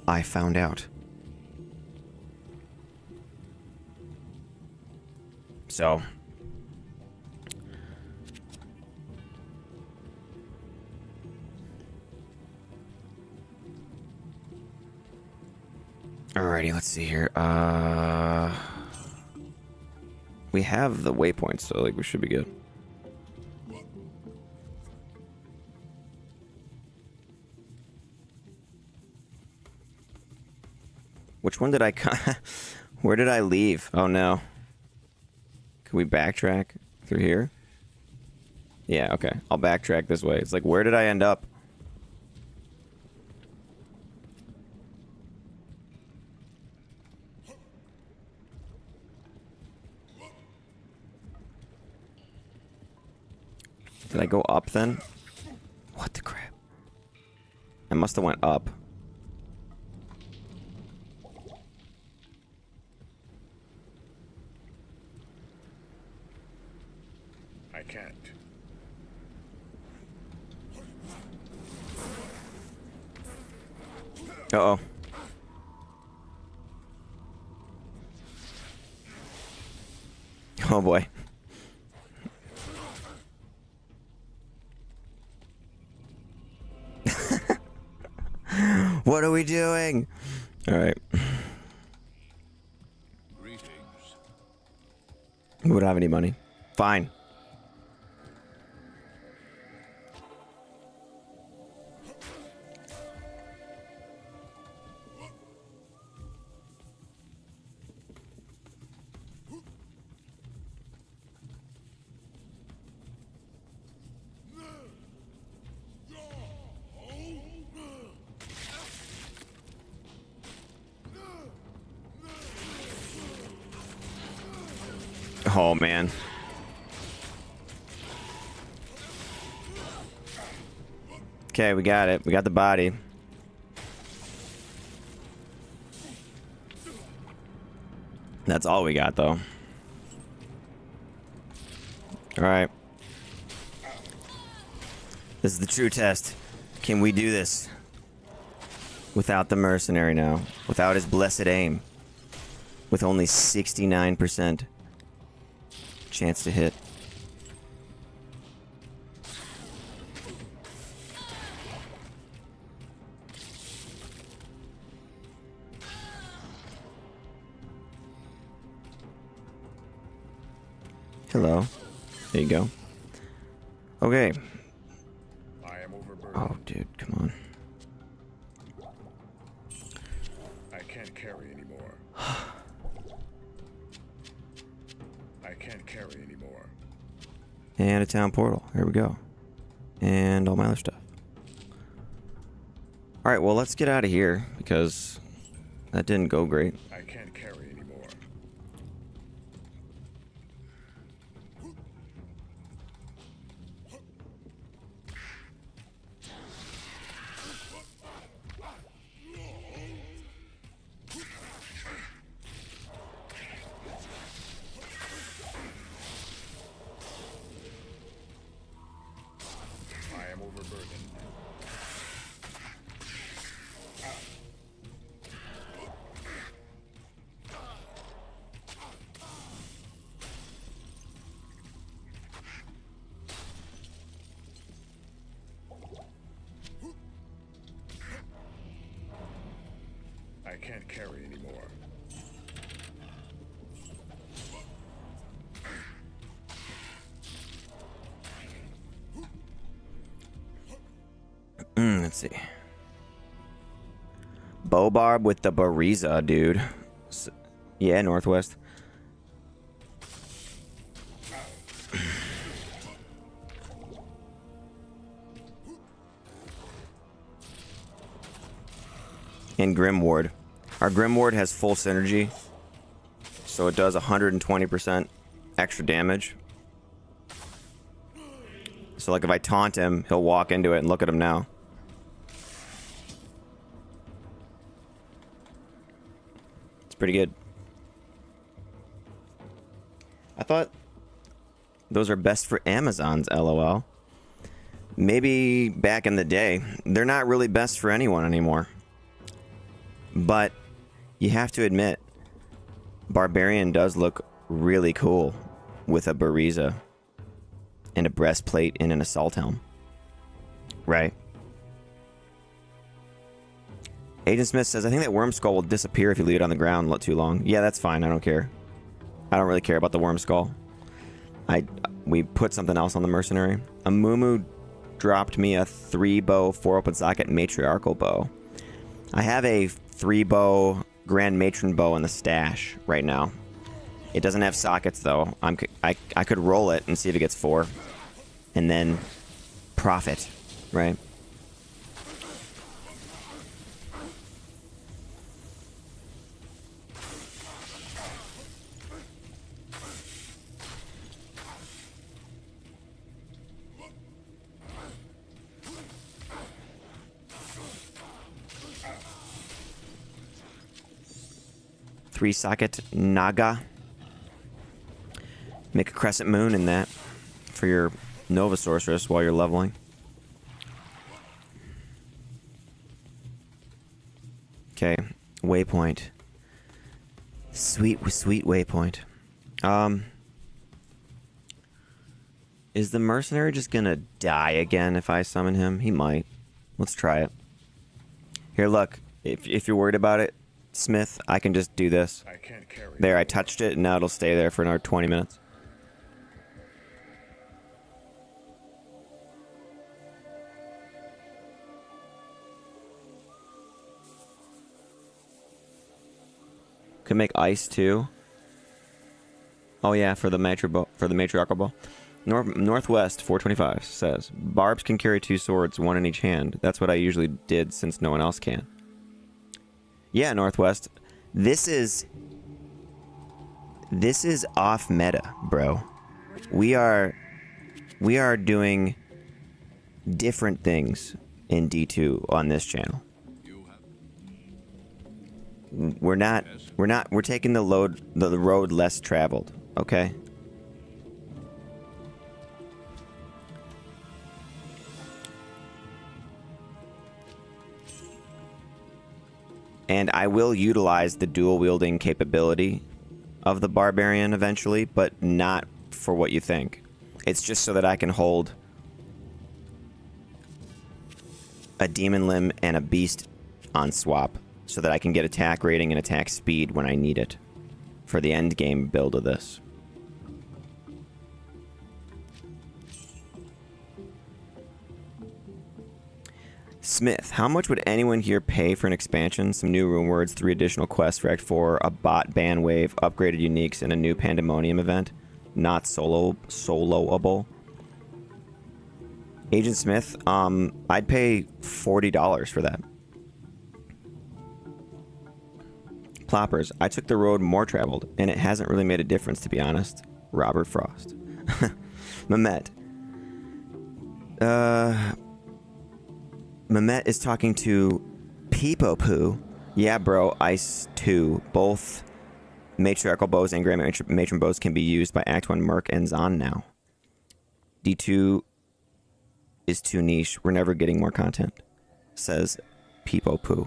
I found out. So... Alrighty, let's see here. We have the waypoints, so like we should be good. Which one did I where did I leave? Oh no. Can we backtrack through here? Yeah, okay. I'll backtrack this way. It's like, where did I end up? Did I go up then? What the crap? I must have went up. I can't. Uh-oh. Oh boy. What are we doing? Alright. Greetings. We don't have any money. Fine. Oh, man. Okay, we got it. We got the body. That's all we got, though. Alright. This is the true test. Can we do this? Without the mercenary now. Without his blessed aim. With only 69% chance to hit. Hello. There you go. Okay. I am overburdened. Oh, dude, come on. I can't carry anymore. I can't carry anymore. And a town portal. Here we go. And all my other stuff. Alright, well, let's get out of here, because that didn't go great. I can't carry anymore. I am overburdened. I can't carry anymore. Let's see. bow barb with the Buriza, dude. Yeah, northwest. And Grim Ward. Our Grim Ward has full synergy, so it does 120% extra damage. So like if I taunt him, he'll walk into it, and look at him now. It's pretty good. I thought those are best for Amazons, LOL. Maybe back in the day. They're not really best for anyone anymore. But you have to admit, Barbarian does look really cool with a Buriza and a breastplate and an assault helm. Right? Agent Smith says, I think that worm skull will disappear if you leave it on the ground too long. Yeah, that's fine. I don't care. I don't really care about the worm skull. We put something else on the mercenary. A Mumu dropped me a 3-bow, 4-open socket matriarchal bow. I have a 3-bow Grand Matron bow in the stash right now. It doesn't have sockets though. I could roll it and see if it gets 4, and then profit, right? Three-socket Naga. Make a crescent moon in that for your Nova Sorceress while you're leveling. Okay, waypoint. Sweet waypoint. Is the mercenary just gonna die again if I summon him? He might. Let's try it. Here, look. If you're worried about it, Smith, I can just do this. I can't carry There, I touched it, and now it'll stay there for another 20 minutes. Can make ice too. Oh yeah, for the matriarchal bow. Northwest 425 says barbs can carry 2 swords, 1 in each hand. That's what I usually did since no one else can. Yeah, Northwest. This is off meta, bro. We are doing different things in D2 on this channel. We're taking the road less traveled, okay? And I will utilize the dual wielding capability of the Barbarian eventually, but not for what you think. It's just so that I can hold a demon limb and a beast on swap, so that I can get attack rating and attack speed when I need it for the end game build of this. Smith, how much would anyone here pay for an expansion, some new rune words, 3 additional quests for Act 4, a bot ban wave, upgraded uniques, and a new Pandemonium event? Not soloable. Agent Smith, I'd pay $40 for that. Ploppers, I took the road more traveled, and it hasn't really made a difference, to be honest. Robert Frost. Mehmet. Mehmet is talking to Peepo Poo. Yeah, bro, Ice 2. Both matriarchal bows and grand matron bows can be used by Act 1 Merc and Zon now. D2 is too niche. We're never getting more content, says Peepo Poo.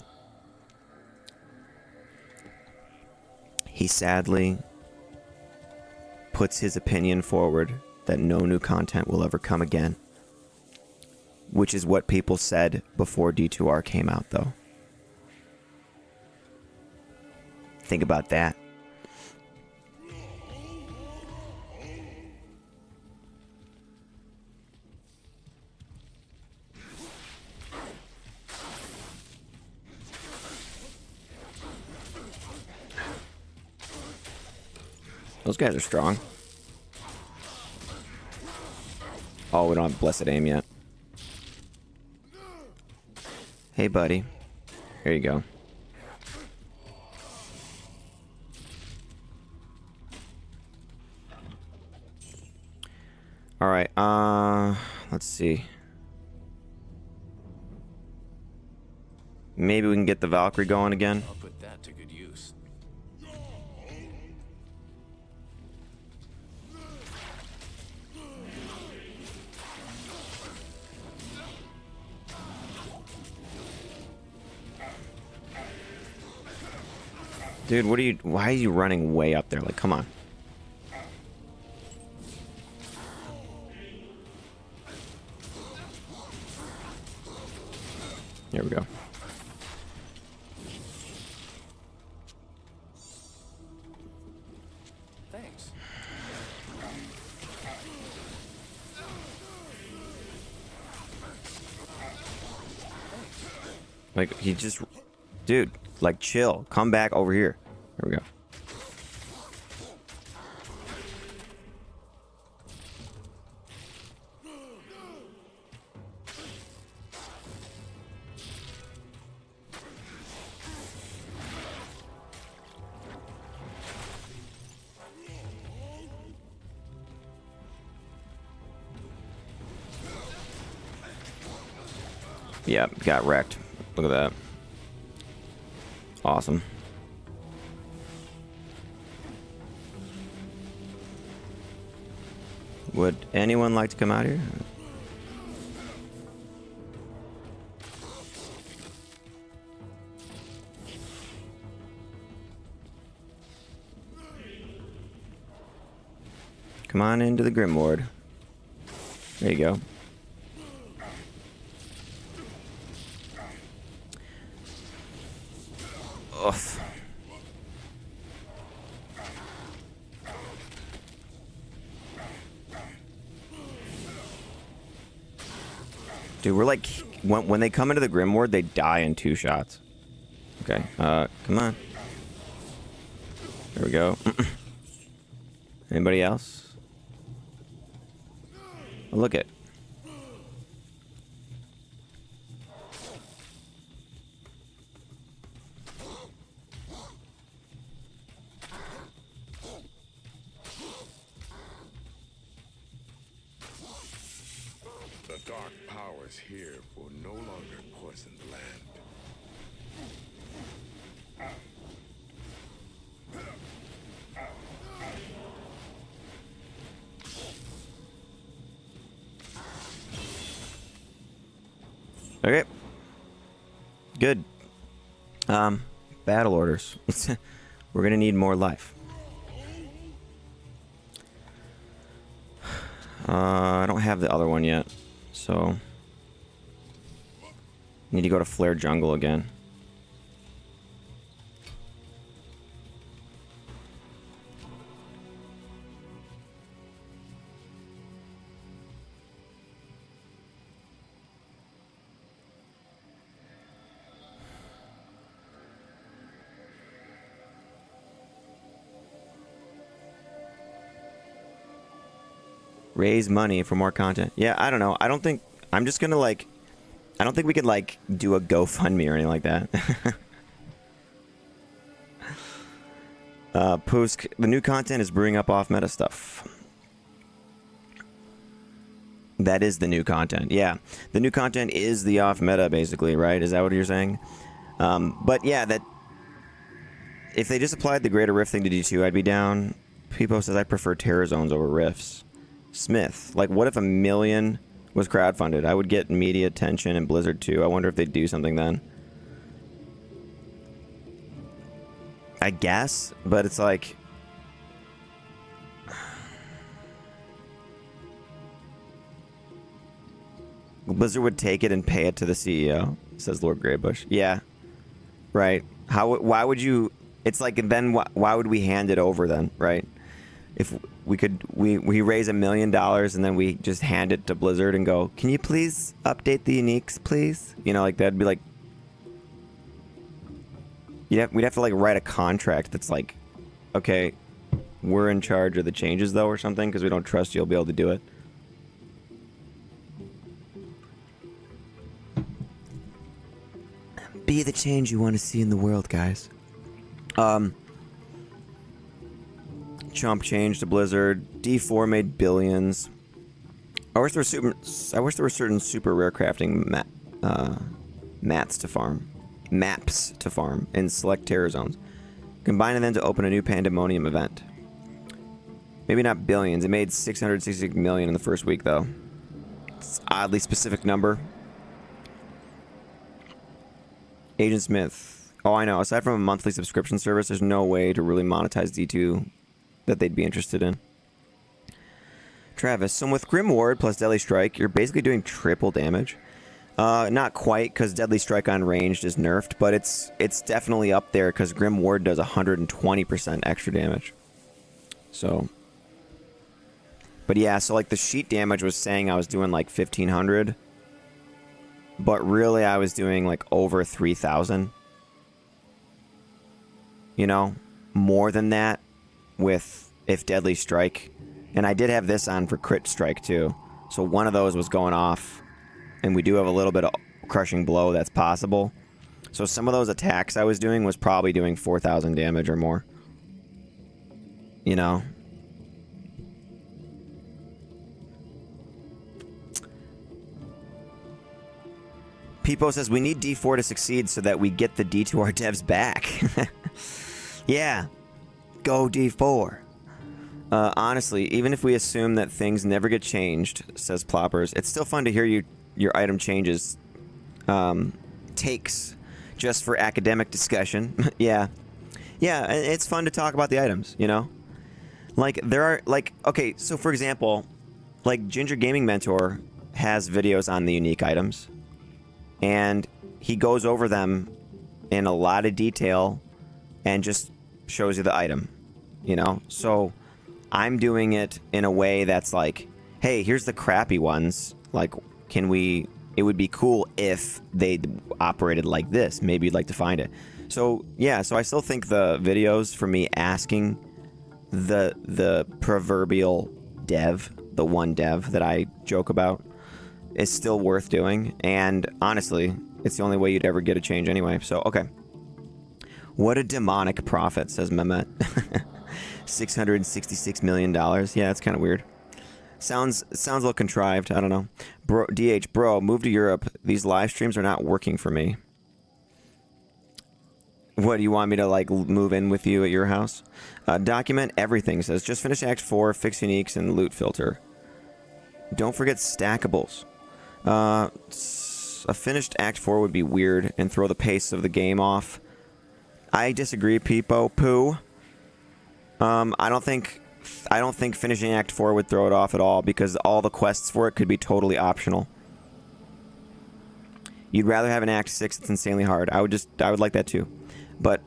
He sadly puts his opinion forward that no new content will ever come again. Which is what people said before D2R came out, though. Think about that. Those guys are strong. Oh, we don't have blessed aim yet. Hey, buddy. Here you go. All right. Let's see. Maybe we can get the Valkyrie going again. I'll put that to good use. Dude, what are you... Why are you running way up there? Like, come on. Here we go. Thanks. Like, he just... Dude, like, chill. Come back over here. Here we go. Yeah, got wrecked. Look at that. Awesome. Would anyone like to come out here? Come on into the Grim Ward. There you go. Ugh. Dude, we're like, when they come into the Grim Ward, they die in 2 shots. Okay, come on. There we go. Anybody else? Oh, look it. The dark powers here will no longer poison the land. Okay. Good. Battle orders. We're gonna need more life. I don't have the other one yet, so need to go to Flare Jungle again. Raise money for more content. Yeah, I don't know. I don't think... I'm just gonna, like... I don't think we could, like, do a GoFundMe or anything like that. Pusk, the new content is brewing up off-meta stuff. That is the new content. Yeah. The new content is the off-meta, basically, right? Is that what you're saying? But, yeah, that... If they just applied the Greater Rift thing to D2, I'd be down. Peepo says I prefer Terror Zones over Rifts. Smith, like, what if 1 million was crowdfunded? I would get media attention and Blizzard too. I wonder if they'd do something then. I guess, but it's like... Blizzard would take it and pay it to the CEO, says Lord Greybush. Yeah, right. Why would you... It's like, then why would we hand it over then, right? If we could, we raise $1 million and then we just hand it to Blizzard and go, can you please update the uniques, please? You know, like, that'd be like, we'd have to like write a contract that's like, okay, we're in charge of the changes, though, or something, because we don't trust you'll be able to do it. Be the change you want to see in the world, guys. Chomp changed to Blizzard. D4 made billions. I wish there were certain super rare crafting maps to farm in select terror zones. Combining them to open a new pandemonium event. Maybe not billions. It made 666 million in the first week, though. It's an oddly specific number. Agent Smith. Oh, I know. Aside from a monthly subscription service, there's no way to really monetize D2 that they'd be interested in. Travis. So with Grim Ward plus Deadly Strike, you're basically doing triple damage. Not quite, because Deadly Strike on ranged is nerfed, but it's definitely up there, because Grim Ward does 120% extra damage. So... But yeah, so like the sheet damage was saying I was doing like 1,500. But really I was doing like over 3,000. You know? More than that with if Deadly Strike. And I did have this on for Crit Strike too. So one of those was going off. And we do have a little bit of Crushing Blow that's possible. So some of those attacks I was doing was probably doing 4,000 damage or more. You know? Peepo says, we need D4 to succeed so that we get the D2R devs back. Yeah. Go D4. Honestly, even if we assume that things never get changed, says Ploppers, it's still fun to hear your item changes takes just for academic discussion. Yeah. Yeah, it's fun to talk about the items, you know? Like, there are, like, okay, so for example, like, Ginger Gaming Mentor has videos on the unique items. And he goes over them in a lot of detail and just shows you the item, you know? So I'm doing it in a way that's like, hey, here's the crappy ones. Like, it would be cool if they operated like this. Maybe you'd like to find it. So, yeah, so I still think the videos for me asking the proverbial dev, the one dev that I joke about, is still worth doing, and honestly, it's the only way you'd ever get a change anyway. So, okay. What a demonic profit, says Mehmet. $666 million. Yeah, that's kind of weird. Sounds a little contrived. I don't know. Bro, DH, bro, move to Europe. These live streams are not working for me. What, do you want me to, like, move in with you at your house? Document everything, says. Just finish Act 4, fix uniques, and loot filter. Don't forget stackables. A finished Act 4 would be weird and throw the pace of the game off. I disagree, Peepo. Poo. I don't think finishing Act 4 would throw it off at all, because all the quests for it could be totally optional. You'd rather have an Act 6 that's insanely hard. I would like that too. But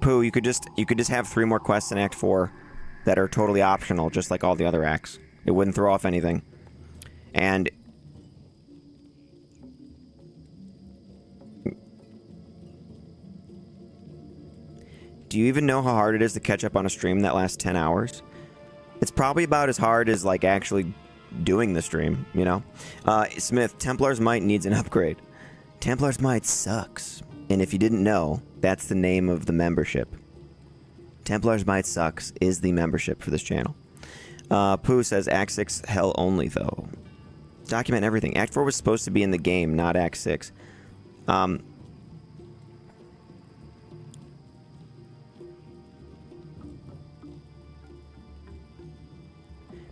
Poo, you could just have 3 more quests in Act 4 that are totally optional, just like all the other acts. It wouldn't throw off anything. And do you even know how hard it is to catch up on a stream that lasts 10 hours? It's probably about as hard as, like, actually doing the stream, you know? Smith, Templar's Might needs an upgrade. Templar's Might sucks. And if you didn't know, that's the name of the membership. Templar's Might sucks is the membership for this channel. Pooh says, Act 6 hell only, though. Document everything. Act 4 was supposed to be in the game, not Act 6.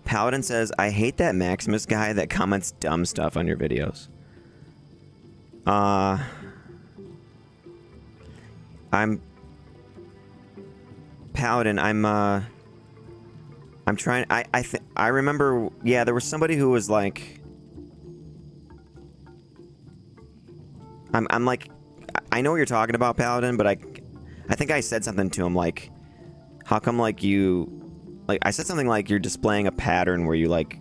Paladin says, I hate that Maximus guy that comments dumb stuff on your videos. Paladin, I'm trying, I remember, yeah, there was somebody who was like, I'm like, I know what you're talking about, Paladin, but I think I said something to him like, how come, like, I said something like you're displaying a pattern where you, like,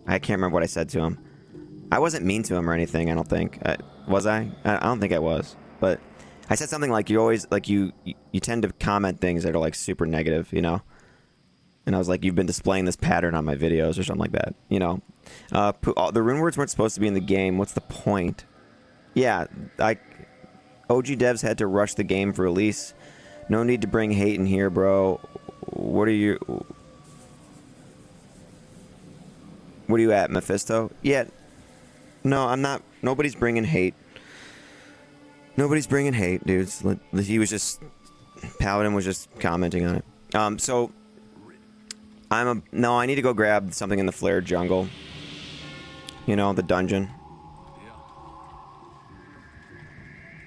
I can't remember what I said to him. I wasn't mean to him or anything, I don't think. Was I? I don't think I was. But I said something like you always like you tend to comment things that are like super negative, you know. And I was like, you've been displaying this pattern on my videos or something like that, you know. The rune words weren't supposed to be in the game. What's the point? Yeah, OG devs had to rush the game for release. No need to bring hate in here, bro. What are you at, Mephisto? Yeah. No, I'm not. Nobody's bringing hate. Nobody's bringing hate, dudes. He was just... Paladin was just commenting on it. So... No, I need to go grab something in the flared jungle. You know, the dungeon.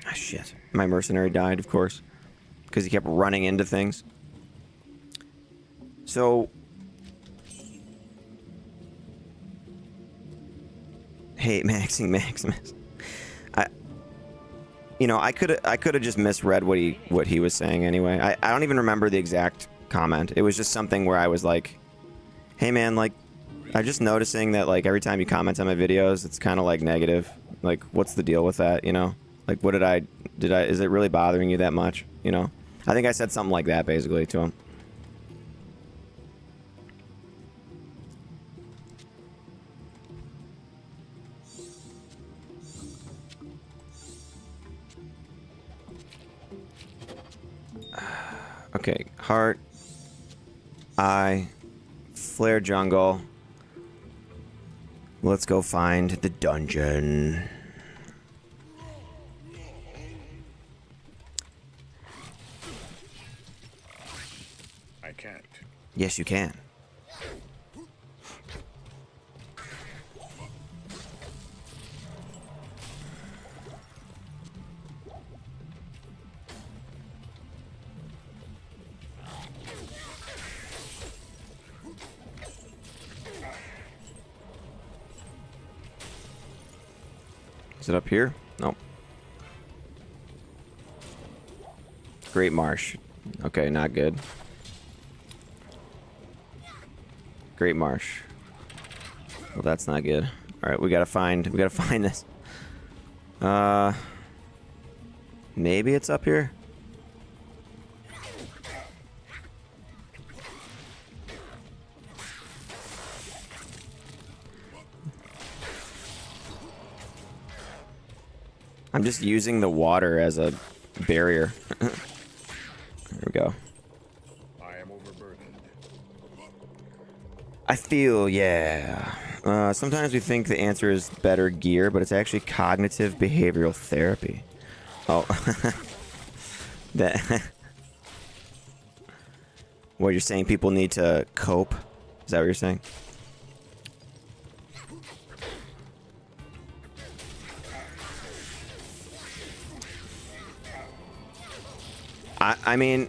Ah, shit. My mercenary died, of course. Because he kept running into things. So... Hey, maxing Maximus. You know, I could have just misread what he was saying anyway. I don't even remember the exact comment. It was just something where I was like, hey man, like, I'm just noticing that like every time you comment on my videos, it's kind of like negative. Like, what's the deal with that, you know? Like, what is it really bothering you that much, you know? I think I said something like that basically to him. Okay, heart, eye, flare jungle. Let's go find the dungeon. I can't. Yes, you can. Is it up here? Nope. Great Marsh. Okay, not good. Great Marsh. Well, that's not good. All right, we gotta find this. Maybe it's up here. I'm just using the water as a barrier. There we go. I am overburdened. I feel, yeah. Sometimes we think the answer is better gear, but it's actually cognitive behavioral therapy. Oh. That. What, you're saying people need to cope? Is that what you're saying? I mean...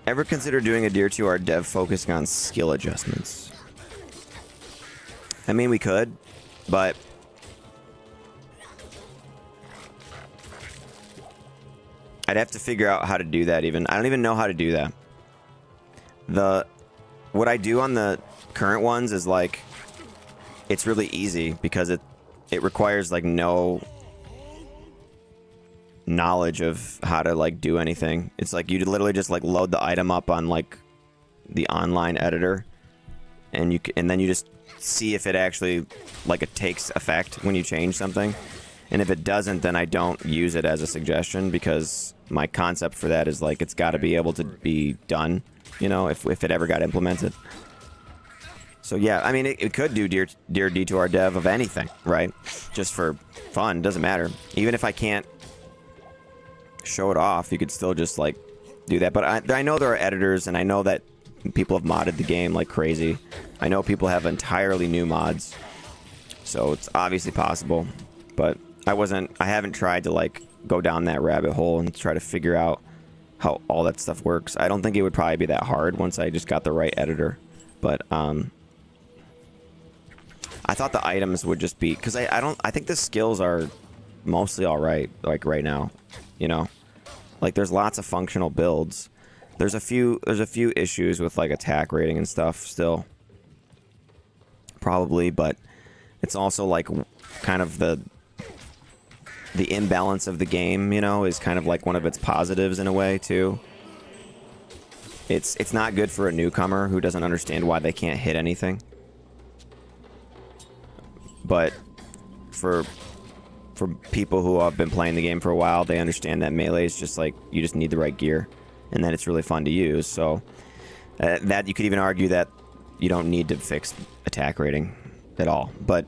Ever consider doing a D2R dev focusing on skill adjustments? I mean, we could, but... I'd have to figure out how to do that even. I don't even know how to do that. What I do on the current ones is like... It's really easy because it requires like no knowledge of how to like do anything. It's like you literally just like load the item up on like the online editor, and then you just see if it actually like it takes effect when you change something. And if it doesn't, then I don't use it as a suggestion because my concept for that is like it's got to be able to be done, you know, if it ever got implemented. So yeah, I mean, it could do Dear D2R dev of anything, right? Just for fun, doesn't matter. Even if I can't show it off, you could still just like do that. But I know there are editors, and I know that people have modded the game like crazy. I know people have entirely new mods, so it's obviously possible. But I haven't tried to like go down that rabbit hole and try to figure out how all that stuff works. I don't think it would probably be that hard once I just got the right editor. But I thought the items would just be, because I think the skills are mostly alright, like right now, you know? Like there's lots of functional builds. There's a few issues with like attack rating and stuff still. probably, but it's also like kind of the imbalance of the game, you know, is kind of like one of its positives in a way too. It's not good for a newcomer who doesn't understand why they can't hit anything. But for people who have been playing the game for a while, they understand that melee is just like, you just need the right gear, and then it's really fun to use. So that you could even argue that you don't need to fix attack rating at all. But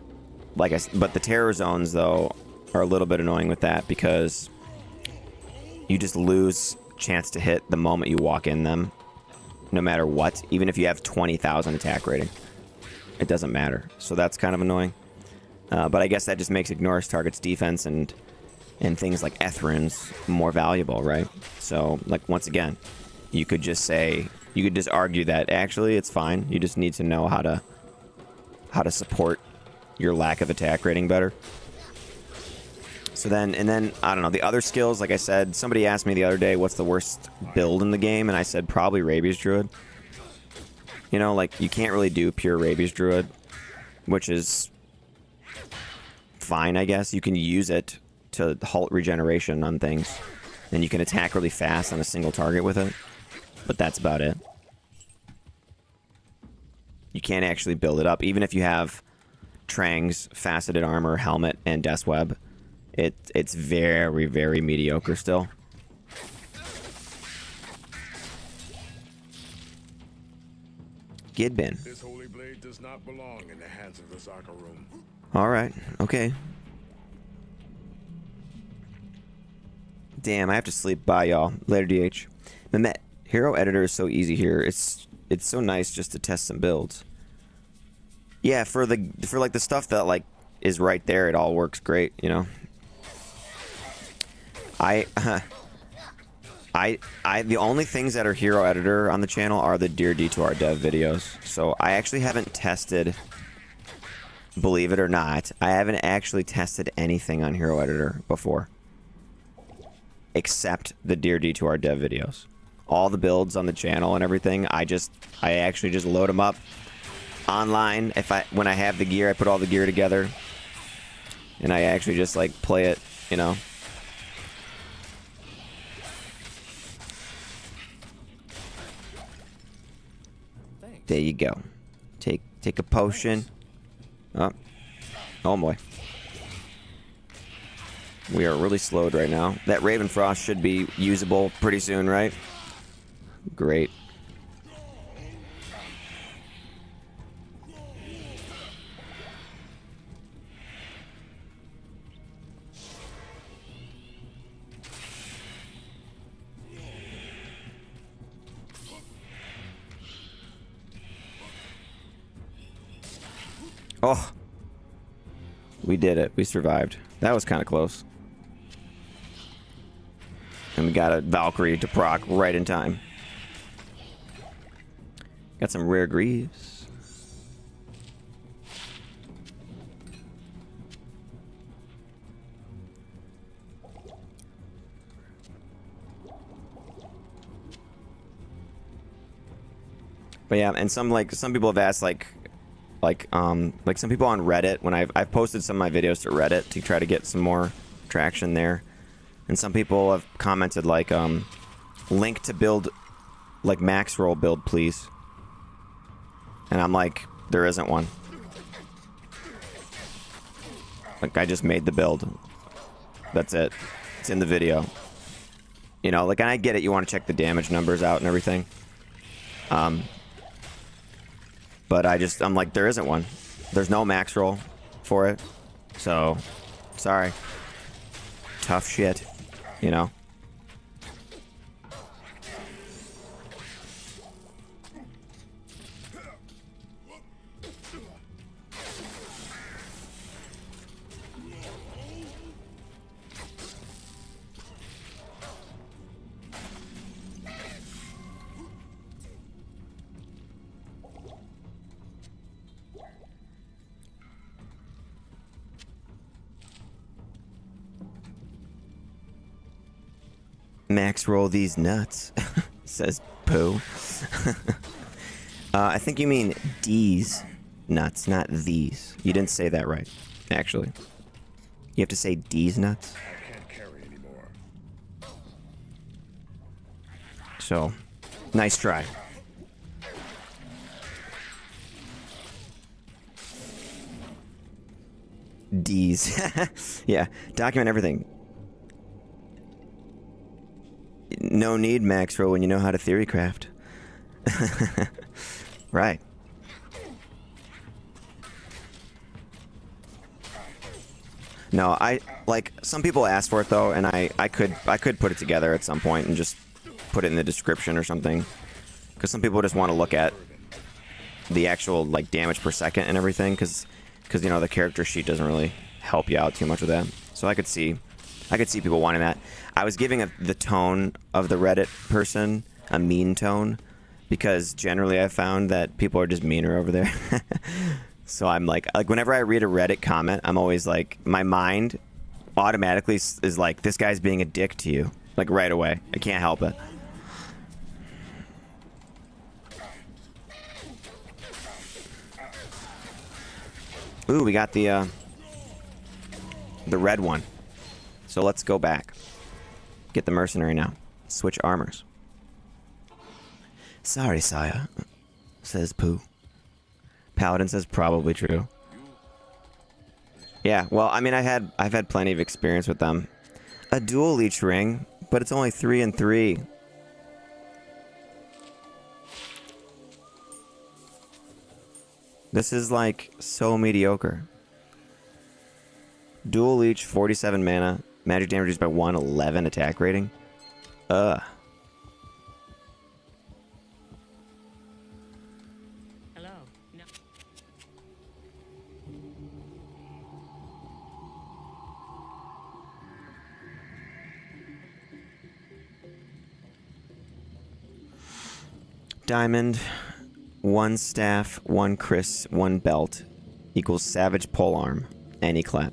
but the terror zones though are a little bit annoying with that, because you just lose chance to hit the moment you walk in them, no matter what. Even if you have 20,000 attack rating, it doesn't matter. So that's kind of annoying. But I guess that just makes Ignorous Target's defense and things like Ethrin's more valuable, right? So, like, once again, you could just say, you could just argue that actually it's fine. You just need to know how to support your lack of attack rating better. So then, and then, I don't know, the other skills, like I said, somebody asked me the other day, what's the worst build in the game? And I said, probably Rabies Druid. You know, like, you can't really do pure Rabies Druid, which is fine, I guess. You can use it to halt regeneration on things, and you can attack really fast on a single target with it, but that's about it. You can't actually build it up. Even if you have Trang's Faceted Armor, Helmet, and Death's Web, it's very, very mediocre still. Gidbin. This holy blade does not belong in the hands of the Zaka room. Alright, okay. Damn, I have to sleep. Bye, y'all. Later, DH. Mehmet, Hero Editor is so easy here. It's so nice just to test some builds. Yeah, for like the stuff that like is right there, it all works great, you know. The only things that are Hero Editor on the channel are the Dear D2R dev videos. So I actually haven't tested, believe it or not, I haven't actually tested anything on Hero Editor before, except the Dear D2R dev videos. All the builds on the channel and everything, I actually just load them up online. When I have the gear, I put all the gear together, and I actually just like play it, you know. There you go. Take a potion. Oh boy. We are really slowed right now. That Raven Frost should be usable pretty soon, right? Great. Oh, we did it. We survived. That was kind of close. And we got a Valkyrie to proc right in time. Got some rare greaves. But yeah, and some people have asked like some people on Reddit, when I've posted some of my videos to Reddit to try to get some more traction there, and some people have commented like link to build like max roll build please, and I'm like, there isn't one. Like, I just made the build, that's it, it's in the video, you know. Like, and I get it, you want to check the damage numbers out and everything, but I'm like, there isn't one. There's no max roll for it. So, sorry. Tough shit, you know? Max roll these nuts, says Pooh. I think you mean D's. nuts, not these. You didn't say that right, actually. You have to say D's nuts. I can't carry anymore. So, nice try. D's. Yeah, document everything. No need, Maxwell, when you know how to theorycraft. Right. No, I like some people ask for it though, and I could put it together at some point and just put it in the description or something, because some people just want to look at the actual like damage per second and everything, because you know the character sheet doesn't really help you out too much with that. So I could see people wanting that. I was giving the tone of the Reddit person a mean tone, because generally I found that people are just meaner over there. So I'm like whenever I read a Reddit comment, I'm always like, my mind automatically is like, this guy's being a dick to you, like right away. I can't help it. Ooh, we got the red one. So let's go back. Get the mercenary now. Switch armors. Sorry, sire, says Pooh. Paladin says probably true. Yeah, well, I mean, I've had plenty of experience with them. A dual leech ring, but it's only 3 and 3. This is like so mediocre. Dual leech, 47 mana, magic damage reduced by 1, 11 attack rating. Ugh. Hello. No. Diamond, 1 staff, 1 Chris, 1 belt equals Savage Polearm. Any class.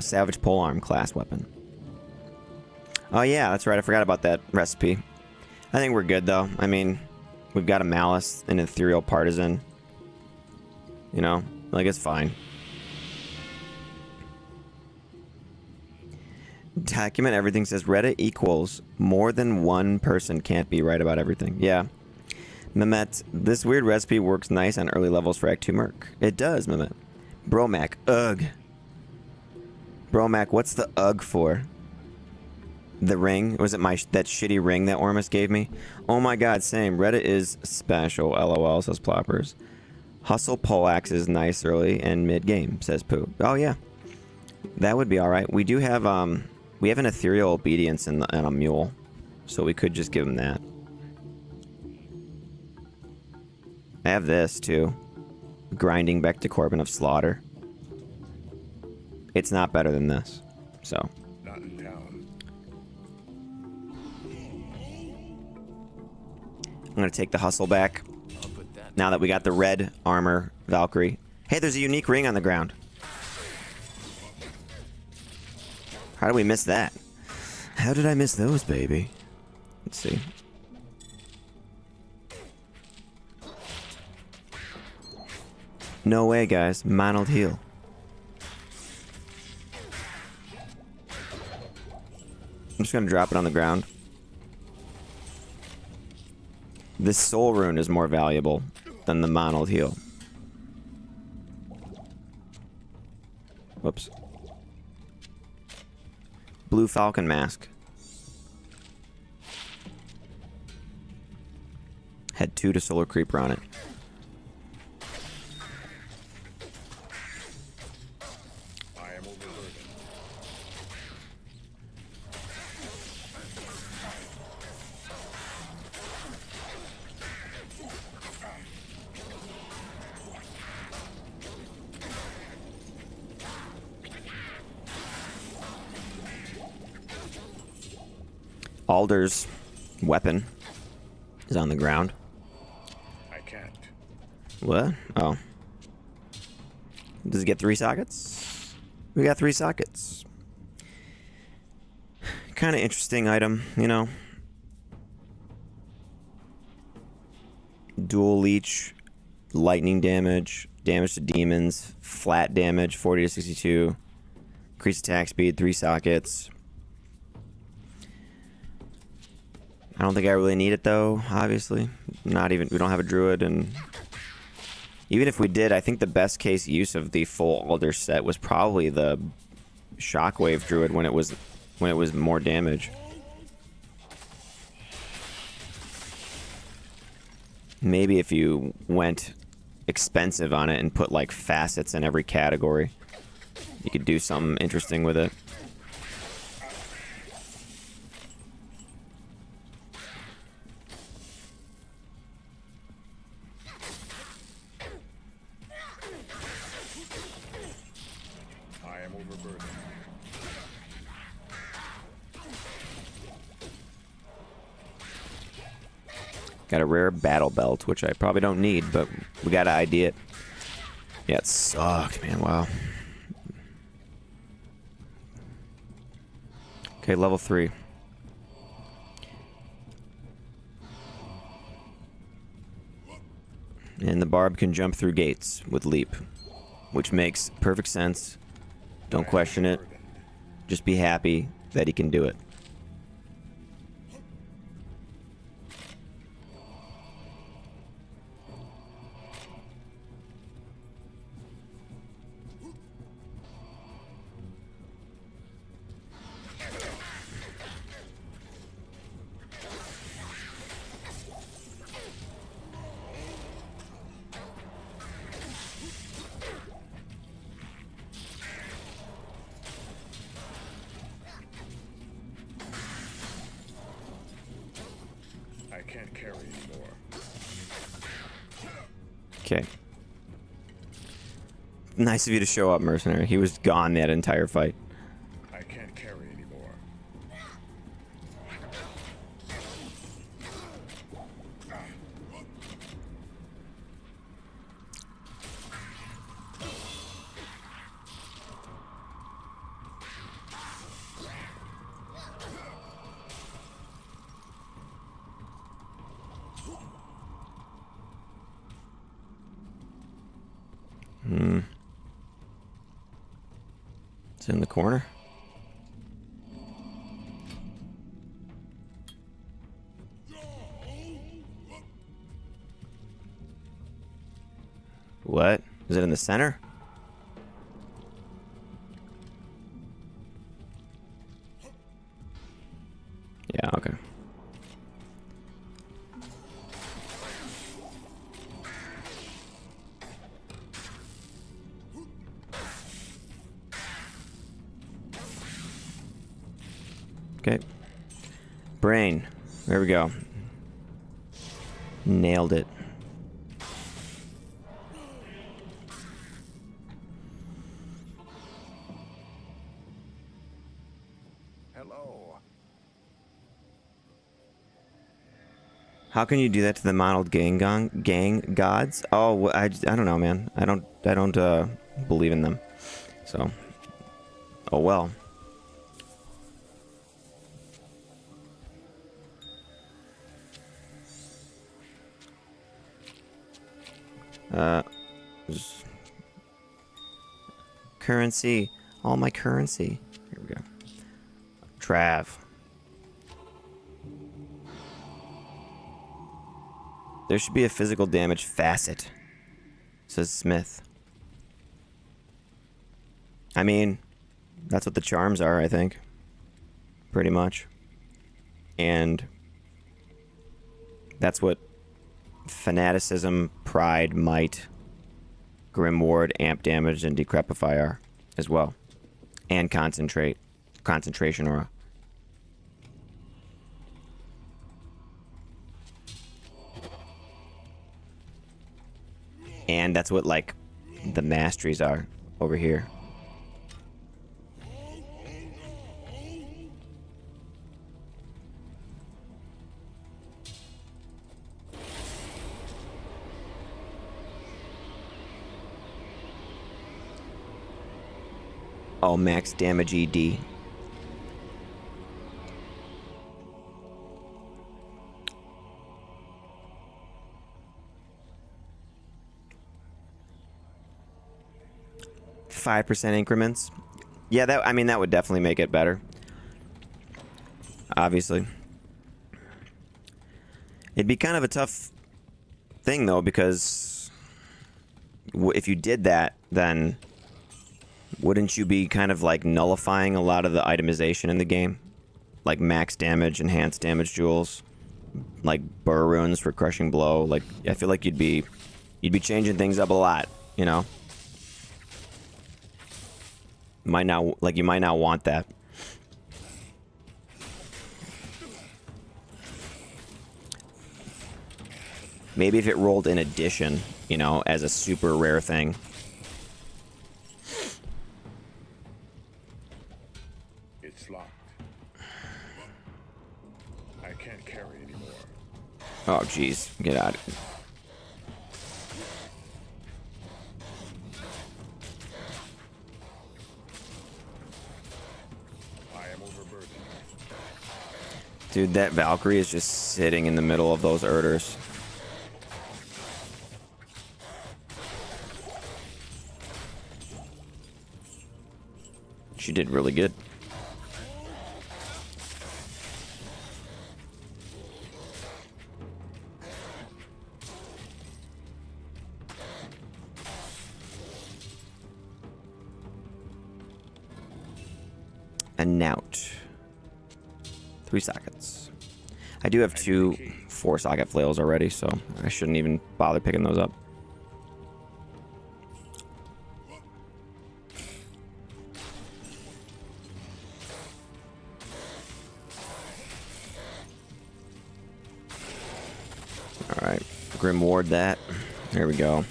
Savage Polearm class weapon. Oh yeah, that's right. I forgot about that recipe. I think we're good though. I mean, we've got a Malice, an Ethereal Partisan. You know, like it's fine. Document everything says Reddit equals more than one person can't be right about everything. Yeah. Mehmet, this weird recipe works nice on early levels for Act 2 Merc. It does, Mehmet. Bromac, ugh. Bromac, what's the ugh for? The ring? Was it that shitty ring that Ormus gave me? Oh my god, same. Reddit is special. LOL, says Ploppers. Hustle Poleaxe is nice early and mid-game, says Pooh. Oh yeah. That would be alright. We do have, we have an Ethereal Obedience and a Mule. So we could just give him that. I have this, too. Grinding back to Corbin of Slaughter. It's not better than this. So. Not in town. I'm going to take the hustle back. I'll put that. Now that we got the red armor Valkyrie. Hey, there's a unique ring on the ground. How did we miss that? How did I miss those, baby? Let's see. No way, guys. Monold heal. I'm just gonna drop it on the ground. This soul rune is more valuable than the Monold heal. Whoops. Blue Falcon Mask. Had 2 to Solar Creeper on it. I am overburdened. Alder's weapon is on the ground. I can't. What? Oh. Does it get 3 sockets? We got 3 sockets. Kind of interesting item, you know. Dual leech, lightning damage, damage to demons, flat damage, 40 to 62, increased attack speed, 3 sockets. I don't think I really need it though, obviously. Not even, we don't have a druid, and even if we did, I think the best case use of the full alder set was probably the shockwave druid when it was more damage. Maybe if you went expensive on it and put like facets in every category, you could do something interesting with it. I am overburdened. Got a rare battle belt, which I probably don't need, but we gotta ID it. Yeah, it sucked, man. Wow. Okay, level 3. And the barb can jump through gates with leap, which makes perfect sense. Don't question it. Just be happy that he can do it. I can't carry anymore. Okay. Nice of you to show up, mercenary. He was gone that entire fight. I can't carry anymore. It's in the corner. What? Is it in the center? Yeah, okay. Okay. Brain. There we go. Nailed it. Hello. How can you do that to the modeled gang gods? Oh, I don't know, man. I don't believe in them. So, oh well. Currency. All my currency. Here we go. Trav. There should be a physical damage facet, says Smith. I mean, that's what the charms are, I think. Pretty much. And that's what fanaticism, pride, might, grim ward, amp damage, and decrepify are as well. And concentration aura. And that's what, like, the masteries are over here. Oh, max damage ED. 5% increments. Yeah, that, I mean, that would definitely make it better. Obviously. It'd be kind of a tough thing, though, because if you did that, then wouldn't you be kind of like nullifying a lot of the itemization in the game? Like max damage, enhanced damage jewels, like burr runes for crushing blow. Like, I feel like you'd be changing things up a lot, you know? You might not want that. Maybe if it rolled in addition, you know, as a super rare thing. It's locked. I can't carry anymore. Oh, jeez. Get out. I am overburdened. Dude, that Valkyrie is just sitting in the middle of those urders. She did really good. And knout. 3 sockets. I do have 2 4-socket flails already, so I shouldn't even bother picking those up. Alright, Grim Ward that. There we go.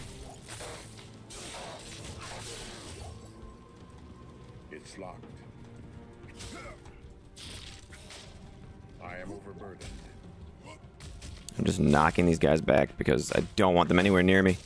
It's locked. I am overburdened. I'm just knocking these guys back because I don't want them anywhere near me.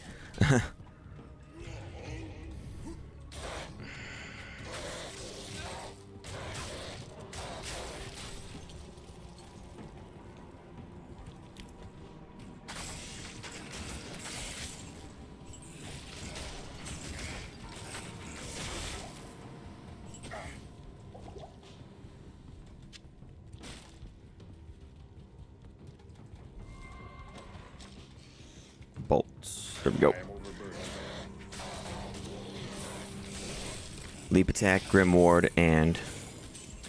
Bolts. There we go. Leap attack, Grim Ward, and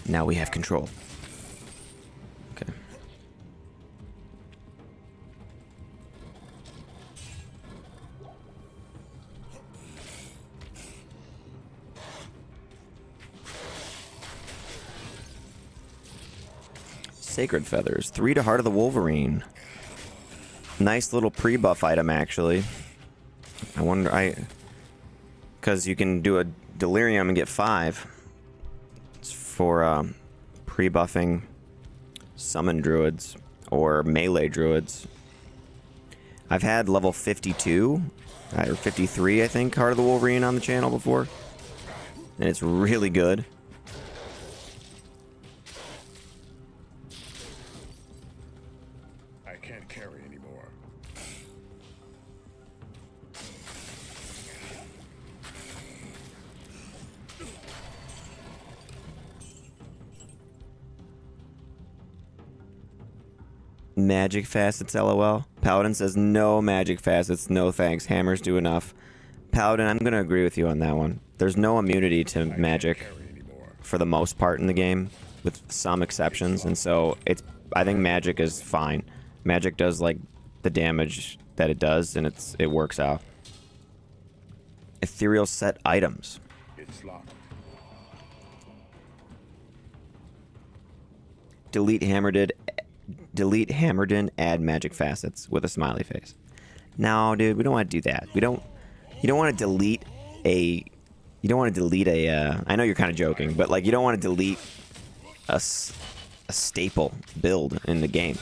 now we have control. Okay. Sacred Feathers. 3 to Heart of the Wolverine. Nice little pre-buff item, actually. I wonder, because you can do a Delirium and get 5. It's for pre-buffing summon druids or melee druids. I've had level 52 or 53, I think, Heart of the Wolverine on the channel before, and it's really good. I can't carry anymore. Magic facets, lol. Paladin says no magic facets, no thanks. Hammers do enough. Paladin, I'm going to agree with you on that one. There's no immunity to magic for the most part in the game, with some exceptions, and so I think magic is fine. Magic does like the damage that it does, and it works out. Ethereal set items. It's locked. Delete Hammerden, add magic facets with a smiley face. No, dude, we don't want to do that. You don't want to delete a I know you're kind of joking, but like you don't want to delete a staple build in the game.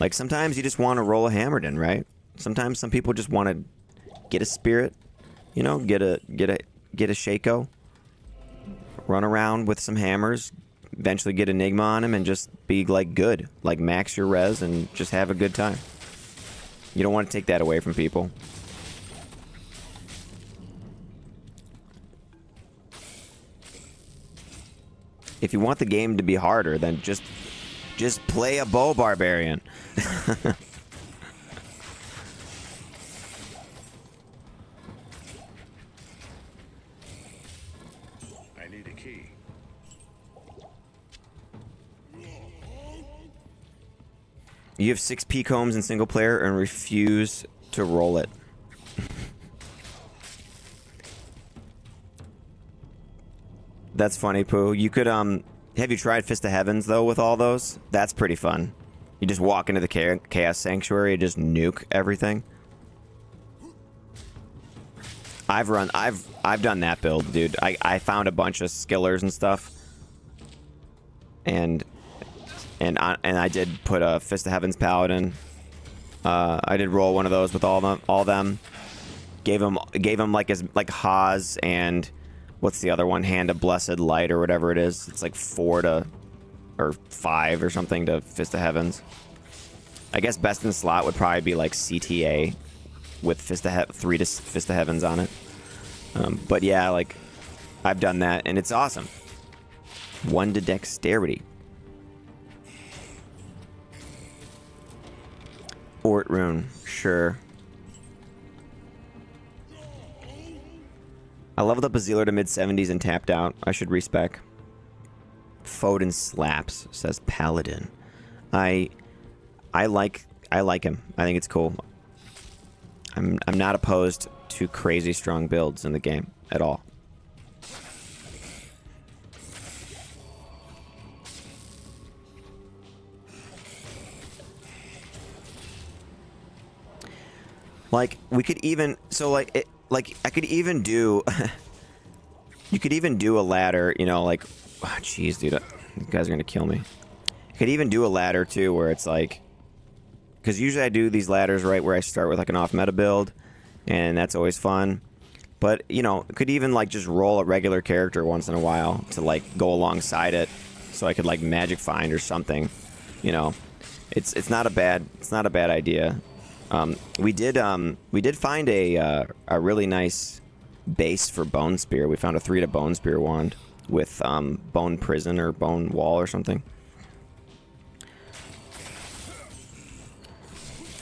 Like sometimes you just want to roll a Hammerden, right? Sometimes some people just want to get a spirit, you know, get a Shaco, run around with some hammers, eventually get Enigma on him and just be like good, like max your res and just have a good time. You don't want to take that away from people. If you want the game to be harder, then just play a bow barbarian. I need a key. You have 6 P-combs in single player and refuse to roll it. That's funny, Pooh. You could, have you tried Fist of Heavens, though, with all those? That's pretty fun. You just walk into the Chaos Sanctuary and just nuke everything. I've done that build, dude. I found a bunch of skillers and stuff. And I did put a Fist of Heavens Paladin. I did roll one of those with all them. Gave him like Haas and what's the other one? Hand of Blessed Light or whatever it is. It's like 4 or 5 or something to Fist of Heavens. I guess best in slot would probably be like CTA with 3 to Fist of Heavens on it. But yeah, like I've done that and it's awesome. 1 to dexterity. Ort rune, sure. I leveled up a Zealer to mid-70s and tapped out. I should respec. Foden slaps, says Paladin. I like him. I think it's cool. I'm not opposed to crazy strong builds in the game at all. Like we could even I could even do you could even do a ladder, you know, like oh, jeez, dude, you guys are gonna kill me. You could even do a ladder too where it's like, because usually I do these ladders right where I start with like an off meta build and that's always fun. But you know, could even like just roll a regular character once in a while to like go alongside it so I could like magic find or something, you know. It's not a bad idea. We did find a really nice base for Bone Spear. We found a 3 to Bone Spear wand with Bone Prison or Bone Wall or something.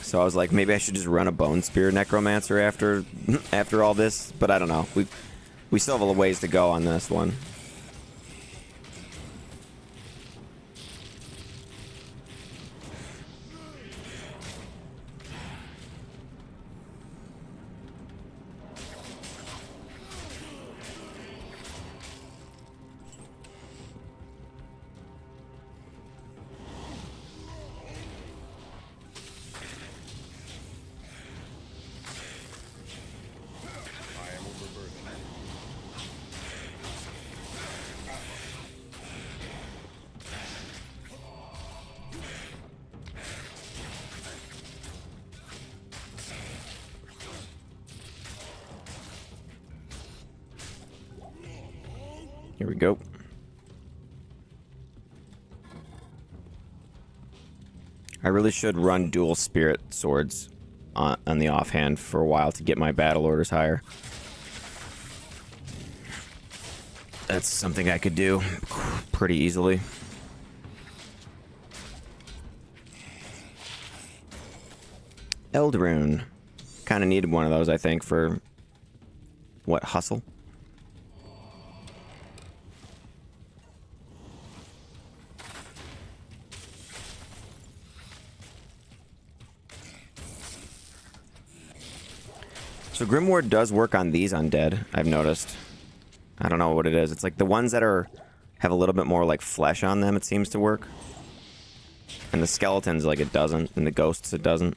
So I was like, maybe I should just run a Bone Spear Necromancer after all this, but I don't know. We still have a ways to go on this one. Here we go. I really should run dual spirit swords on the offhand for a while to get my battle orders higher. That's something I could do pretty easily. Eldrune. Kind of needed one of those, I think, for... what, hustle? So Grimoire does work on these undead, I've noticed. I don't know what it is. It's like the ones that have a little bit more like flesh on them, it seems to work. And the skeletons, like, it doesn't. And the ghosts, it doesn't.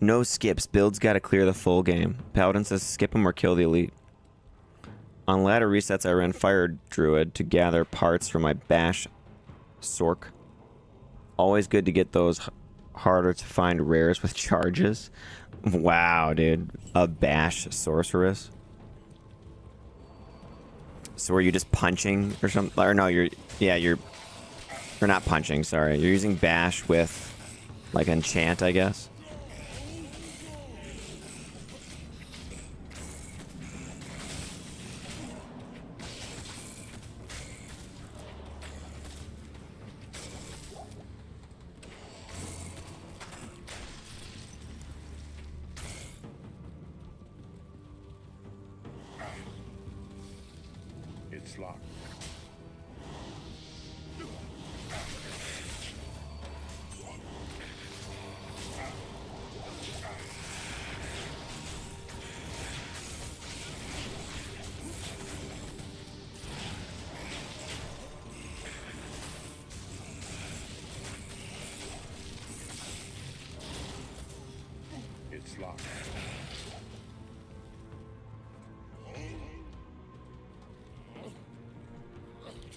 No skips. Builds gotta clear the full game. Paladin says skip them or kill the elite. On ladder resets, I ran Fire Druid to gather parts for my Bash Sork. Always good to get those harder to find rares with charges. Wow, dude. A bash sorceress. So are you just punching or something? Or no, you're not punching, sorry. You're using bash with like enchant, I guess. It's locked. It's locked.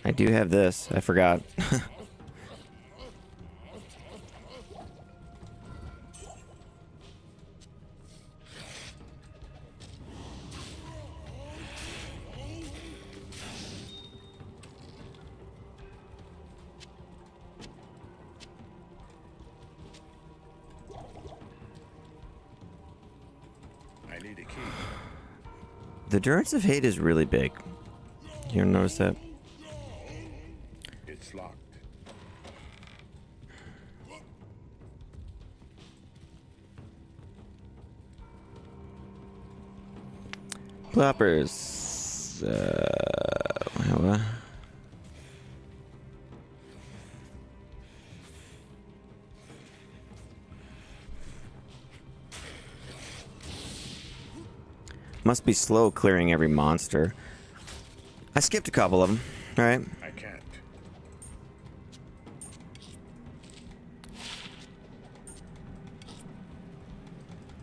I do have this. I forgot. I need a key. The Endurance of Hate is really big. You ever notice that? It's locked. Ploppers. What? Must be slow clearing every monster. I skipped a couple of them. All right. I can't.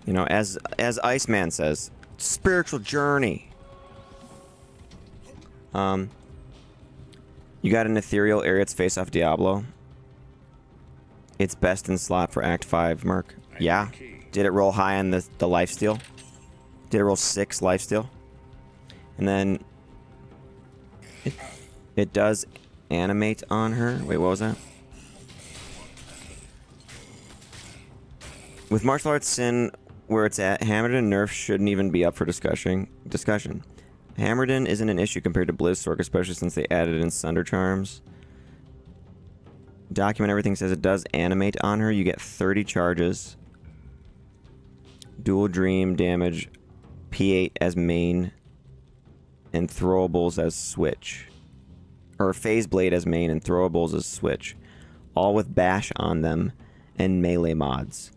You know, as Iceman says, spiritual journey. You got an ethereal Ariat's face off Diablo. It's best in slot for Act 5, Merc. Yeah. Did it roll high on the lifesteal? Did it roll 6 lifesteal? And then it does animate on her. Wait, what was that? With martial arts sin where it's at, Hammerden nerf shouldn't even be up for discussion. Hammerden isn't an issue compared to Blizzsork, especially since they added in Sunder Charms. Document everything says it does animate on her. You get 30 charges. Dual Dream damage. P8 as main. And throwables as switch. Or Phase Blade as main and throwables as switch. All with bash on them and melee mods.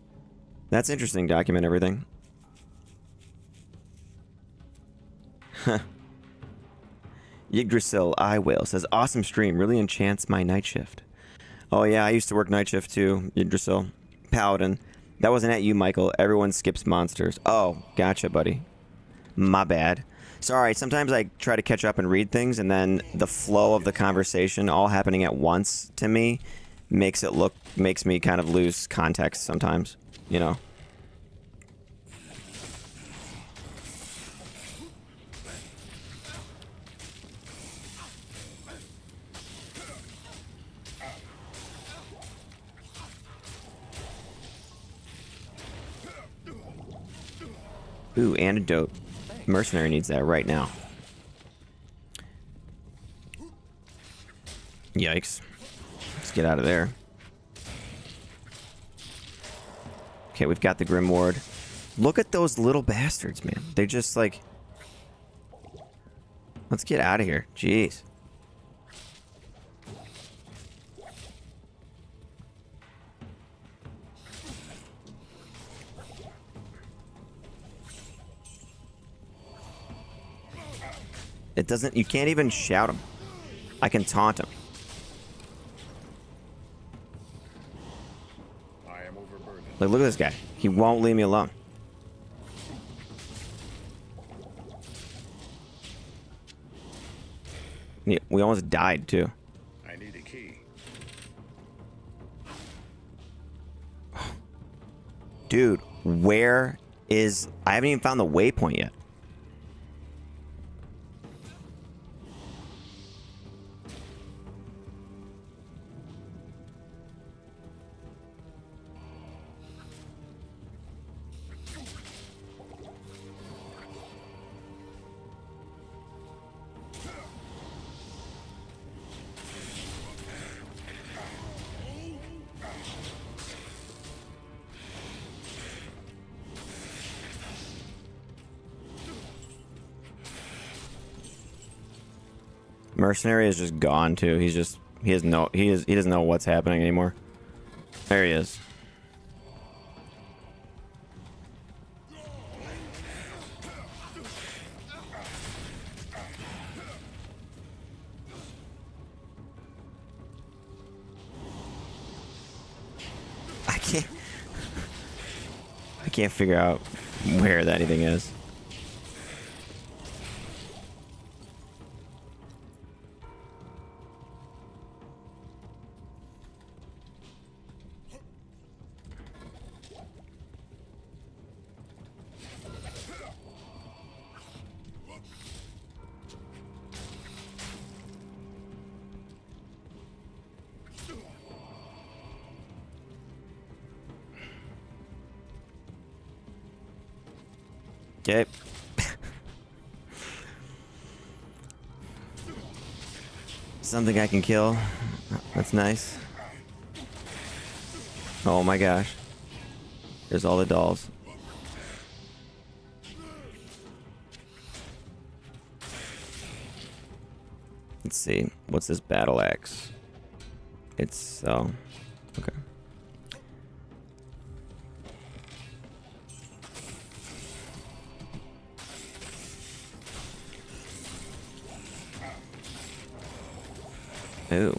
That's interesting, document everything. Yggdrasil Eye Whale says, awesome stream, really enchants my night shift. Oh yeah, I used to work night shift too, Yggdrasil. Paladin. That wasn't at you, Michael. Everyone skips monsters. Oh, gotcha, buddy. My bad. Sorry, sometimes I try to catch up and read things, and then the flow of the conversation all happening at once to me makes me kind of lose context sometimes, you know. Ooh, antidote. Mercenary needs that right now. Yikes. Let's get out of there. Okay, we've got the Grim Ward. Look at those little bastards, man. They're just like... Let's get out of here. Jeez. It doesn't... You can't even shout him. I can taunt him. I am overburdened. Like, look at this guy. He won't leave me alone. Yeah, we almost died, too. I need a key. Dude, where is... I haven't even found the waypoint yet. Mercenary is just gone too. He's just he doesn't know what's happening anymore. There he is. I can't figure out where that anything is. Okay. Something I can kill. That's nice. Oh my gosh. There's all the dolls. Let's see. What's this battle axe? It's okay. Ooh.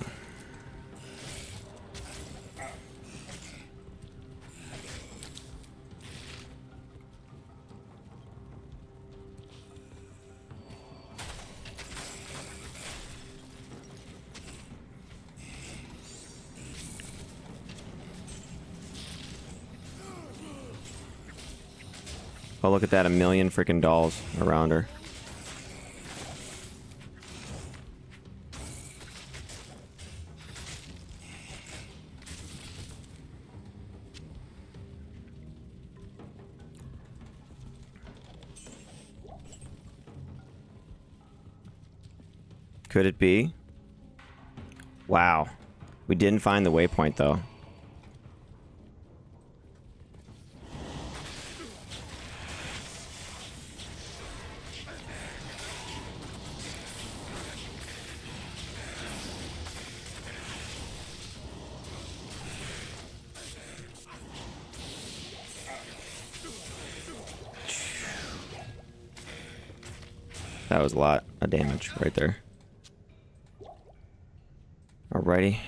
Oh, look at that. A million freaking dolls around her. Could it be? Wow. We didn't find the waypoint, though. That was a lot of damage right there. Alrighty.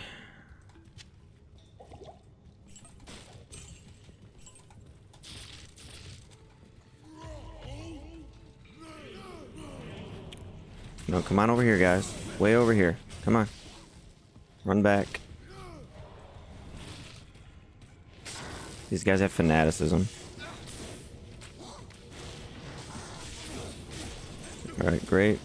No, come on over here, guys. Way over here. Come on. Run back. These guys have fanaticism. Alright, great.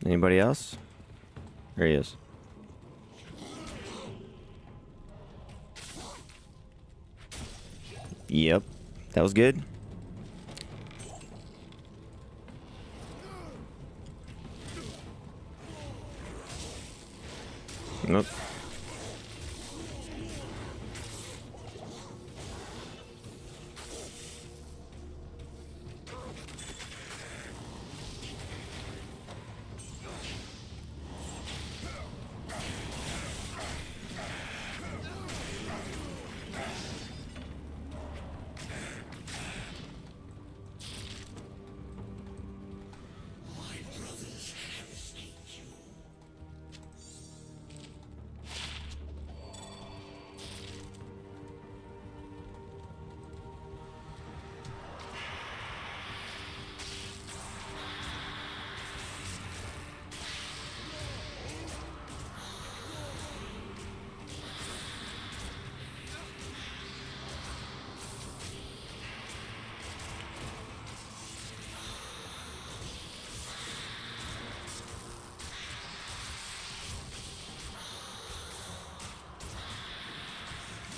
Anybody else? There he is. Yep. That was good. Nope.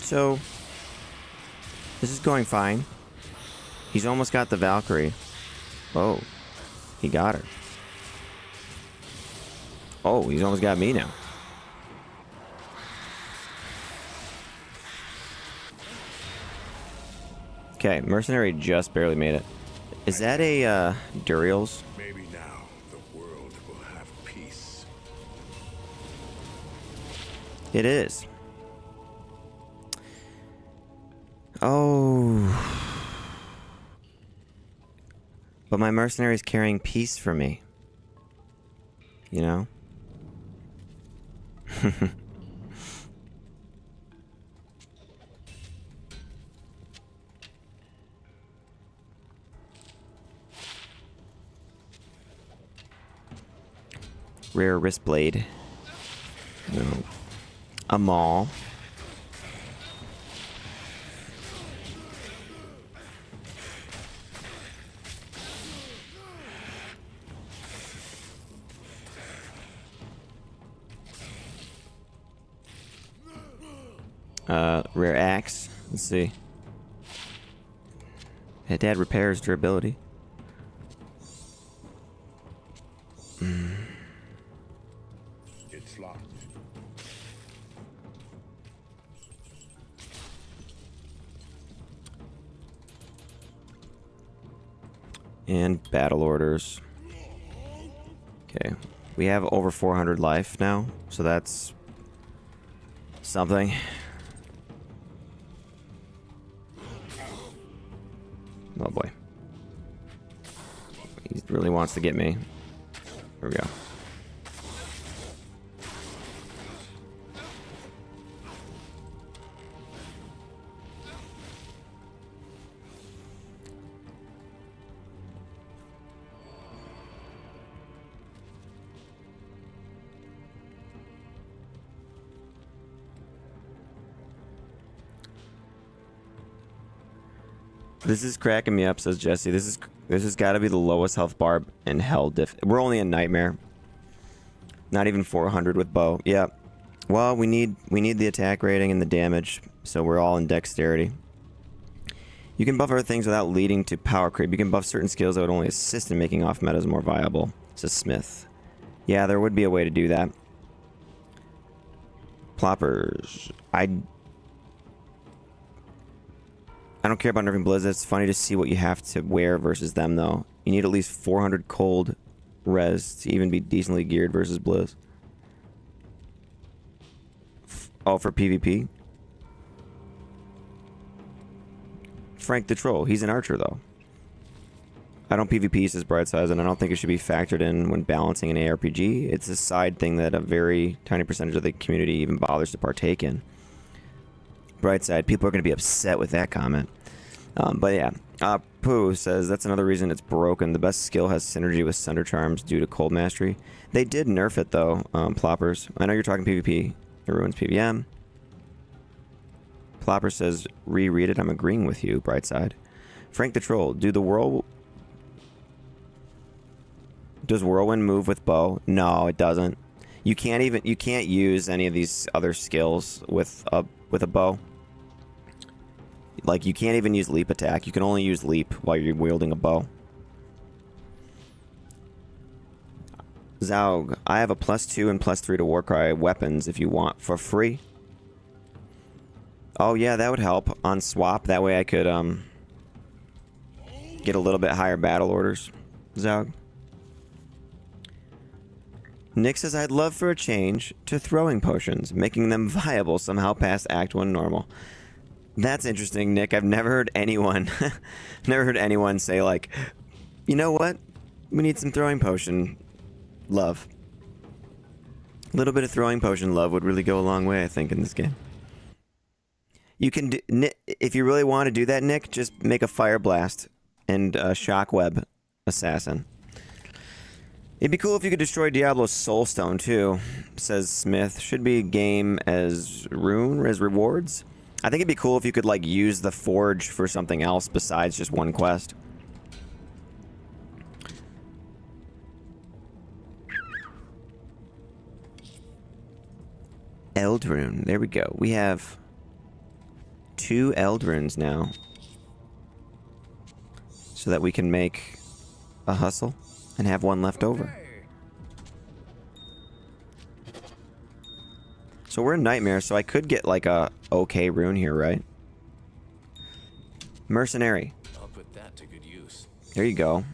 So, this is going fine. He's almost got the Valkyrie. Oh, he got her. Oh, he's almost got me now. Okay, mercenary just barely made it. Is that a Duriel's? Maybe now the world will have peace. It is. Oh. But my mercenary's carrying peace for me. You know? Rare wrist blade. No. A maul. Rare axe. Let's see. It had repairs durability. It's locked. And battle orders. Okay. We have over 400 life now, so that's something. Oh boy. He really wants to get me. Here we go. This is cracking me up, says Jesse. This has got to be the lowest health barb in hell diff. We're only in nightmare. Not even 400 with bow. Yeah. Well, we need the attack rating and the damage, so we're all in dexterity. You can buff other things without leading to power creep. You can buff certain skills that would only assist in making off metas more viable, says Smith. Yeah, there would be a way to do that. Ploppers. I don't care about nerfing Blizz. It's funny to see what you have to wear versus them, though. You need at least 400 cold res to even be decently geared versus Blizz. Oh, for PvP? Frank the Troll. He's an archer, though. I don't PvP, says Brightside, and I don't think it should be factored in when balancing an ARPG. It's a side thing that a very tiny percentage of the community even bothers to partake in. Brightside, people are going to be upset with that comment. But yeah, Pooh says that's another reason it's broken. The best skill has synergy with Sunder Charms due to Cold Mastery. They did nerf it though, Ploppers. I know you're talking PvP. It ruins PvM. Plopper says reread it. I'm agreeing with you, Brightside. Frank the Troll, does Whirlwind move with bow? No, it doesn't. You can't use any of these other skills with a bow. Like, you can't even use leap attack. You can only use leap while you're wielding a bow. Zaug, I have a +2 and +3 to Warcry weapons if you want for free. Oh yeah, that would help on swap. That way I could get a little bit higher battle orders. Zaug. Nick says I'd love for a change to throwing potions, making them viable somehow past Act 1 normal. That's interesting, Nick. I've never heard anyone say like, you know what? We need some throwing potion love. A little bit of throwing potion love would really go a long way, I think, in this game. You can do, if you really want to do that, Nick, just make a fire blast and a shockweb assassin. It'd be cool if you could destroy Diablo's Soulstone too, says Smith. Should be game as rune as rewards. I think it'd be cool if you could like use the forge for something else besides just one quest. Eldrune. There we go. We have 2 Eldrins now. So that we can make a hustle and have 1 left over. So we're in Nightmare, so I could get like a okay rune here, right? Mercenary. I'll put that to good use. There you go.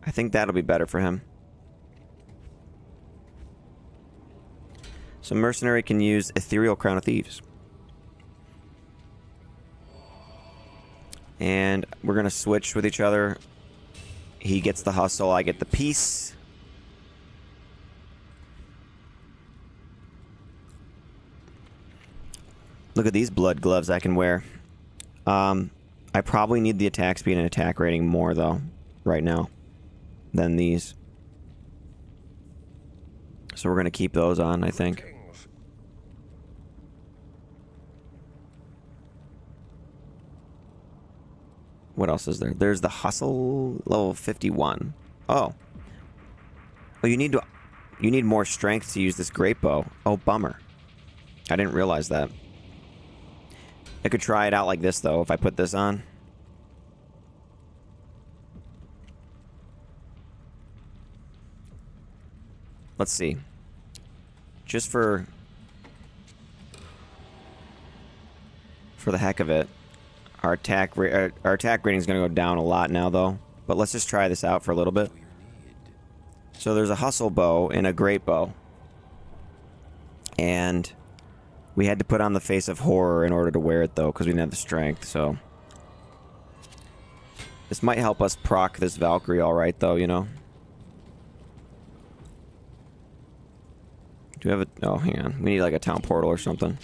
I think that'll be better for him. So Mercenary can use Ethereal Crown of Thieves. And we're going to switch with each other. He gets the hustle, I get the peace. Look at these blood gloves I can wear. I probably need the attack speed and attack rating more, though, right now, than these. So we're going to keep those on, I think. What else is there? There's the hustle, level 51. Oh. Well, you need more strength to use this great bow. Oh, bummer. I didn't realize that. I could try it out like this, though, if I put this on. Let's see. Just for the heck of it, our attack rating is going to go down a lot now, though. But let's just try this out for a little bit. So there's a hustle bow and a great bow. And we had to put on the face of horror in order to wear it, though, because we didn't have the strength, so. This might help us proc this Valkyrie all right, though, you know. Do we have a... Oh, hang on. We need, like, a town portal or something.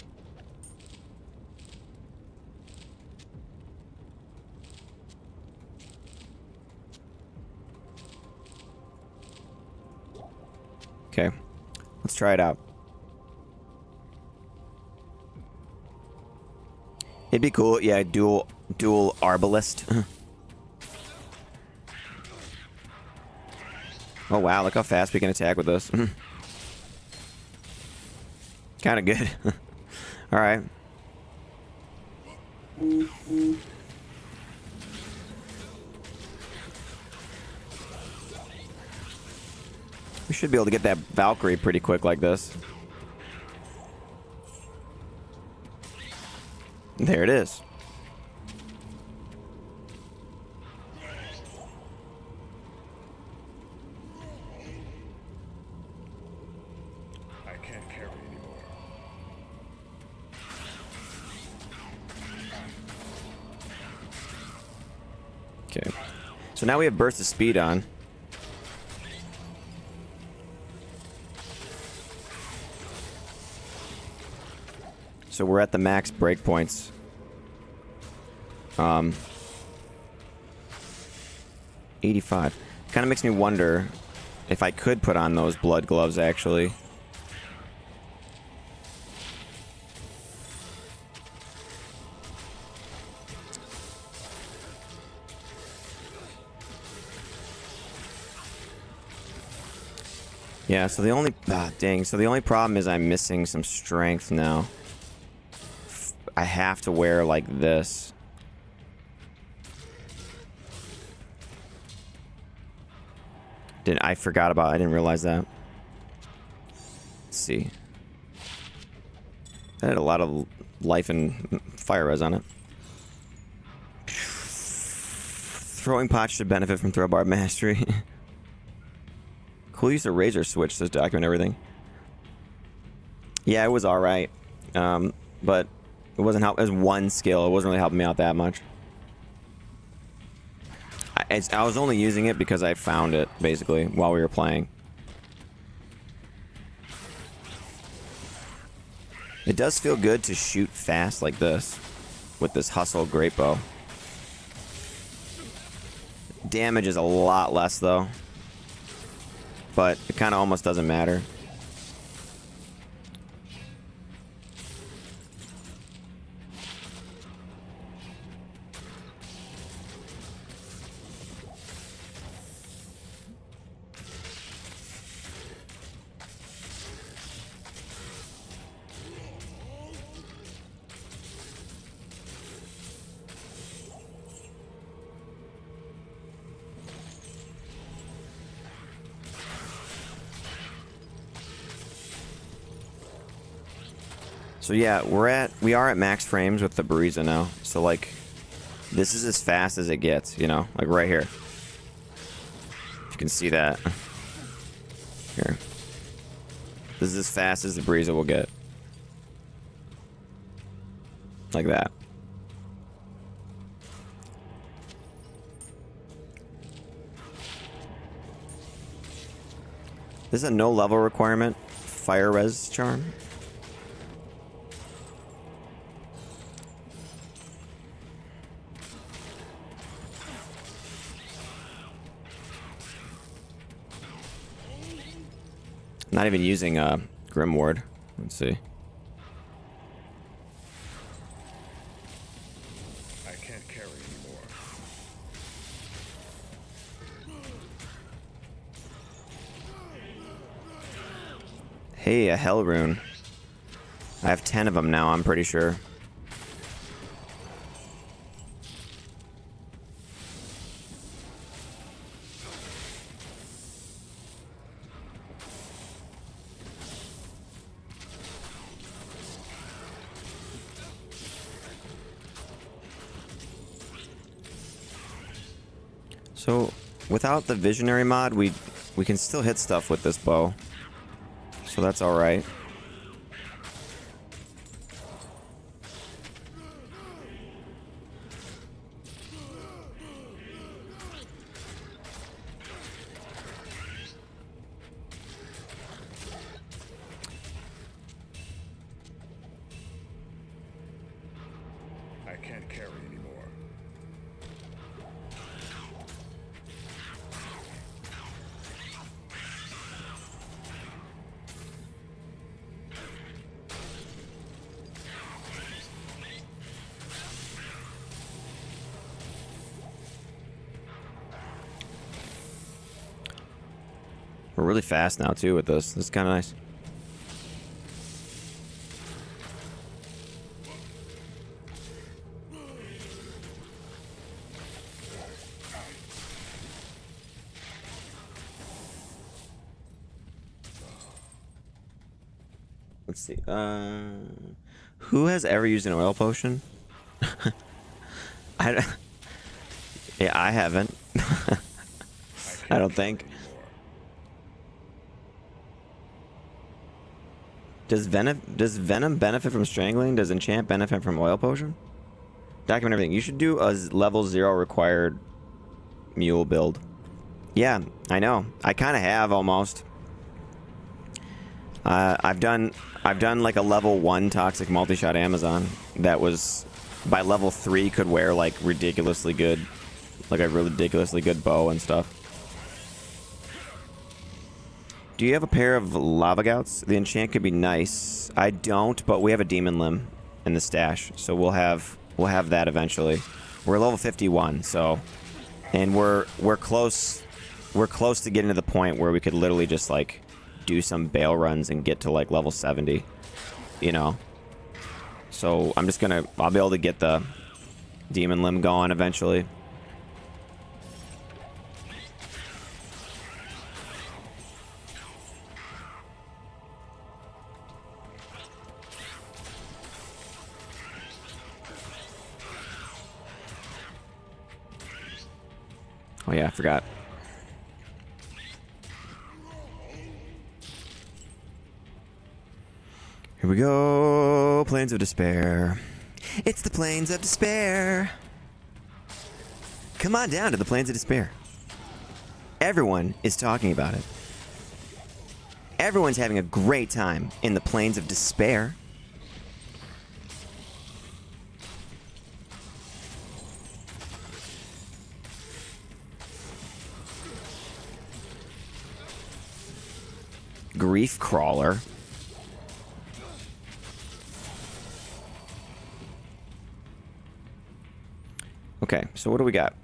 Okay. Let's try it out. It'd be cool, yeah, dual arbalist. Oh wow, look how fast we can attack with this. Kind of good. Alright. We should be able to get that Valkyrie pretty quick like this. There it is. I can't carry anymore. Okay. So now we have burst of speed on. So we're at the max breakpoints. 85. Kind of makes me wonder if I could put on those blood gloves, actually. Yeah, so the only... dang. So the only problem is I'm missing some strength now. I have to wear like this. I forgot about it. I didn't realize that. Let's see. That had a lot of life and fire res on it. Throwing pots should benefit from throw barb mastery. Cool use of razor switch, says document everything. Yeah, it was alright. But it wasn't help. It was one skill. It wasn't really helping me out that much. I was only using it because I found it, basically, while we were playing. It does feel good to shoot fast like this with this hustle great bow. Damage is a lot less, though. But it kind of almost doesn't matter. So yeah, we are at max frames with the Buriza now. So like, this is as fast as it gets, you know, like right here. You can see that. Here. This is as fast as the Buriza will get. Like that. This is a no level requirement. Fire res charm. Not even using Grim Ward. Let's see. I can't carry anymore. Hey, a Hell Rune. I have 10 of them now, I'm pretty sure. So, without the Visionary mod, we can still hit stuff with this bow. So that's alright. I can't carry anymore. We're really fast now, too, with this. This is kind of nice. Let's see. Who has ever used an oil potion? Yeah, I haven't. I don't think. Does Venom benefit from strangling? Does Enchant benefit from oil potion? Document everything. You should do a level 0 required mule build. Yeah, I know. I kind of have almost. I've done like a level 1 toxic multi-shot Amazon that was by level 3 could wear like ridiculously good, like a ridiculously good bow and stuff. Do you have a pair of lava gouts? The enchant could be nice. I don't, but we have a demon limb in the stash, so we'll have that eventually. We're level 51, so, and we're close to getting to the point where we could literally just like do some bail runs and get to like level 70, you know. So I'll be able to get the demon limb going eventually. Oh yeah, I forgot. Here we go. Plains of Despair. It's the Plains of Despair. Come on down to the Plains of Despair. Everyone is talking about it. Everyone's having a great time in the Plains of Despair. Grief Crawler. Okay, so what do we got?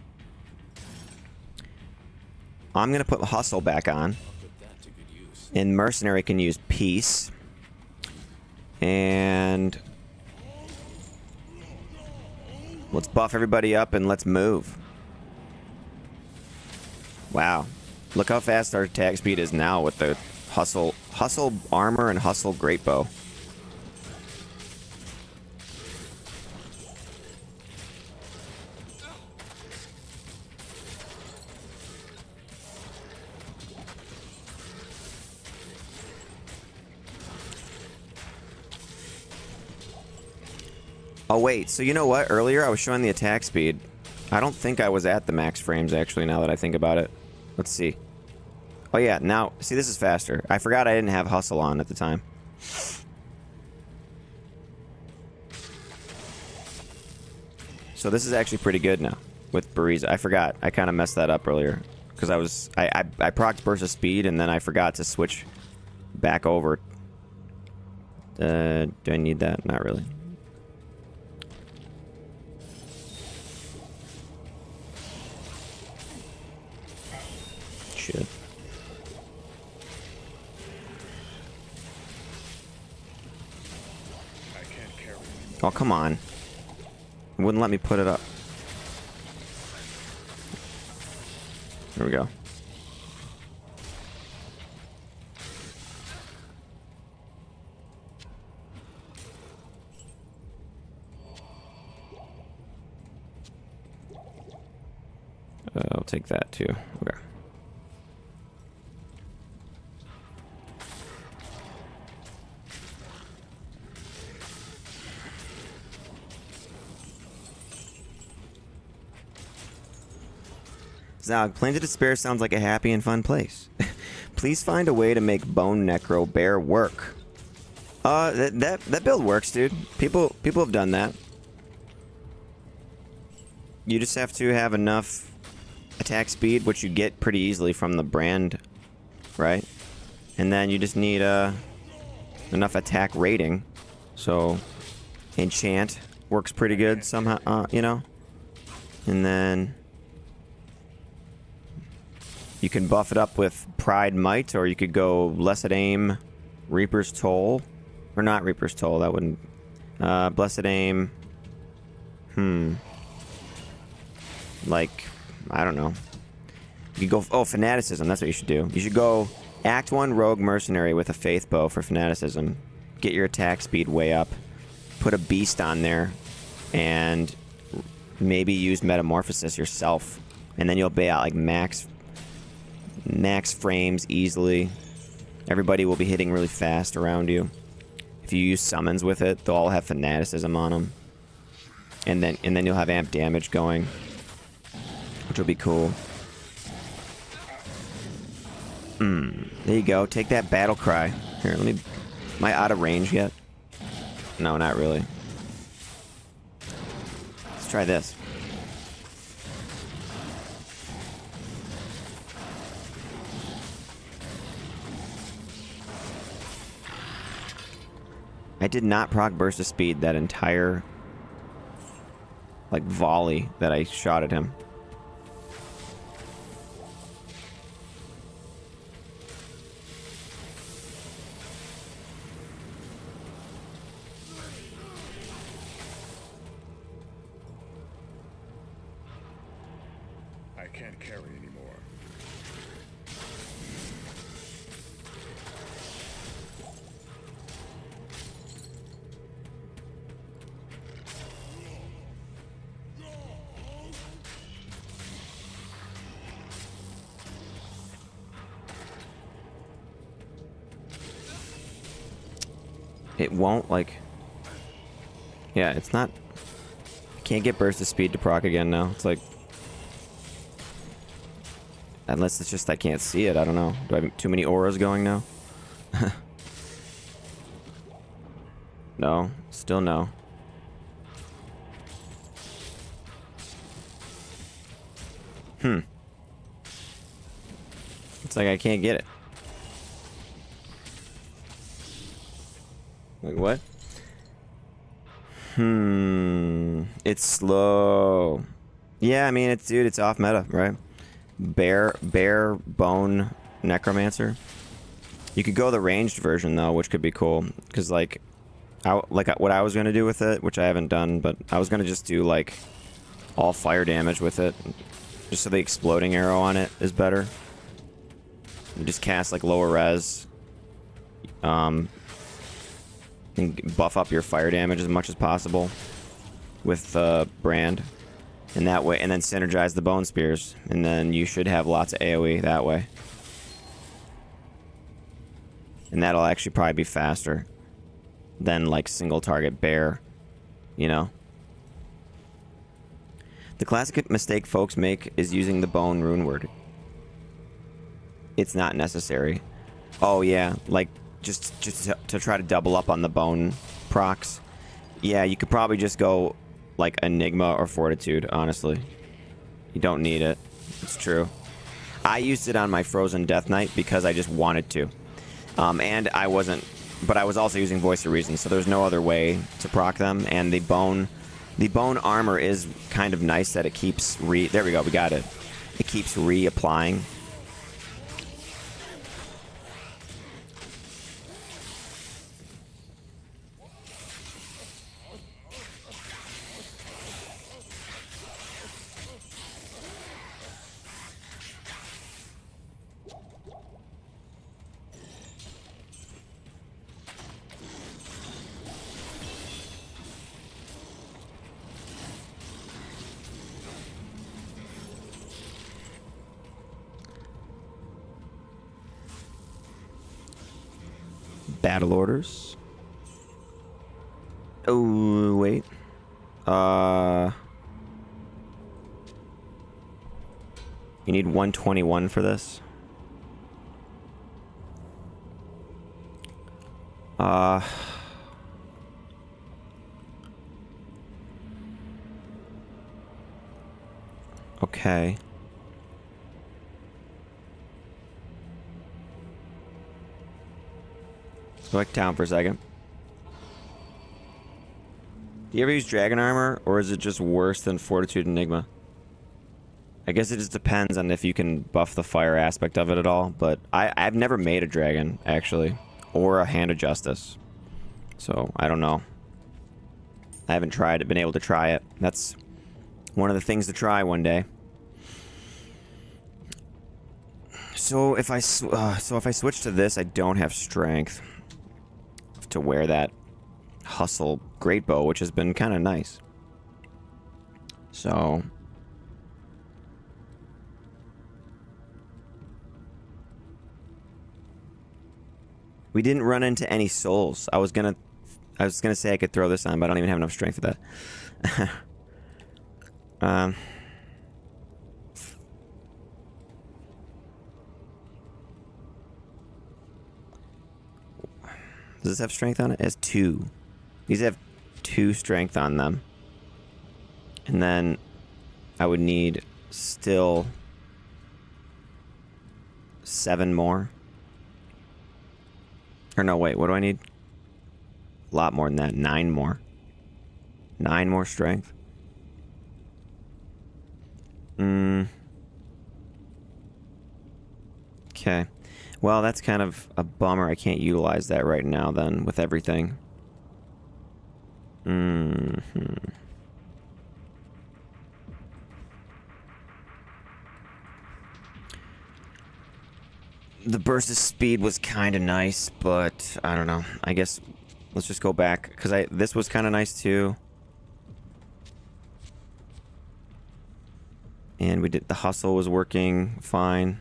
I'm going to put Hustle back on. And Mercenary can use Peace. And let's buff everybody up and let's move. Wow. Look how fast our attack speed is now with the Hustle armor and Hustle great bow. Oh wait, so you know what? Earlier I was showing the attack speed. I don't think I was at the max frames actually, now that I think about it. Let's see. Oh yeah, now, see, this is faster. I forgot I didn't have hustle on at the time. So this is actually pretty good now with Buriza. I forgot. I kind of messed that up earlier because I procced burst of speed and then I forgot to switch back over. Do I need that? Not really. Shit. I can't carry anymore. Oh, come on. It wouldn't let me put it up. There we go. I'll take that too. Okay. Zog, Plains of Despair sounds like a happy and fun place. Please find a way to make Bone Necro Bear work. That build works, dude. People have done that. You just have to have enough attack speed, which you get pretty easily from the brand, right? And then you just need enough attack rating. So enchant works pretty good somehow, you know. And then you can buff it up with Pride Might, or you could go Blessed Aim, Reaper's Toll. Or not Reaper's Toll, that wouldn't... Blessed Aim... Like, I don't know. You could go... Oh, Fanaticism, that's what you should do. You should go Act 1 Rogue Mercenary with a Faith Bow for Fanaticism. Get your attack speed way up. Put a Beast on there. And maybe use Metamorphosis yourself. And then you'll be at, like, max frames easily. Everybody will be hitting really fast around you. If you use summons with it, they'll all have Fanaticism on them. And then you'll have amp damage going, which will be cool. There you go. Take that battle cry. Here, let me... Am I out of range yet? No, not really. Let's try this. I did not proc burst of speed that entire, like, volley that I shot at him. I can't carry anymore. It won't, like... Yeah, it's not... I can't get burst of speed to proc again now. It's like... Unless it's just I can't see it. I don't know. Do I have too many auras going now? No. Still no. It's like I can't get it. Like what? It's slow. Yeah, I mean, dude, it's off meta, right? Bear bone necromancer. You could go the ranged version though, which could be cool, because like what I was gonna do with it, which I haven't done, but I was gonna just do like all fire damage with it, just so the exploding arrow on it is better. You just cast like lower res, and buff up your fire damage as much as possible with brand. And that way, and then synergize the bone spears, and then you should have lots of AoE that way. And that'll actually probably be faster than like single target bear, you know? The classic mistake folks make is using the bone rune word. It's not necessary. Oh yeah, like just to try to double up on the bone procs. Yeah, you could probably just go like Enigma or Fortitude, honestly. You don't need it. It's true. I used it on my Frozen Death Knight because I just wanted to. And I wasn't, but I was also using Voice of Reason, so there's no other way to proc them. And the bone armor is kind of nice that it keeps there we go, we got it. It keeps reapplying. Battle orders. Oh, wait. You need 121 for this. Okay. Go back down for a second. Do you ever use dragon armor, or is it just worse than Fortitude Enigma? I guess it just depends on if you can buff the fire aspect of it at all, but I've never made a dragon, actually, or a Hand of Justice. So, I don't know. I haven't been able to try it. That's one of the things to try one day. So if I switch to this, I don't have strength to wear that hustle great bow, which has been kind of nice. So we didn't run into any souls. I was gonna say I could throw this on, but I don't even have enough strength for that. Does this have strength on it? It has 2. These have 2 strength on them. And then I would need still 7 more. Or no, wait, what do I need? A lot more than that. 9 more. 9 more strength. Okay. Well, that's kind of a bummer. I can't utilize that right now, then, with everything. The burst of speed was kind of nice, but I don't know. I guess let's just go back, because this was kind of nice, too. And the hustle was working fine.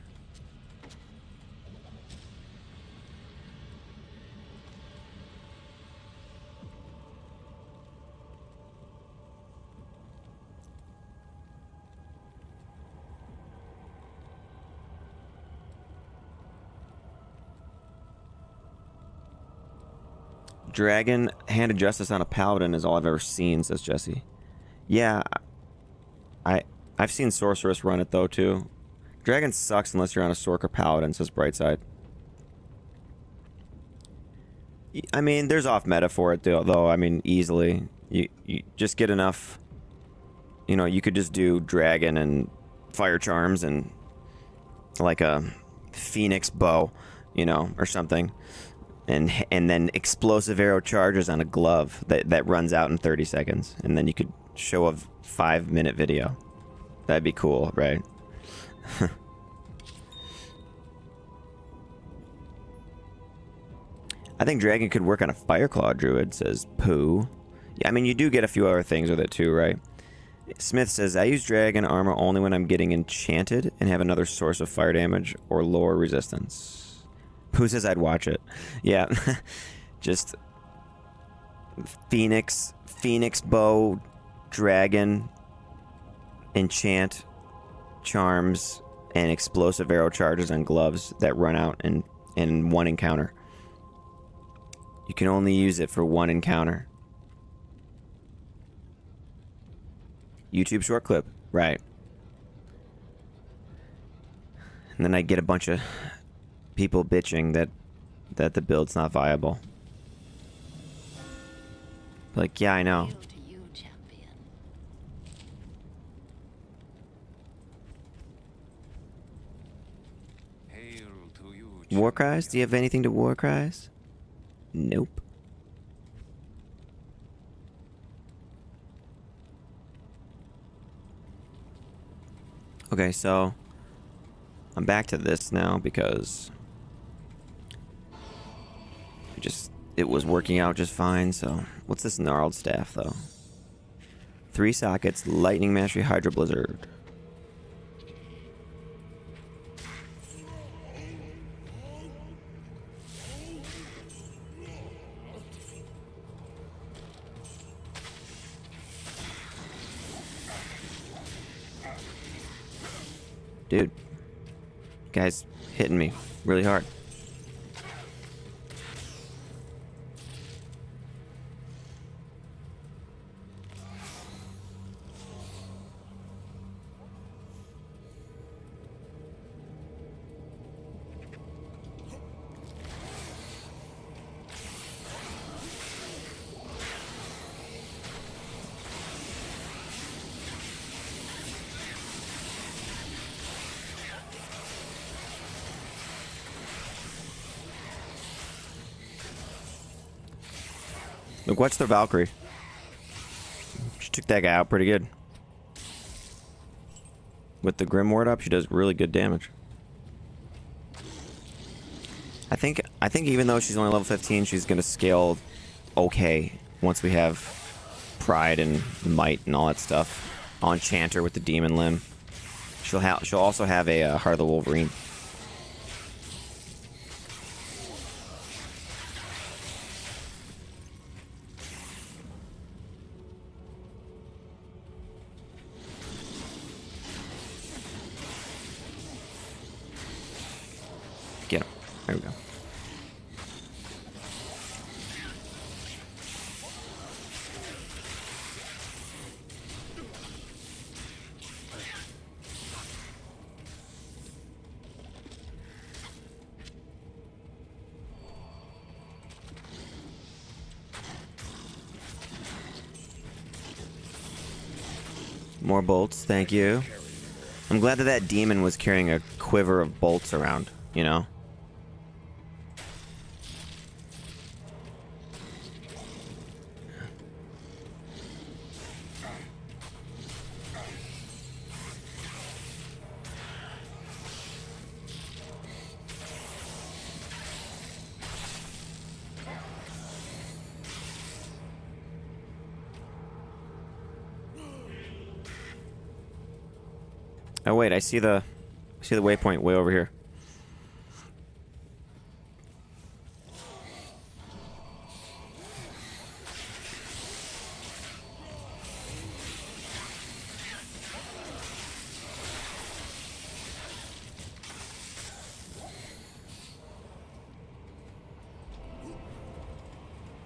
Dragon Hand of Justice on a Paladin is all I've ever seen, says Jesse. Yeah, I've seen Sorceress run it, though, too. Dragon sucks unless you're on a Sorc or Paladin, says Brightside. I mean, there's off-meta for it, though. I mean, easily. You just get enough... You know, you could just do Dragon and Fire Charms and... like a Phoenix Bow, you know, or something. And then explosive arrow charges on a glove that runs out in 30 seconds. And then you could show a 5-minute video. That'd be cool, right? I think Dragon could work on a Fireclaw Druid, says Pooh. Yeah, I mean, you do get a few other things with it too, right? Smith says, I use Dragon armor only when I'm getting enchanted and have another source of fire damage or lower resistance. Who says I'd watch it? Yeah. Just Phoenix Bow, Dragon, enchant charms and explosive arrow charges on gloves that run out in one encounter. You can only use it for one encounter. YouTube short clip, right. And then I get a bunch of people bitching that the build's not viable. Like, yeah, I know. Hail to you, champion. Hail to you, War cries? Do you have anything to war cries? Nope. Okay, so I'm back to this now because it was working out just fine. So what's this gnarled staff though? 3 sockets, lightning mastery, hydro blizzard. Dude, guy's hitting me really hard. Look, watch the Valkyrie. She took that guy out pretty good. With the Grim Ward up, she does really good damage. I think even though she's only level 15, she's gonna scale okay once we have Pride and Might and all that stuff. I'll enchant her with the Demon Limb. She'll also have a Heart of the Wolverine. Get him. There we go. More bolts, thank you. I'm glad that that demon was carrying a quiver of bolts around, you know? Oh wait, I see the waypoint way over here.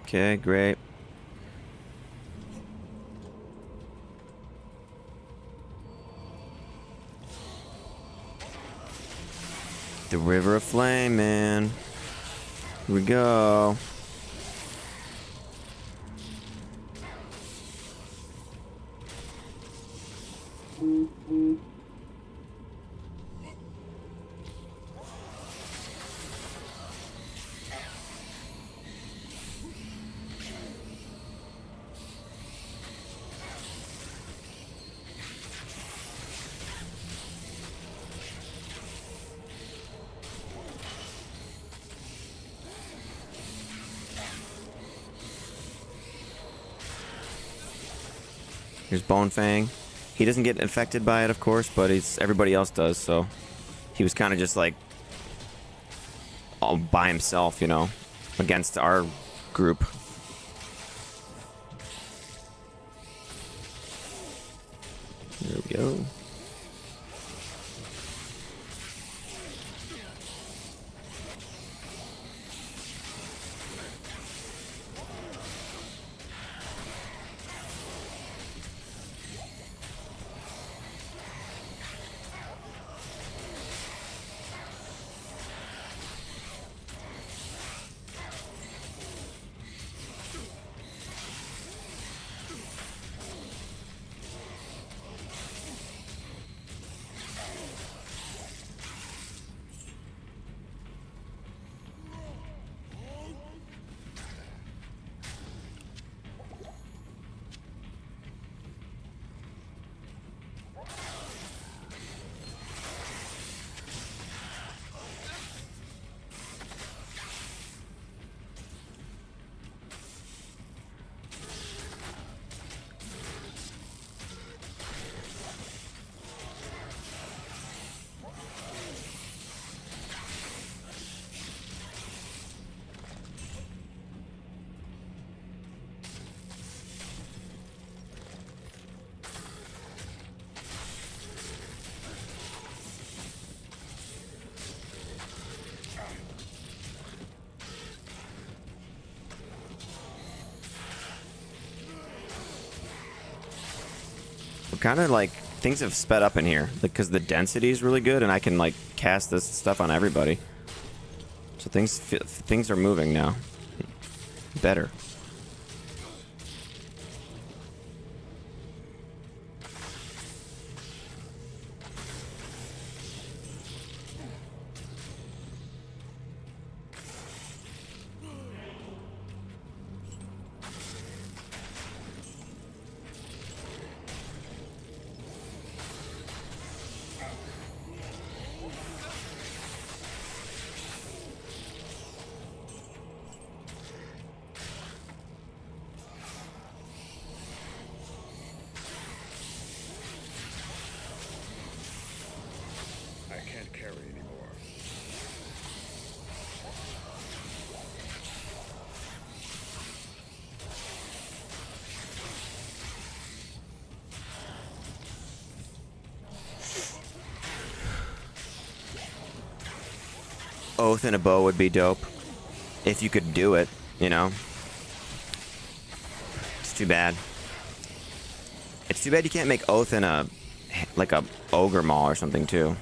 Okay, great. The River of Flame, man. Here we go. Here's Bone Fang. He doesn't get affected by it, of course, but everybody else does, so he was kind of just like all by himself, you know, against our group. There we go. Kind of like things have sped up in here because the density is really good and I can like cast this stuff on everybody. So things are moving now. Better. Oath and a bow would be dope. If you could do it, you know. It's too bad. It's too bad you can't make Oath in a Ogre Maul or something too.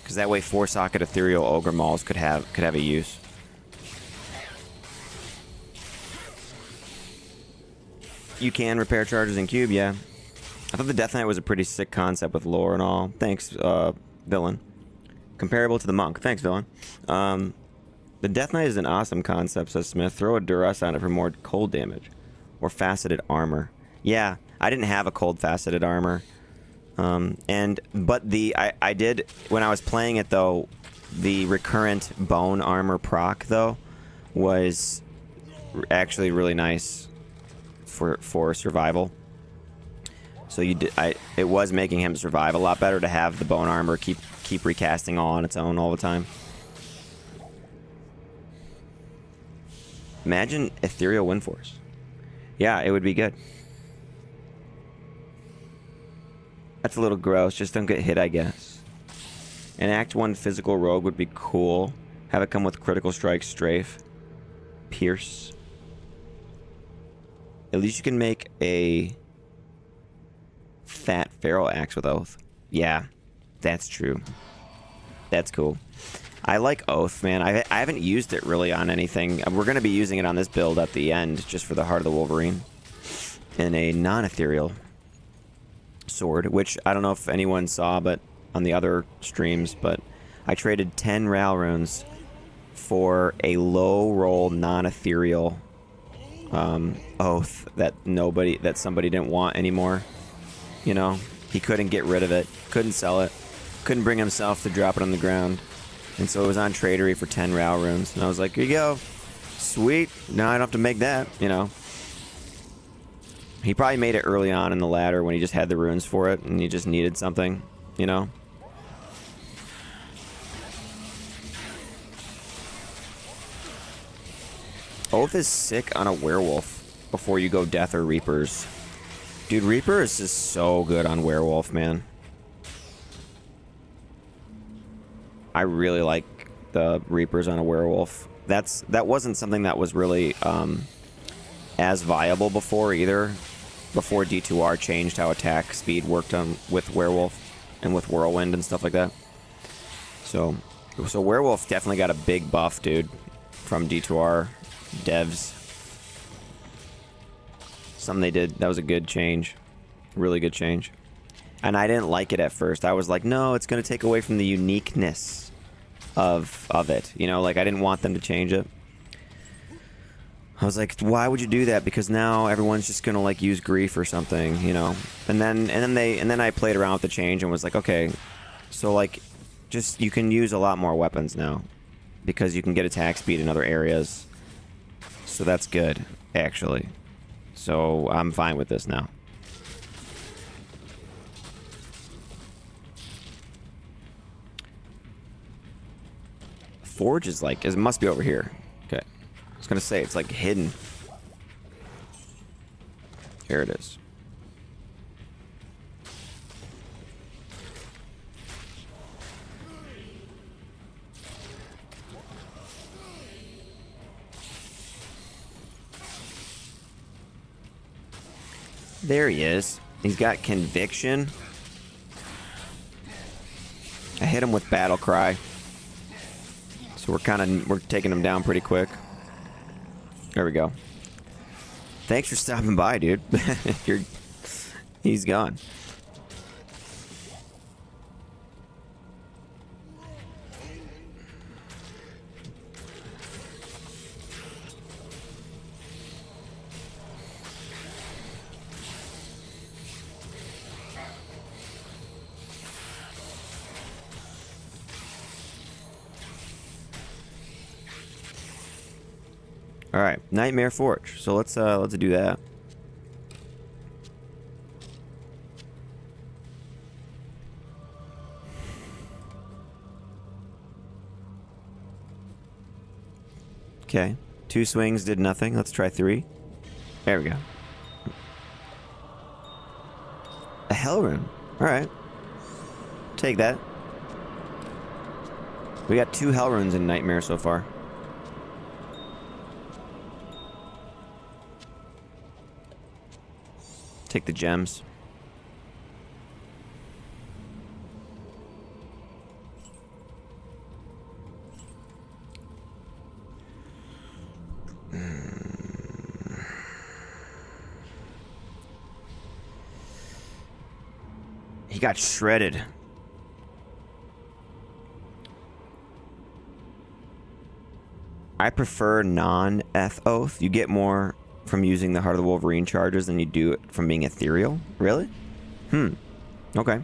Because that way 4-socket ethereal Ogre Mauls could have a use. You can repair charges in Cube, yeah. I thought the Death Knight was a pretty sick concept with lore and all. Thanks, Villain. Comparable to the Monk. Thanks, Villain. The Death Knight is an awesome concept, says Smith. Throw a duress on it for more cold damage. Or faceted armor. Yeah, I didn't have a cold faceted armor. But I did, when I was playing it though, the recurrent bone armor proc though was actually really nice for survival. So it was making him survive a lot better to have the bone armor keep recasting all on its own all the time. Imagine ethereal wind force. Yeah, it would be good. That's a little gross. Just don't get hit, I guess. An Act 1 physical rogue would be cool. Have it come with critical strike, strafe, pierce. At least you can make a fat feral axe with Oath. Yeah, that's true. That's cool. I like Oath, man. I haven't used it really on anything. We're going to be using it on this build at the end, just for the Heart of the Wolverine. In a non-ethereal sword, which I don't know if anyone saw but on the other streams, but I traded 10 Ral runes for a low roll non-ethereal Oath that somebody didn't want anymore. You know, he couldn't get rid of it, couldn't sell it, couldn't bring himself to drop it on the ground, and so it was on Tradery for 10 Ral runes, and I was like, here you go, sweet, now I don't have to make that, you know. He probably made it early on in the ladder when he just had the runes for it and he just needed something, you know? Oath is sick on a werewolf before you go Death or Reapers. Dude, Reaper is just so good on Werewolf, man. I really like the Reapers on a Werewolf. That wasn't something that was really as viable before either. Before D2R changed how attack speed worked on with Werewolf and with Whirlwind and stuff like that. So Werewolf definitely got a big buff, dude, from D2R devs. Something they did, that was a good change. Really good change. And I didn't like it at first. I was like, no, it's going to take away from the uniqueness of it. You know, like I didn't want them to change it. I was like, why would you do that? Because now everyone's just going to like use grief or something, you know. And then I played around with the change and was like, okay, so like just you can use a lot more weapons now because you can get attack speed in other areas. So that's good, actually. So I'm fine with this now. Forge is like, it must be over here. Okay. I was gonna say, it's like hidden. Here it is. There he is. He's got conviction. I hit him with battle cry. So we're taking him down pretty quick. There we go. Thanks for stopping by, dude. He's gone. All right, Nightmare Forge. So let's do that. Okay, 2 swings did nothing. Let's try 3. There we go. A hell rune. All right, take that. We got 2 hell runes in Nightmare so far. Take the gems. He got shredded. I prefer non-Eth Oath. You get more from using the Heart of the Wolverine charges than you do it from being ethereal? Really? Okay.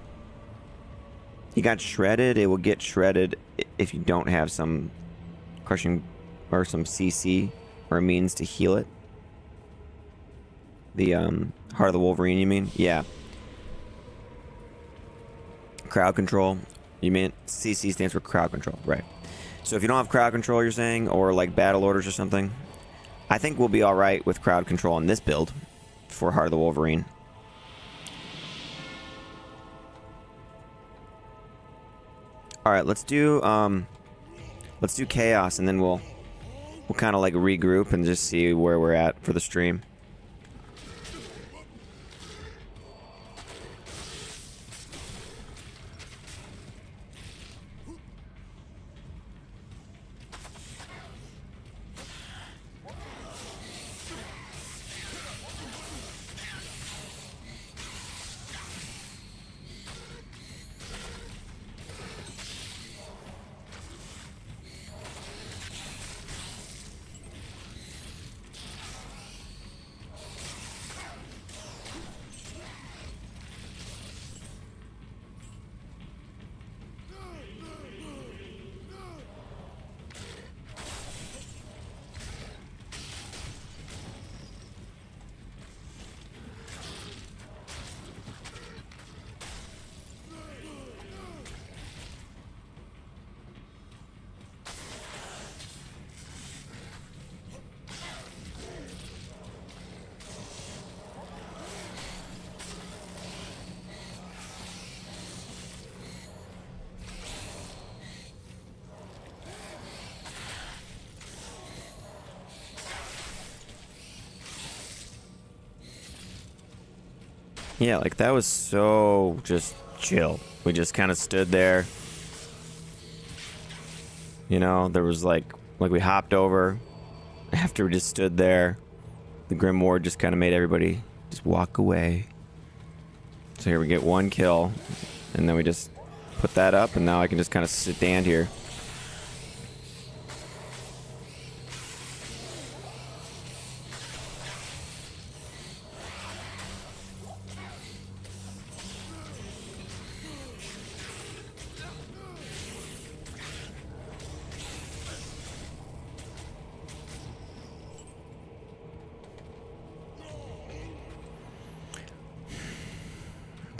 He got shredded. It will get shredded if you don't have some crushing or some CC or a means to heal it. The Heart of the Wolverine, you mean? Yeah. Crowd control. You mean CC stands for crowd control, right? So if you don't have crowd control, you're saying, or like battle orders or something, I think we'll be all right with crowd control on this build for Heart of the Wolverine. All right, let's do chaos, and then we'll kind of like regroup and just see where we're at for the stream. Yeah, like that was so just chill. We just kind of stood there. You know, there was like we hopped over after we just stood there. The Grim Ward just kind of made everybody just walk away. So here we get one kill, and then we just put that up, and now I can just kind of stand here.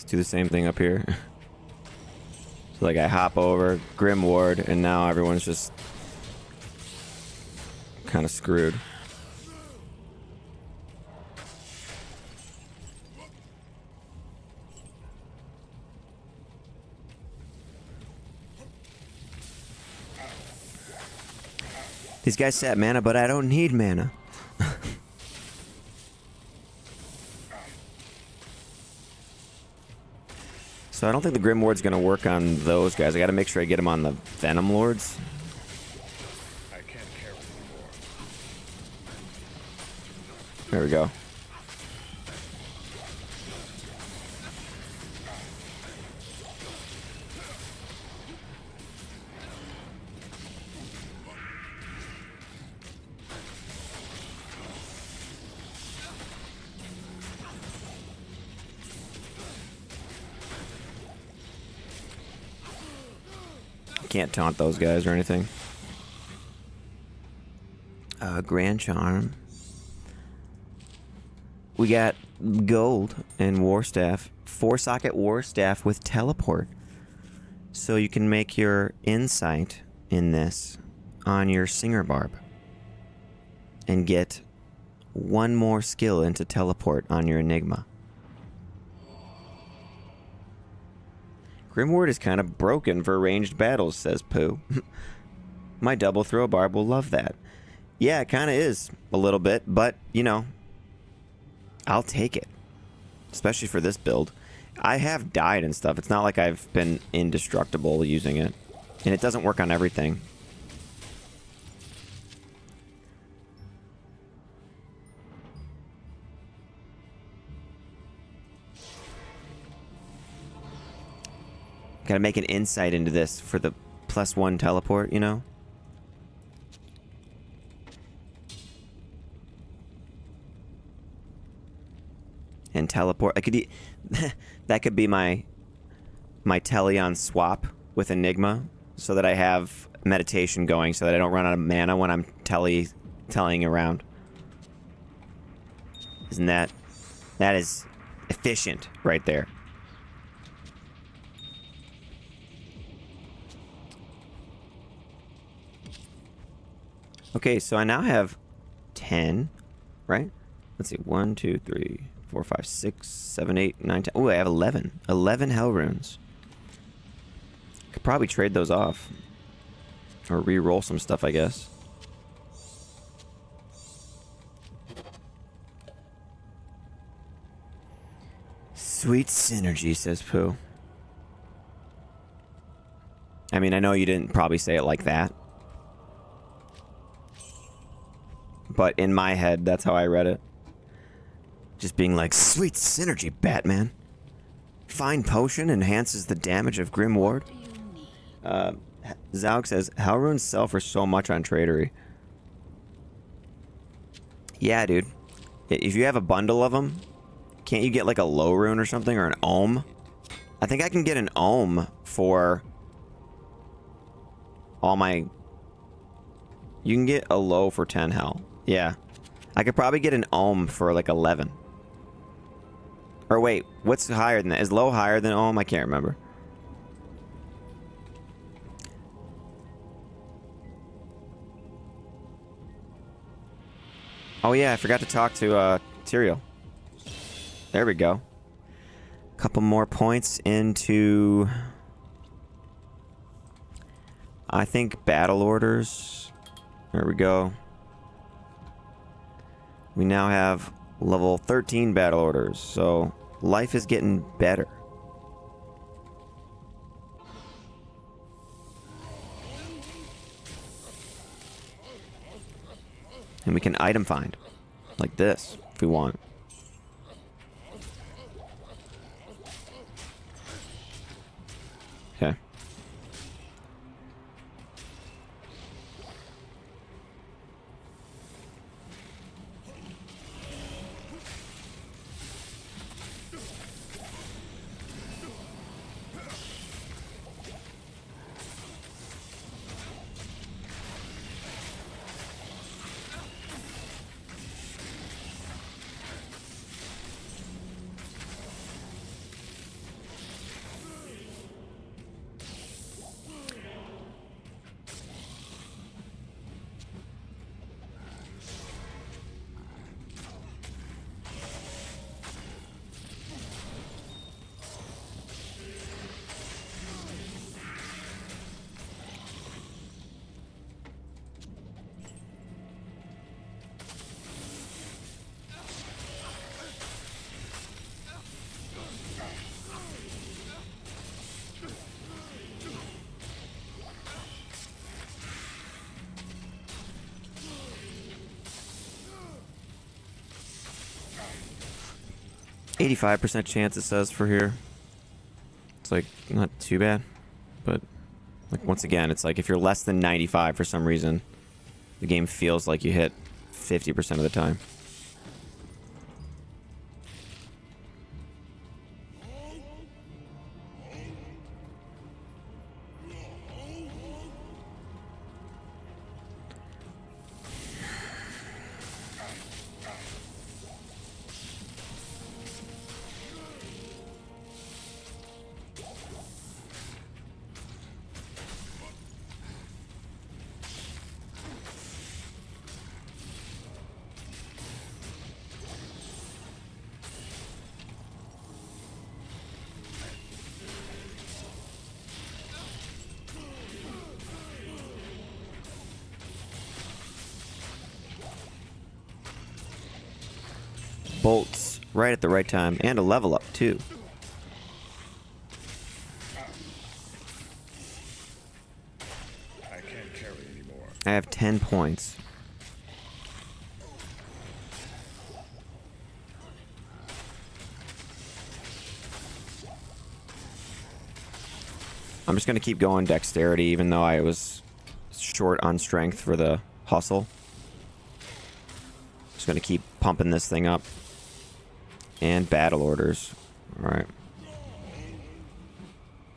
Do the same thing up here. So like I hop over, Grim Ward, and now everyone's just kind of screwed. These guys sap mana, but I don't need mana. So I don't think the Grim Ward's gonna work on those guys. I gotta make sure I get him on the Venom Lords. I can't carry anymore. There we go. Can't taunt those guys or anything. Grand Charm. We got gold and War Staff. 4-socket War Staff with teleport. So you can make your insight in this on your Singer Barb. And get one more skill into teleport on your Enigma. Grimward is kind of broken for ranged battles, says Pooh. My double throw barb will love that. Yeah, it kind of is a little bit, but, you know, I'll take it. Especially for this build. I have died and stuff. It's not like I've been indestructible using it. And it doesn't work on everything. Gotta make an insight into this for the +1 teleport, you know? And teleport. I could that could be my Teleon swap with Enigma, so that I have meditation going, so that I don't run out of mana when I'm telling around. Isn't that is efficient right there? Okay, so I now have 10, right? Let's see, 1, 2, 3, 4, 5, 6, 7, 8, 9, 10. Oh, I have 11. 11 hell runes. Could probably trade those off. Or re-roll some stuff, I guess. Sweet synergy, says Pooh. I mean, I know you didn't probably say it like that. But in my head, that's how I read it. Just being like, sweet synergy, Batman. Fine potion enhances the damage of Grim Ward. Zaug says, Hell runes sell for so much on Tradery. Yeah, dude. If you have a bundle of them, can't you get like a low rune or something, or an ohm? I think I can get an ohm for all my... You can get a low for 10 hell. Yeah. I could probably get an ohm for like 11. Or wait, what's higher than that? Is low higher than ohm? I can't remember. Oh yeah, I forgot to talk to Tyrael. There we go. Couple more points into... I think battle orders. There we go. We now have level 13 battle orders, so Life is getting better. And we can item find. Like this, if we want. Okay. %85 chance it says for here. It's like not too bad, but like once again, it's like if you're less than 95 for some reason, the game feels like you hit 50% of the time. Bolts right at the right time, and a level up too. I can't carry anymore. I have 10 points. I'm just gonna keep going dexterity, even though I was short on strength for the hustle. Just gonna keep pumping this thing up. And battle orders. Alright.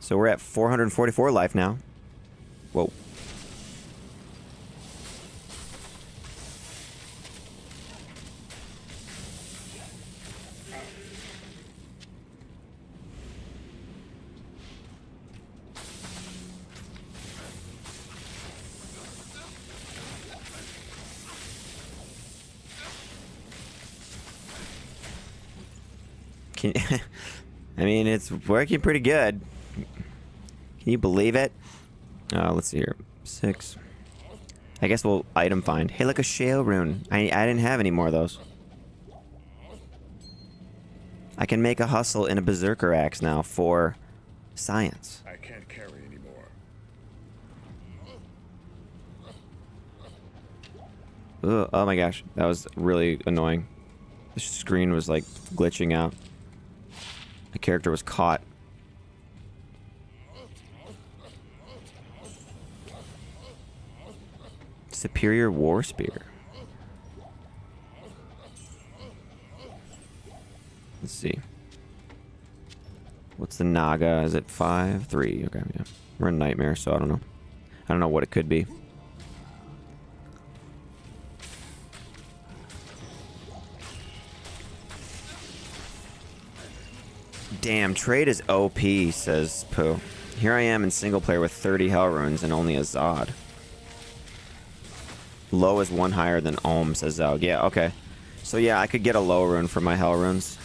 So we're at 444 life now. Whoa. I mean, it's working pretty good. Can you believe it? Let's see here. 6. I guess we'll item find. Hey, look, a shale rune. I didn't have any more of those. I can make a hustle in a berserker axe now for science. I can't carry anymore. Ugh, oh my gosh, that was really annoying. The screen was like glitching out. The character was caught. Superior War Spear. Let's see. What's the Naga? Is it 5? 3. Okay, yeah. We're in Nightmare, so I don't know. I don't know what it could be. Damn, trade is OP, says Pooh. Here I am in single player with 30 hell runes and only a Zod. Low is 1 higher than Ohm, says Zog. Yeah, okay. So yeah, I could get a low rune for my hell runes.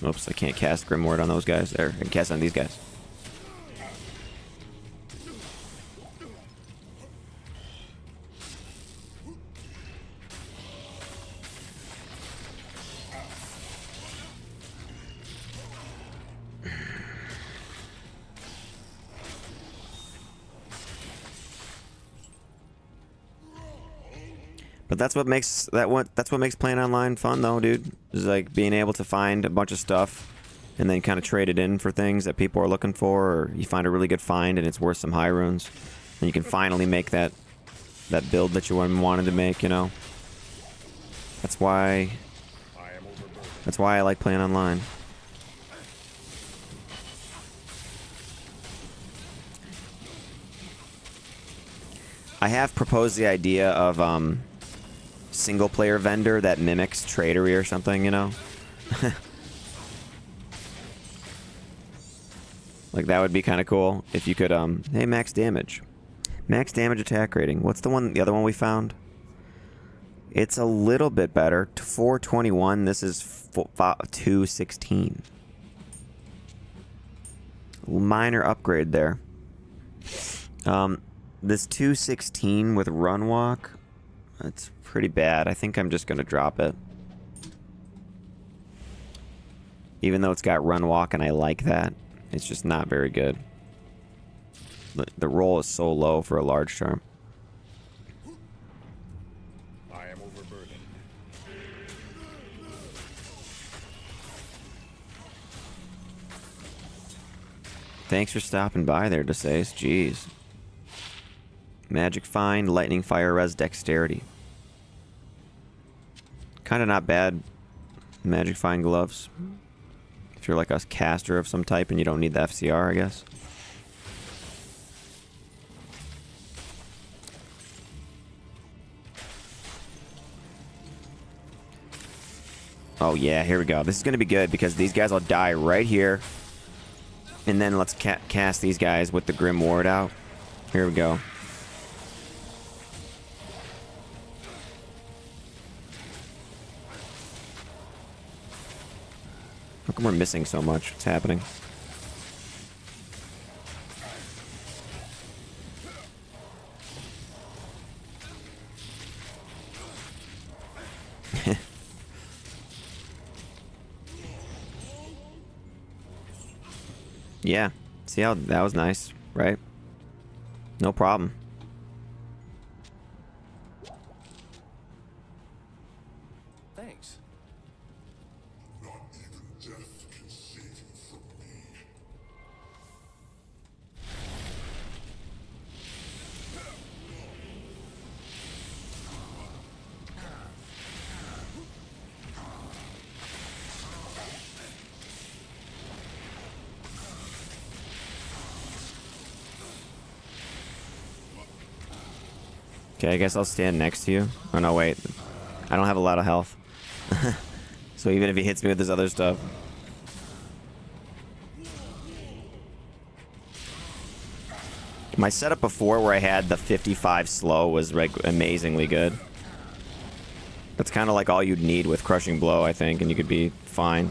Oops, I can't cast Grimward on those guys. There, I can cast on these guys. But that's what makes that's what makes playing online fun, though, dude. Is like being able to find a bunch of stuff and then kind of trade it in for things that people are looking for, or you find a really good find and it's worth some high runes, and you can finally make that build that you wanted to make. You know. That's why I like playing online. I have proposed the idea of single player vendor that mimics tradery or something, you know? Like that would be kind of cool if you could hey, max damage. Max damage attack rating. What's the other one we found? It's a little bit better. 421, this is 216. Minor upgrade there. This 216 with run walk, that's pretty bad. I think I'm just gonna drop it. Even though it's got run walk and I like that, it's just not very good. The roll is so low for a large charm. I am overburdened. Thanks for stopping by there, Desace. Jeez. Magic Find, Lightning Fire Res, Dexterity. Kind of not bad. Magic Find gloves. If you're like a caster of some type and you don't need the FCR, I guess. Oh yeah, here we go. This is going to be good because these guys will die right here. And then let's cast these guys with the Grim Ward out. Here we go. How come we're missing so much? What's happening? Yeah. See how that was nice, right? No problem. Thanks. Okay, I guess I'll stand next to you. Oh no, wait. I don't have a lot of health. So even if he hits me with this other stuff. My setup before where I had the 55 slow was like amazingly good. That's kind of like all you'd need with Crushing Blow, I think, and you could be fine.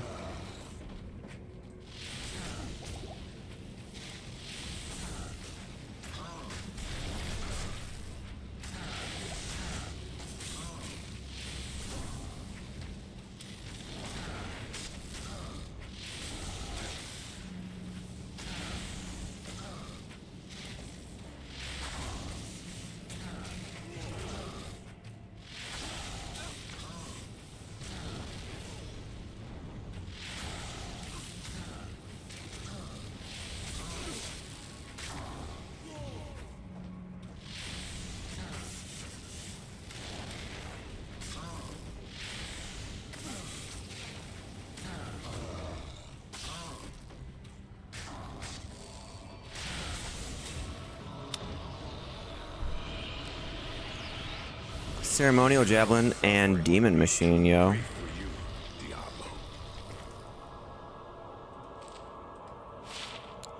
Ceremonial Javelin and Demon Machine, yo.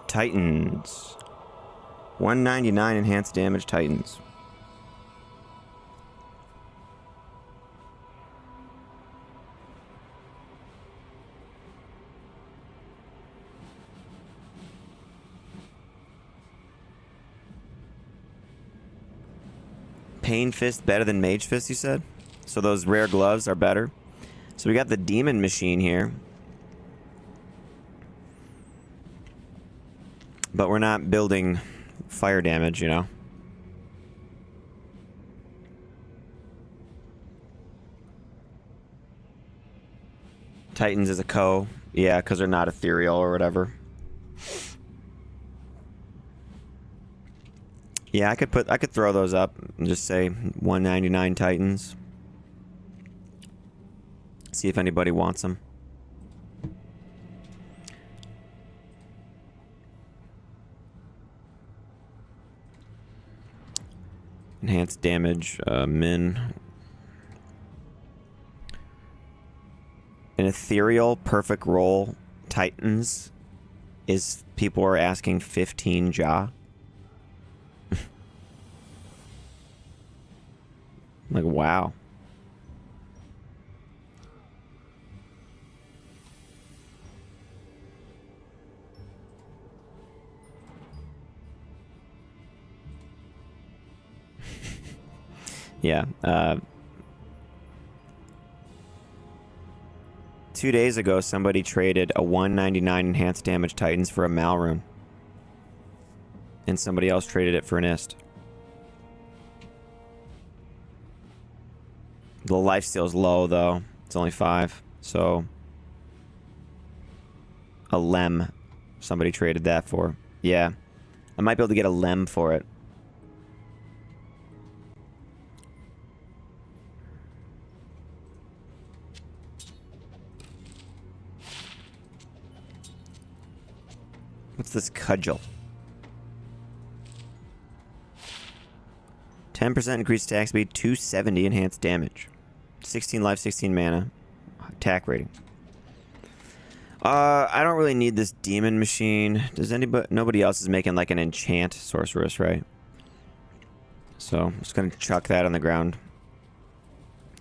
Titans. 199 enhanced damage Titans. Pain Fist better than Mage Fist, you said? So those rare gloves are better. So we got the Demon Machine here. But we're not building fire damage, you know? Titans is a co. Yeah, because they're not ethereal or whatever. Yeah, I could throw those up and just say 199 Titans. See if anybody wants them. Enhanced damage, min. An ethereal perfect roll Titans is, people are asking 15 Ja. Like, wow. Yeah. 2 days ago, somebody traded a 199 enhanced damage Titans for a Malrune. And somebody else traded it for an Ist. The lifesteal's low, though. It's only 5. So... a Lem. Somebody traded that for. Yeah. I might be able to get a Lem for it. What's this cudgel? 10% increased attack speed, 270 enhanced damage. 16 life, 16 mana. Attack rating. I don't really need this demon machine. Does anybody... nobody else is making like an enchant sorceress, right? So, I'm just gonna chuck that on the ground.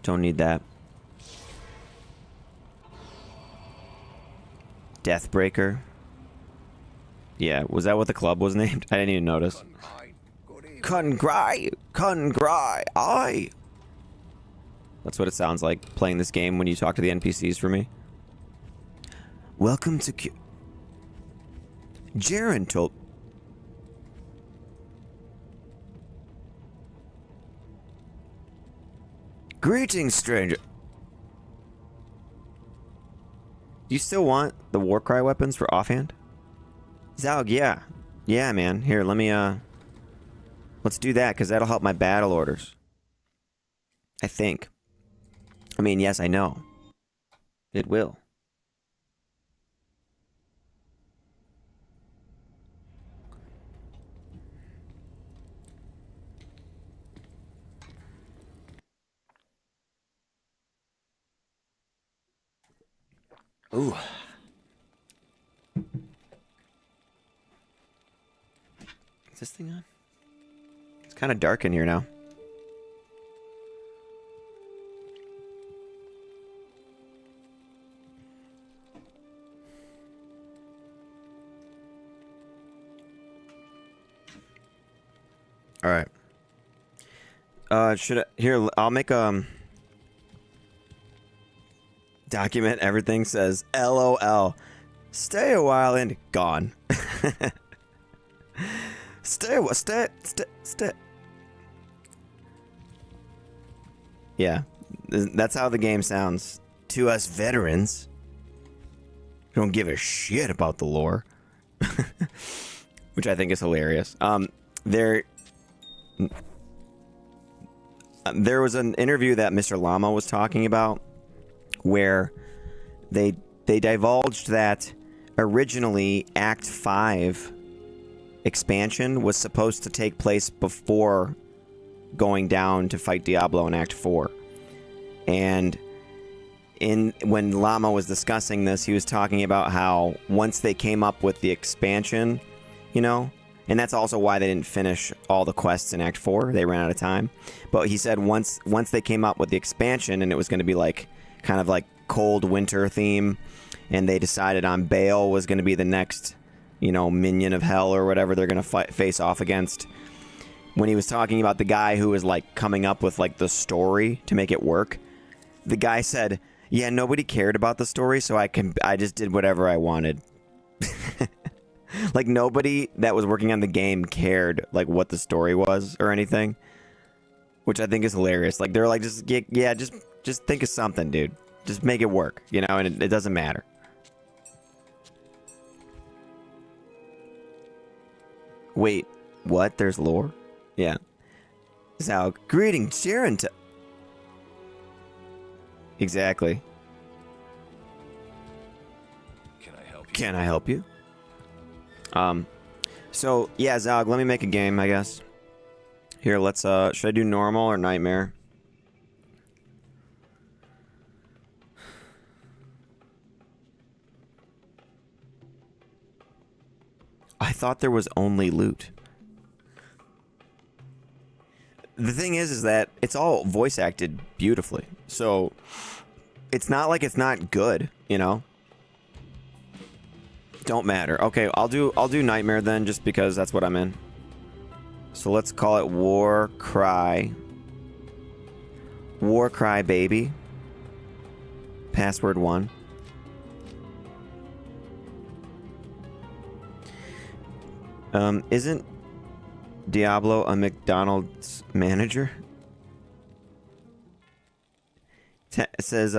Don't need that. Deathbreaker. Yeah, was that what the club was named? I didn't even notice. Aye. That's what it sounds like playing this game when you talk to the NPCs for me. Welcome to Jaren told... Greetings, stranger. Do you still want the Warcry weapons for offhand? Zaug, yeah. Yeah, man. Here, let me, let's do that, because that'll help my battle orders. I think. I mean, yes, I know. It will. Ooh. Is this thing on? It's kind of dark in here now. All right. Should I... here, I'll make document everything says LOL. Stay a while and gone. Stay. Yeah, that's how the game sounds to us veterans. Who don't give a shit about the lore, which I think is hilarious. There was an interview that Mr. Llama was talking about where they divulged that originally Act 5 expansion was supposed to take place before going down to fight Diablo in Act 4. And when Llama was discussing this, he was talking about how once they came up with the expansion, you know, and that's also why they didn't finish all the quests in Act 4. They ran out of time. But he said once they came up with the expansion and it was going to be like kind of like cold winter theme, and they decided on Baal was going to be the next, you know, minion of hell or whatever they're going to face off against. When he was talking about the guy who was like coming up with like the story to make it work, the guy said, yeah, nobody cared about the story, so I just did whatever I wanted. Like nobody that was working on the game cared like what the story was or anything, which I think is hilarious. Like they're like, just think of something, dude. Just make it work, you know, and it doesn't matter. Wait, what? There's lore? Yeah. Zal, greetings, Sharon. Exactly. Can I help you? Can I help you? So, yeah, Zalg, let me make a game, I guess. Here, let's, should I do normal or nightmare? I thought there was only loot. The thing is that it's all voice acted beautifully. So, it's not like it's not good, you know? Don't matter. Okay, I'll do nightmare then, just because that's what I'm in. So let's call it War Cry. War Cry Baby. Password 1. Isn't Diablo a McDonald's manager? It says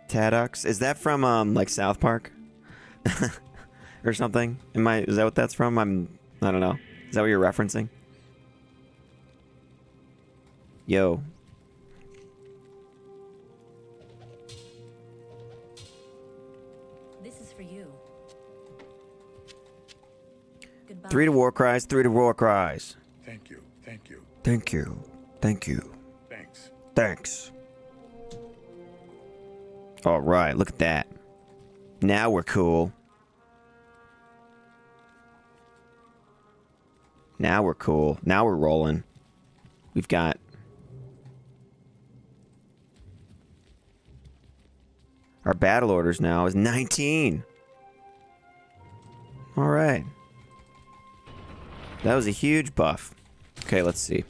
Taddox. Is that from like South Park? Or something? Is that what that's from? I don't know. Is that what you're referencing? Yo. This is for you. Goodbye. 3 to war cries, 3 to war cries. Thank you. Thank you. Thank you. Thank you. Thanks. Thanks. Alright, look at that. Now we're cool. Now we're cool. Now we're rolling. We've got... Our battle orders now is 19. Alright. That was a huge buff. Okay, let's see.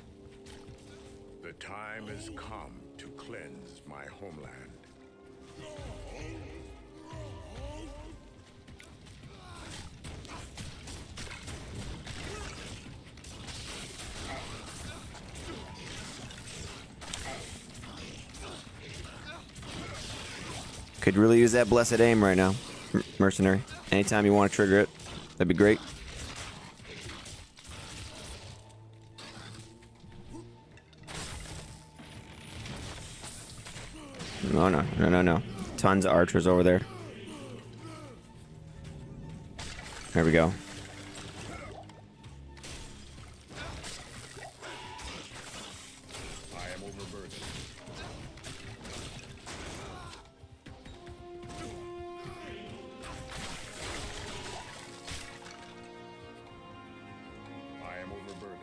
The time has come to cleanse my homeland. Could really use that blessed aim right now, mercenary. Anytime you want to trigger it, that'd be great. No, no, no, no, no. Tons of archers over there. There we go. I am overburdened. I am overburdened.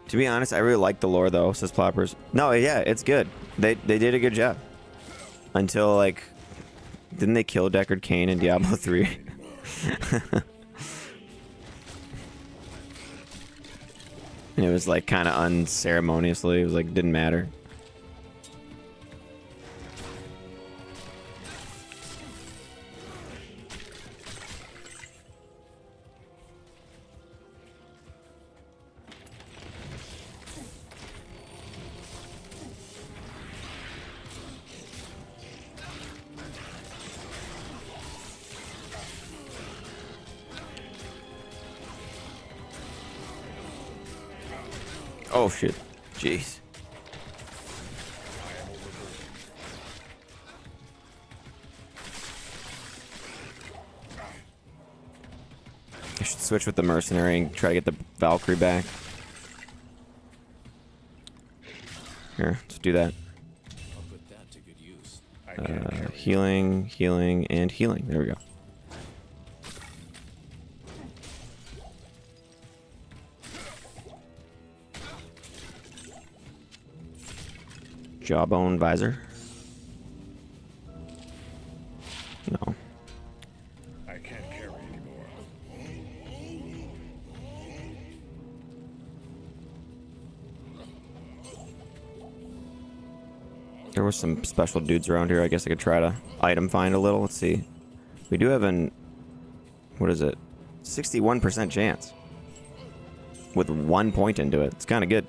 To be honest, I really like the lore though, says Ploppers. No, yeah, it's good. They did a good job. Until like, didn't they kill Deckard Cain in Diablo 3? And it was like kind of unceremoniously. It was like didn't matter. Oh shit. Jeez. I should switch with the mercenary and try to get the Valkyrie back. Here, let's do that. I'll put that to good use. I can't carry. Healing, healing, and healing. There we go. Jawbone visor. No. I can't carry anymore. There was some special dudes around here. I guess I could try to item find a little. Let's see. We do have an... What is it? 61% chance. With 1 point into it. It's kind of good.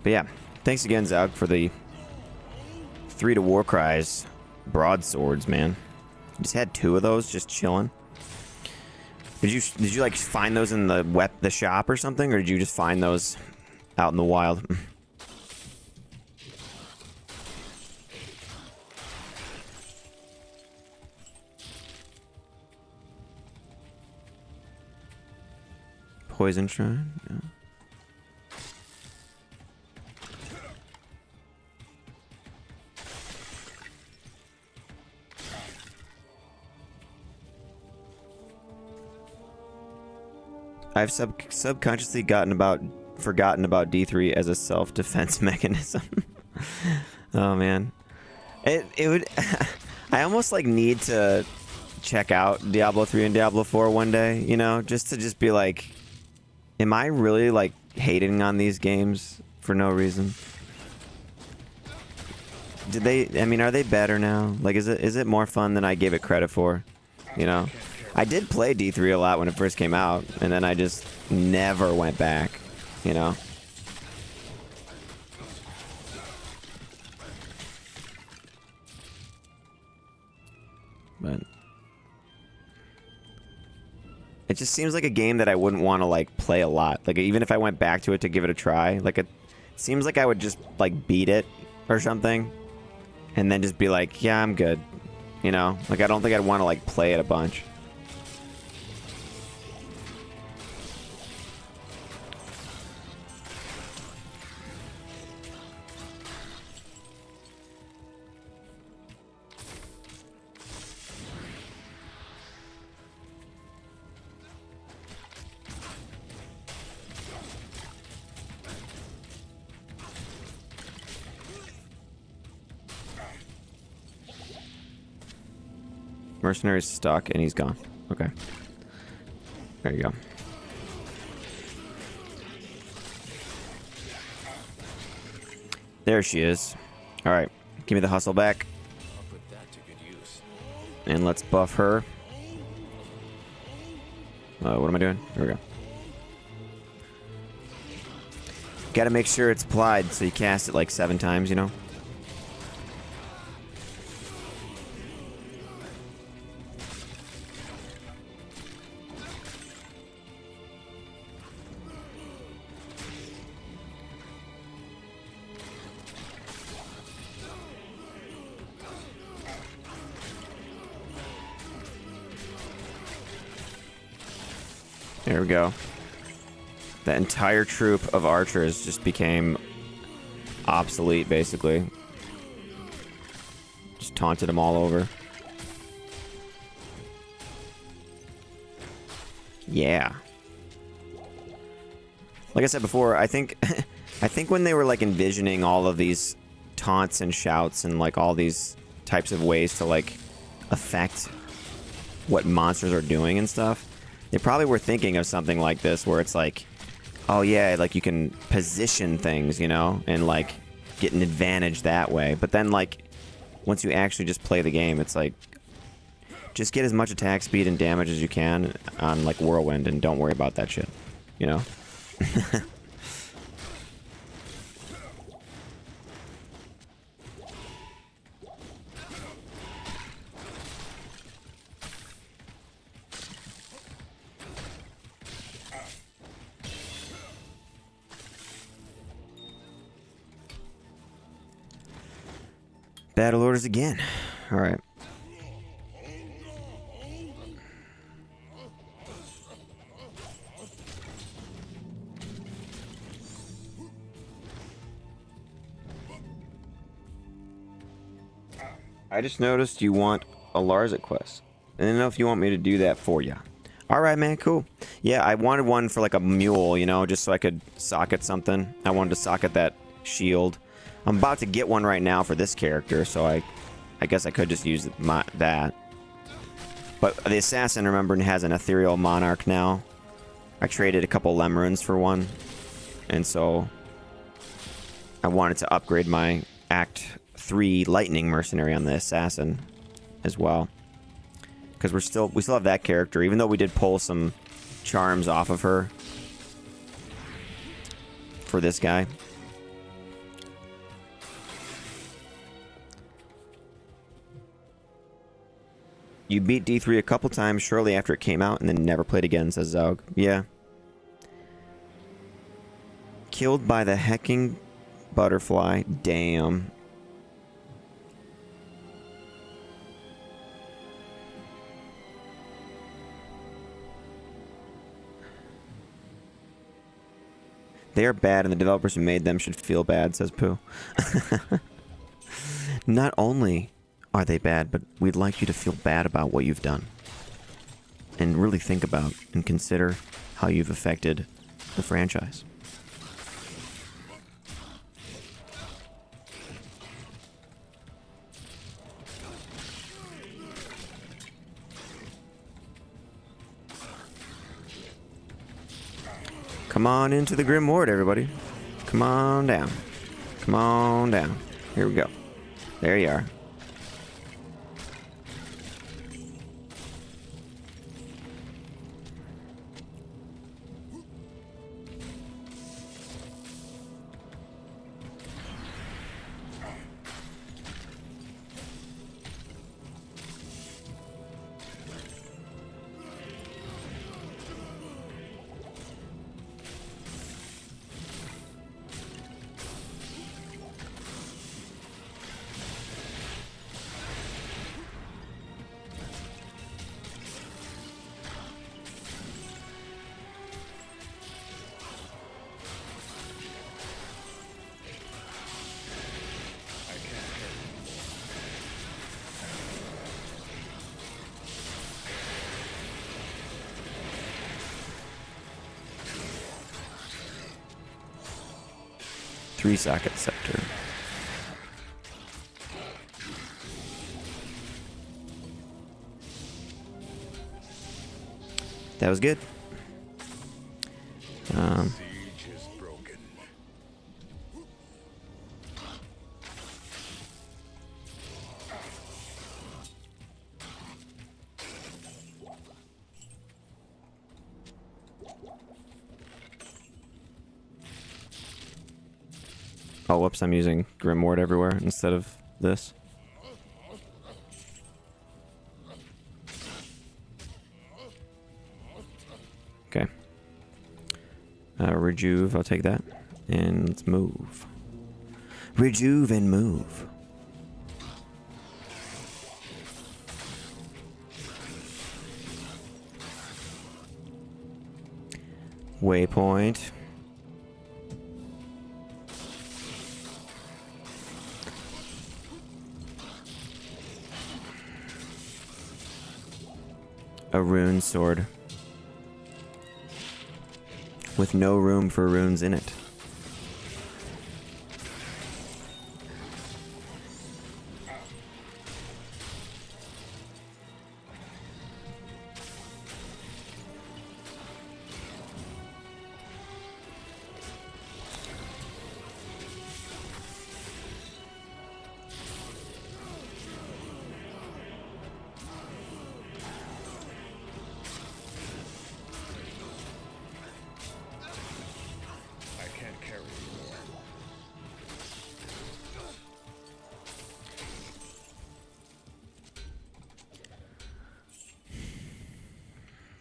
But yeah, thanks again, Zog, for the 3 to Warcry's broadswords, man. Just had 2 of those just chilling. Did you like find those in the shop or something, or did you just find those out in the wild? Poison shrine. Yeah. I've subconsciously forgotten about D3 as a self-defense mechanism. Oh man, it would. I almost like need to check out Diablo 3 and Diablo 4 one day, you know, just to be like, am I really like hating on these games for no reason? I mean, are they better now? Like, is it more fun than I gave it credit for? You know? I did play D3 a lot when it first came out, and then I just never went back, you know? But it just seems like a game that I wouldn't want to, like, play a lot. Like, even if I went back to it to give it a try, like, it seems like I would just, like, beat it or something, and then just be like, yeah, I'm good, you know? Like, I don't think I'd want to, like, play it a bunch. Mercenary's stuck and he's gone. Okay. There you go. There she is. Alright. Give me the hustle back. I'll put that to good use. And let's buff her. What am I doing? There we go. Gotta make sure it's applied so you cast it like 7 times, you know? There we go. That entire troop of archers just became obsolete, basically. Just taunted them all over. Yeah. Like I said before, I think I think when they were like envisioning all of these taunts and shouts and like all these types of ways to like affect what monsters are doing and stuff, they probably were thinking of something like this where it's like, oh yeah, like you can position things, you know, and like get an advantage that way. But then like once you actually just play the game, it's like just get as much attack speed and damage as you can on like Whirlwind and don't worry about that shit, you know? Battle orders again. All right. I just noticed you want a larzuk quest. I didn't know if you want me to do that for you. All right, man. Cool. Yeah, I wanted one for like a mule, you know, just so I could socket something. I wanted to socket that shield. I'm about to get one right now for this character, so I guess I could just use that. But the assassin, remember, has an ethereal monarch now. I traded a couple lemurins for one, and so I wanted to upgrade my Act 3 lightning mercenary on the assassin as well, because we still have that character, even though we did pull some charms off of her for this guy. You beat D3 a couple times shortly after it came out and then never played again, says Zaug. Yeah. Killed by the hecking butterfly. Damn. They are bad and the developers who made them should feel bad, says Pooh. Not only are they bad, but we'd like you to feel bad about what you've done. And really think about and consider how you've affected the franchise. Come on into the Grim Ward, everybody. Come on down. Come on down. Here we go. There you are. Three-socket scepter. That was good. Siege is broken. Oh, whoops, I'm using Grimward everywhere instead of this. Okay. Rejuve, I'll take that. And let's move. Rejuve and move. Waypoint. A rune sword. With no room for runes in it.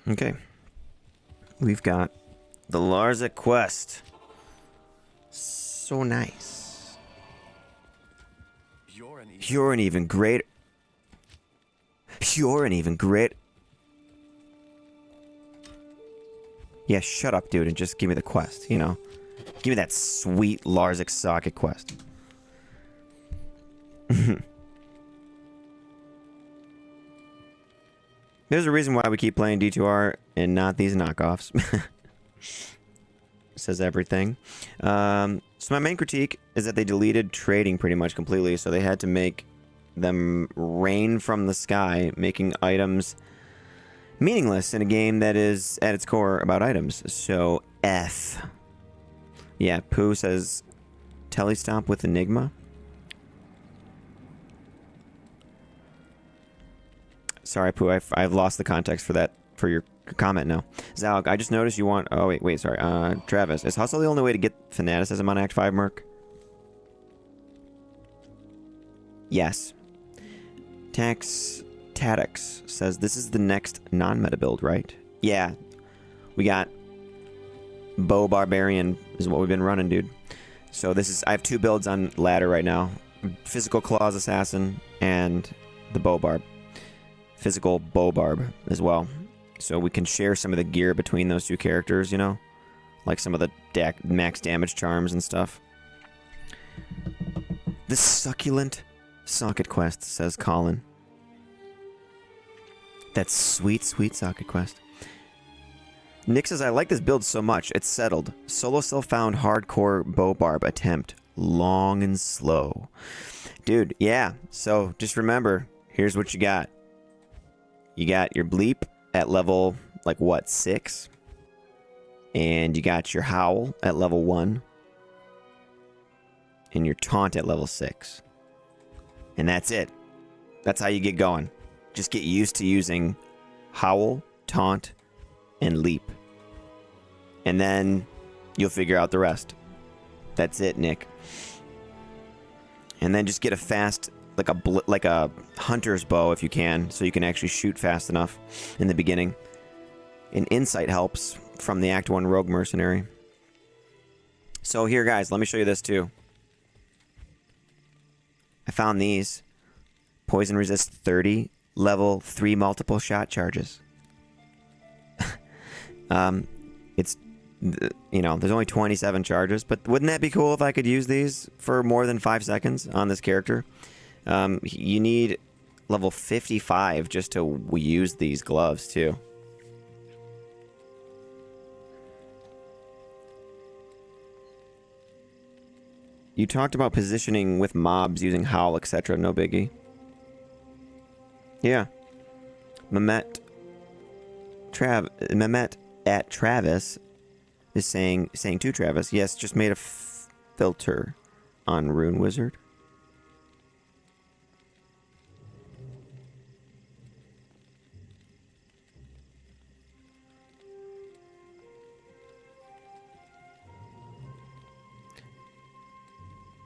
Okay. We've got the larzuk quest. So nice. You're an even greater... You're an even great... Yeah, shut up, dude, and just give me the quest, you know? Give me that sweet larzuk socket quest. There's a reason why we keep playing D2R and not these knockoffs. Says everything. So my main critique is that they deleted trading pretty much completely, so they had to make them rain from the sky, making items meaningless in a game that is, at its core, about items. So, F. Yeah, Pooh says, telestop with Enigma. Sorry, Pooh, I've lost the context for that, for your comment now. Zalg, I just noticed you want... Oh, wait, sorry. Travis, is Hustle the only way to get Fanaticism on Act 5, Merc? Yes. Tax Tadix says, this is the next non-meta build, right? Yeah. We got Barbarian is what we've been running, dude. So this is, I have 2 builds on ladder right now. Physical Claws Assassin and the BARB. Physical BARB as well. So we can share some of the gear between those 2 characters, you know? Like some of the max damage charms and stuff. The succulent socket quest, says Colin. That's sweet, sweet socket quest. Nick says, I like this build so much. It's settled. Solo self-found hardcore BARB attempt. Long and slow. Dude, yeah. So just remember, here's what you got. You got your bleep at level, like what, 6? And you got your howl at level 1. And your taunt at level 6. And that's it. That's how you get going. Just get used to using howl, taunt, and leap. And then you'll figure out the rest. That's it, Nick. And then just get a fast, like a hunter's bow if you can, so you can actually shoot fast enough in the beginning. And insight helps from the Act 1 Rogue Mercenary. So here, guys, let me show you this too. I found these. Poison resist 30, level 3 multiple shot charges. It's, you know, there's only 27 charges, but wouldn't that be cool if I could use these for more than 5 seconds on this character? You need level 55 just to use these gloves too. You talked about positioning with mobs using howl, etc. No biggie. Yeah. Mehmet at Travis is saying to Travis, yes, just made a filter on Rune Wizard.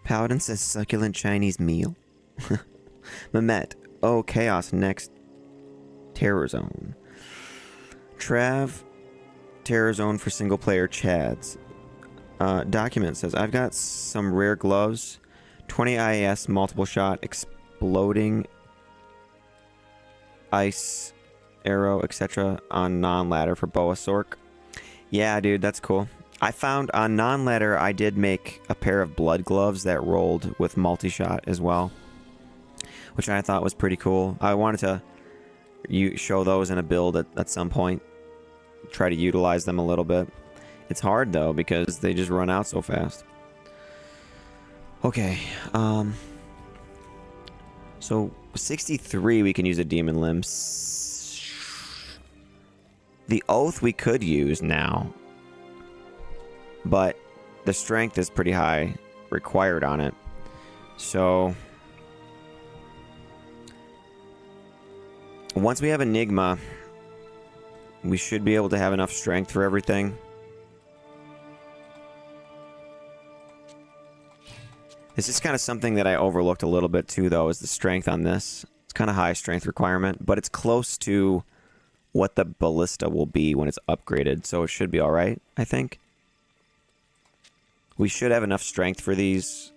Paladin says succulent Chinese meal. Mehmet, oh, chaos next. Terror Zone. Trav, Terror Zone for single player Chads. Document says, I've got some rare gloves, 20 IAS, multiple shot, exploding ice, arrow, etc. on non-ladder for Boa Sork. Yeah, dude, that's cool. I found on non-ladder, I did make a pair of blood gloves that rolled with multi-shot as well, which I thought was pretty cool. I wanted to show those in a build at some point. Try to utilize them a little bit. It's hard though because they just run out so fast. Okay, so 63 we can use a demon limb. The oath we could use now, but the strength is pretty high required on it. So once we have Enigma, we should be able to have enough strength for everything. This is kind of something that I overlooked a little bit too, though, is the strength on this. It's kind of high strength requirement, but it's close to what the ballista will be when it's upgraded, so it should be alright, I think. We should have enough strength for these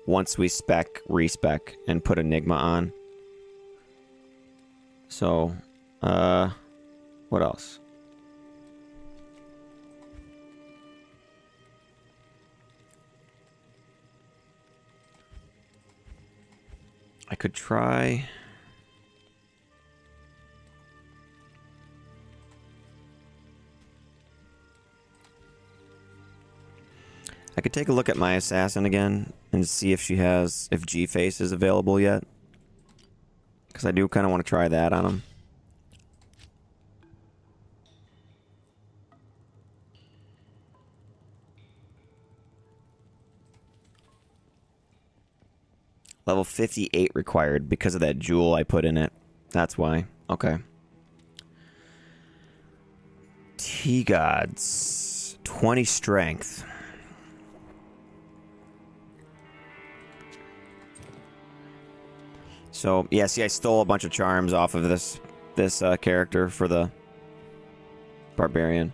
once we respec, and put Enigma on. So, what else? I could try... I could take a look at my assassin again and see if she has, if G-Face is available yet. Because I do kind of want to try that on him. Level 58 required because of that jewel I put in it. That's why. Okay. T-Gods. 20 strength. So yeah, see, I stole a bunch of charms off of this character for the Barbarian.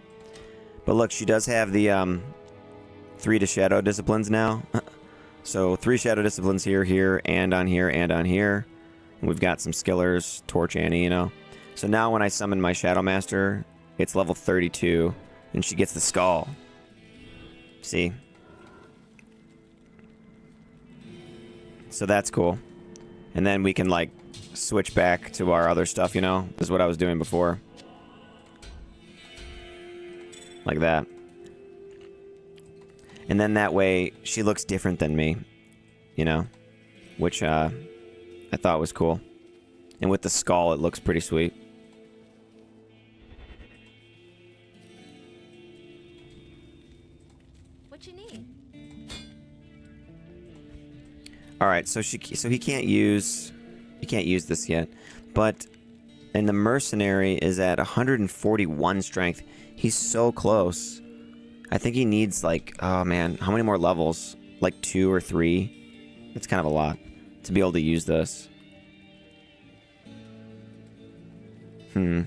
But look, she does have the 3 to Shadow Disciplines now. So 3 Shadow Disciplines here, here, and on here, and on here. And we've got some skillers, Torch Annie, you know. So now when I summon my Shadow Master, it's level 32, and she gets the skull. See? So that's cool. And then we can, like, switch back to our other stuff, you know? This is what I was doing before. Like that. And then that way, she looks different than me. You know? Which, I thought was cool. And with the skull, it looks pretty sweet. What you need? All right, so he can't use this yet, but and the mercenary is at 141 strength. He's so close. I think he needs like, oh man, how many more levels? Like 2 or 3. It's kind of a lot to be able to use this. I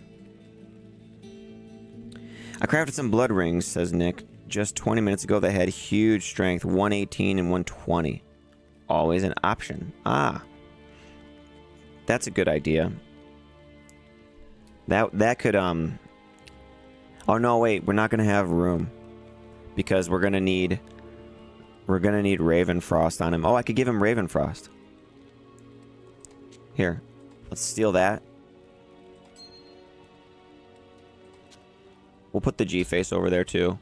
crafted some blood rings, says Nick. Just 20 minutes ago, they had huge strength, 118 and 120. Always an option. Ah. That's a good idea. That could, Oh no, wait, we're not gonna have room. Because we're gonna need Ravenfrost on him. Oh, I could give him Ravenfrost. Here. Let's steal that. We'll put the G-Face over there too.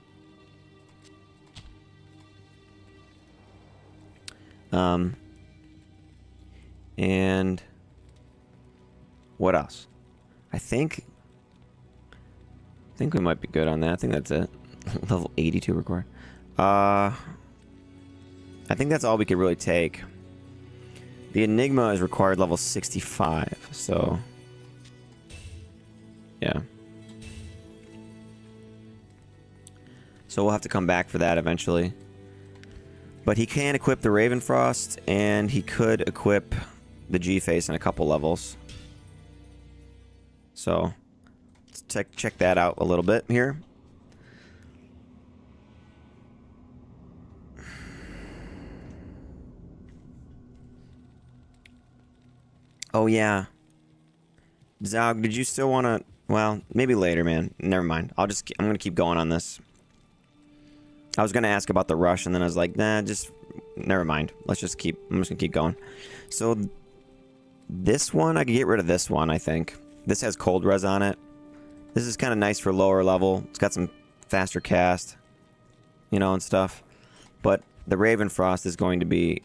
And what else? I think we might be good on that. I think that's it. Level 82 required. I think that's all we could really take. The Enigma is required level 65, so yeah. So we'll have to come back for that eventually. But he can equip the Ravenfrost, and he could equip the G-Face in a couple levels. So, let's check that out a little bit here. Oh, yeah. Zog, did you still want to... Well, maybe later, man. Never mind. I'm going to keep going on this. I was going to ask about the rush, and then I was like, nah, just... Never mind. I'm just going to keep going. So, this one, I could get rid of this one, I think. This has cold res on it. This is kind of nice for lower level. It's got some faster cast, you know, and stuff. But the Ravenfrost is going to be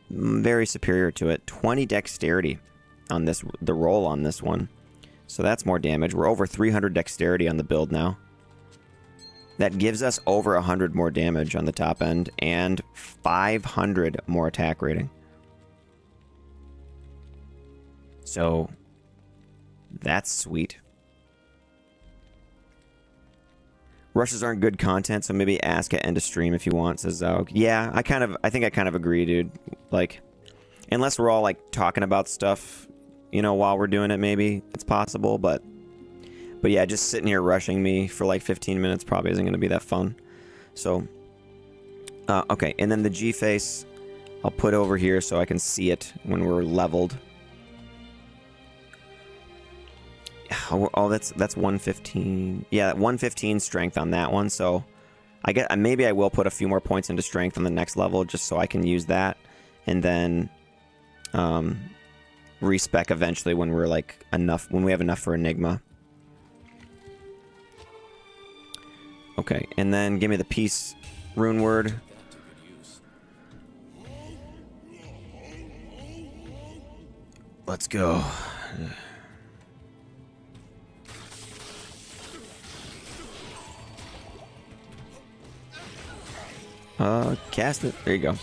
very superior to it. 20 dexterity on this, the roll on this one. So that's more damage. We're over 300 dexterity on the build now. That gives us over 100 more damage on the top end and 500 more attack rating. So that's sweet. Rushes aren't good content, so maybe ask at end of stream if you want, says Zog. Yeah, I think I kind of agree, dude. Like, unless we're all like talking about stuff, you know, while we're doing it, maybe it's possible, but yeah, just sitting here rushing me for like 15 minutes probably isn't going to be that fun. So, okay, and then the G-Face, I'll put over here so I can see it when we're leveled. Oh, that's 115. Yeah, 115 strength on that one. So, maybe I will put a few more points into strength on the next level just so I can use that, and then respec eventually when we're like enough, when we have enough for Enigma. Okay, and then give me the peace rune word. Let's go. Cast it. There you go.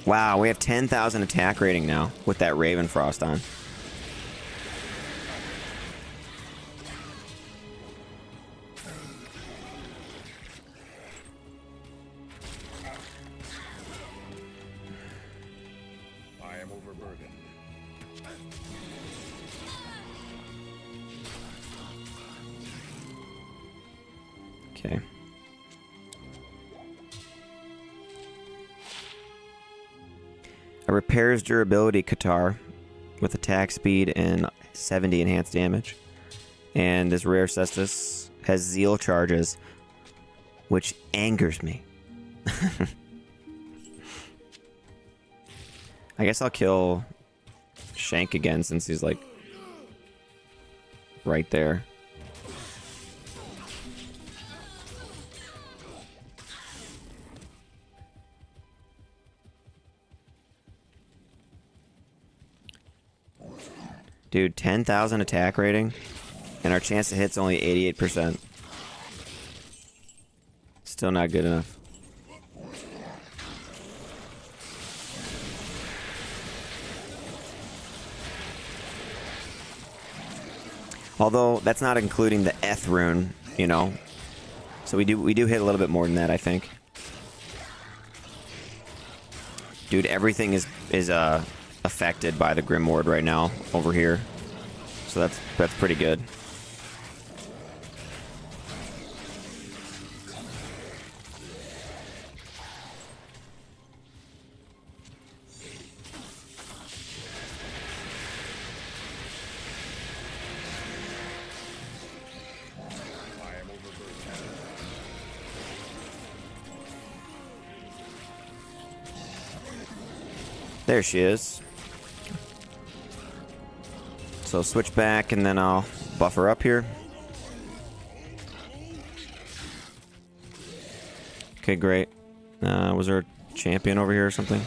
Wow, we have 10,000 attack rating now with that Raven Frost on. I am overburdened. Okay. A repairs durability Qatar with attack speed and 70 enhanced damage. And this rare cestus has zeal charges, which angers me. I guess I'll kill Shank again since he's like right there. Dude, 10,000 attack rating, and our chance to hit's only 88%. Still not good enough. Although that's not including the Eth rune, you know. So we do hit a little bit more than that, I think. Dude, everything is affected by the Grim Ward right now over here. So that's pretty good. There she is. So switch back and then I'll buff her up here. Okay, great. Was there a champion over here or something?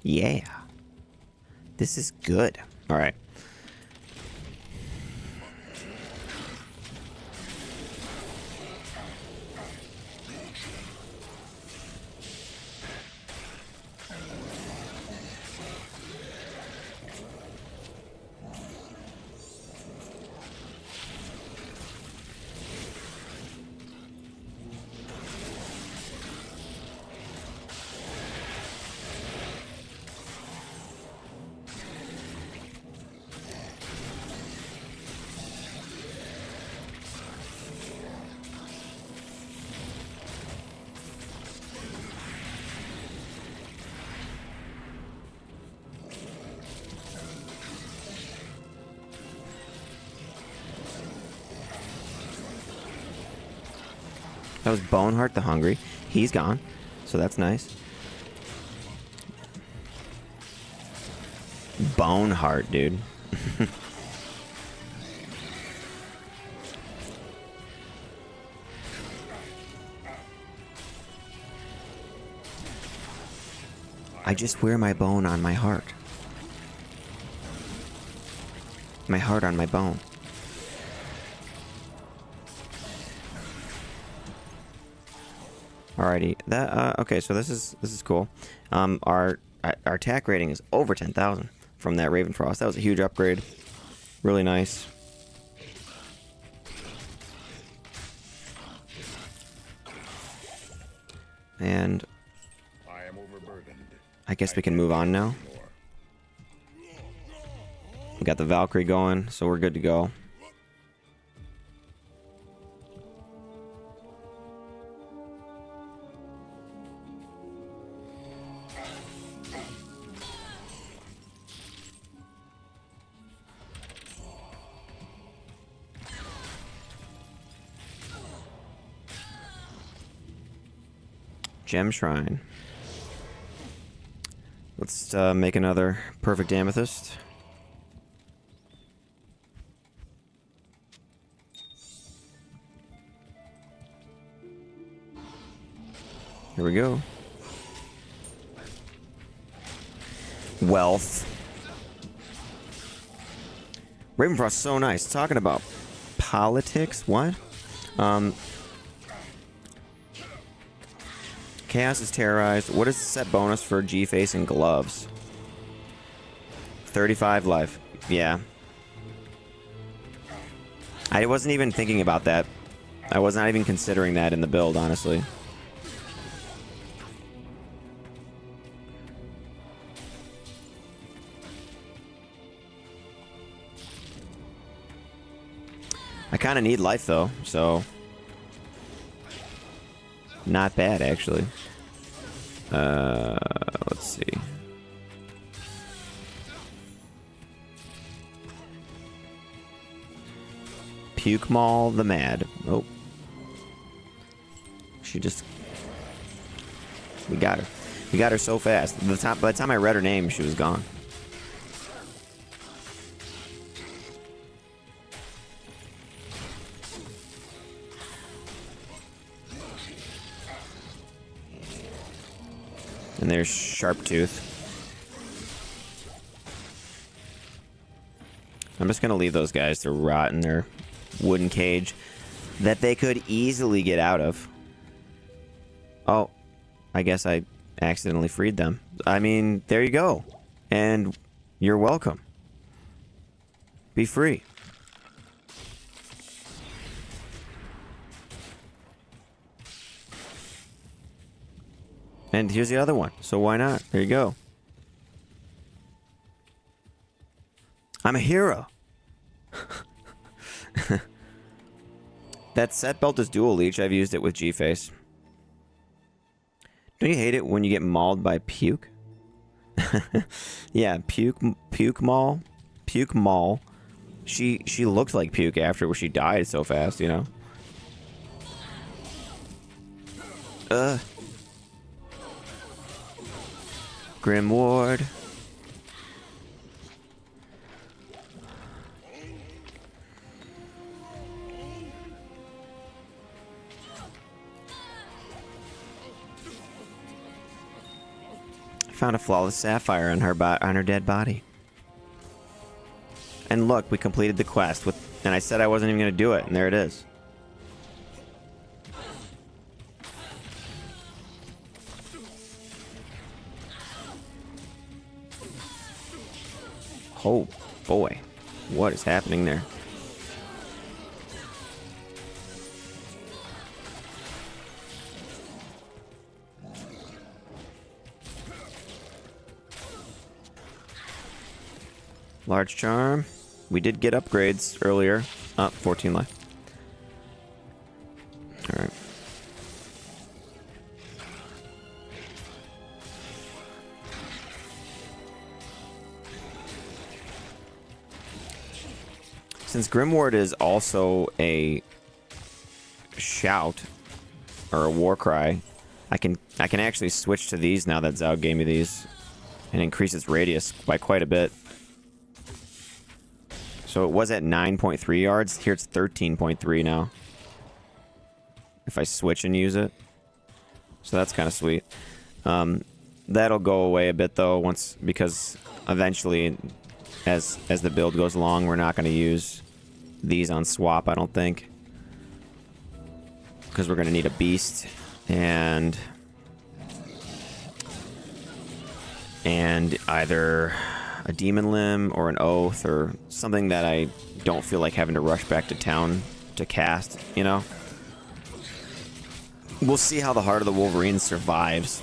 Yeah. This is good. All right. That was Boneheart the Hungry. He's gone, so that's nice. Boneheart, dude. I just wear my bone on my heart. My heart on my bone. Alrighty, that okay. So this is cool. Our attack rating is over 10,000 from that Raven Frost. That was a huge upgrade. Really nice. And I guess we can move on now. We got the Valkyrie going, so we're good to go. Gem Shrine. Let's make another perfect amethyst. Here we go. Wealth. Ravenfrost's so nice. Talking about politics? What? Chaos is terrorized. What is the set bonus for G-Face and gloves? 35 life. Yeah. I wasn't even thinking about that. I was not even considering that in the build, honestly. I kind of need life, though, so... Not bad, actually. Let's see. Puke Maul the Mad. Oh. She just... We got her. We got her so fast. By the time I read her name, she was gone. And there's Sharptooth. I'm just going to leave those guys to rot in their wooden cage that they could easily get out of. Oh, I guess I accidentally freed them. I mean, there you go. And you're welcome. Be free. And here's the other one, so why not? There you go. I'm a hero. That set belt is dual leech. I've used it with G-Face. Don't you hate it when you get mauled by puke? Yeah, puke maul. Puke maul. She looked like puke after she died so fast, you know? Grim Ward. I found a flawless sapphire on her dead body. And look, we completed the quest and I said I wasn't even going to do it, and there it is. Oh, boy. What is happening there? Large charm. We did get upgrades earlier. 14 life. Alright. Since Grimward is also a shout or a war cry, I can actually switch to these now that Zao gave me these and increase its radius by quite a bit. So it was at 9.3 yards. Here it's 13.3 now. If I switch and use it. So that's kind of sweet. That'll go away a bit though because eventually as the build goes along, we're not going to use these on swap, I don't think. Because we're going to need a beast and either a demon limb or an oath or something that I don't feel like having to rush back to town to cast, you know? We'll see how the Heart of the Wolverine survives.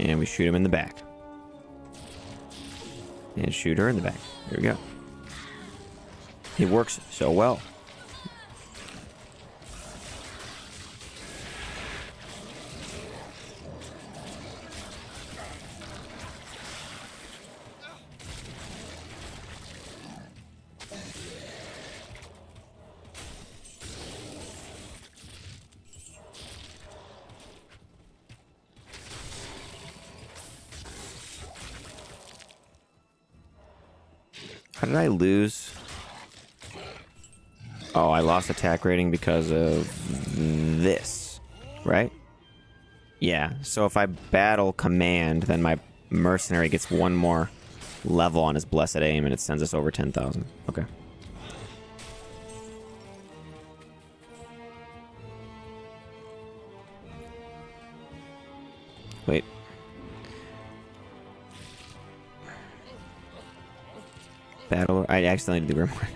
And we shoot him in the back. And shoot her in the back. There we go. It works so well. How did I lose? Oh, I lost attack rating because of this, right? Yeah, so if I battle command, then my mercenary gets one more level on his blessed aim and it sends us over 10,000. Okay. Wait. Battle. I accidentally did the grimoire.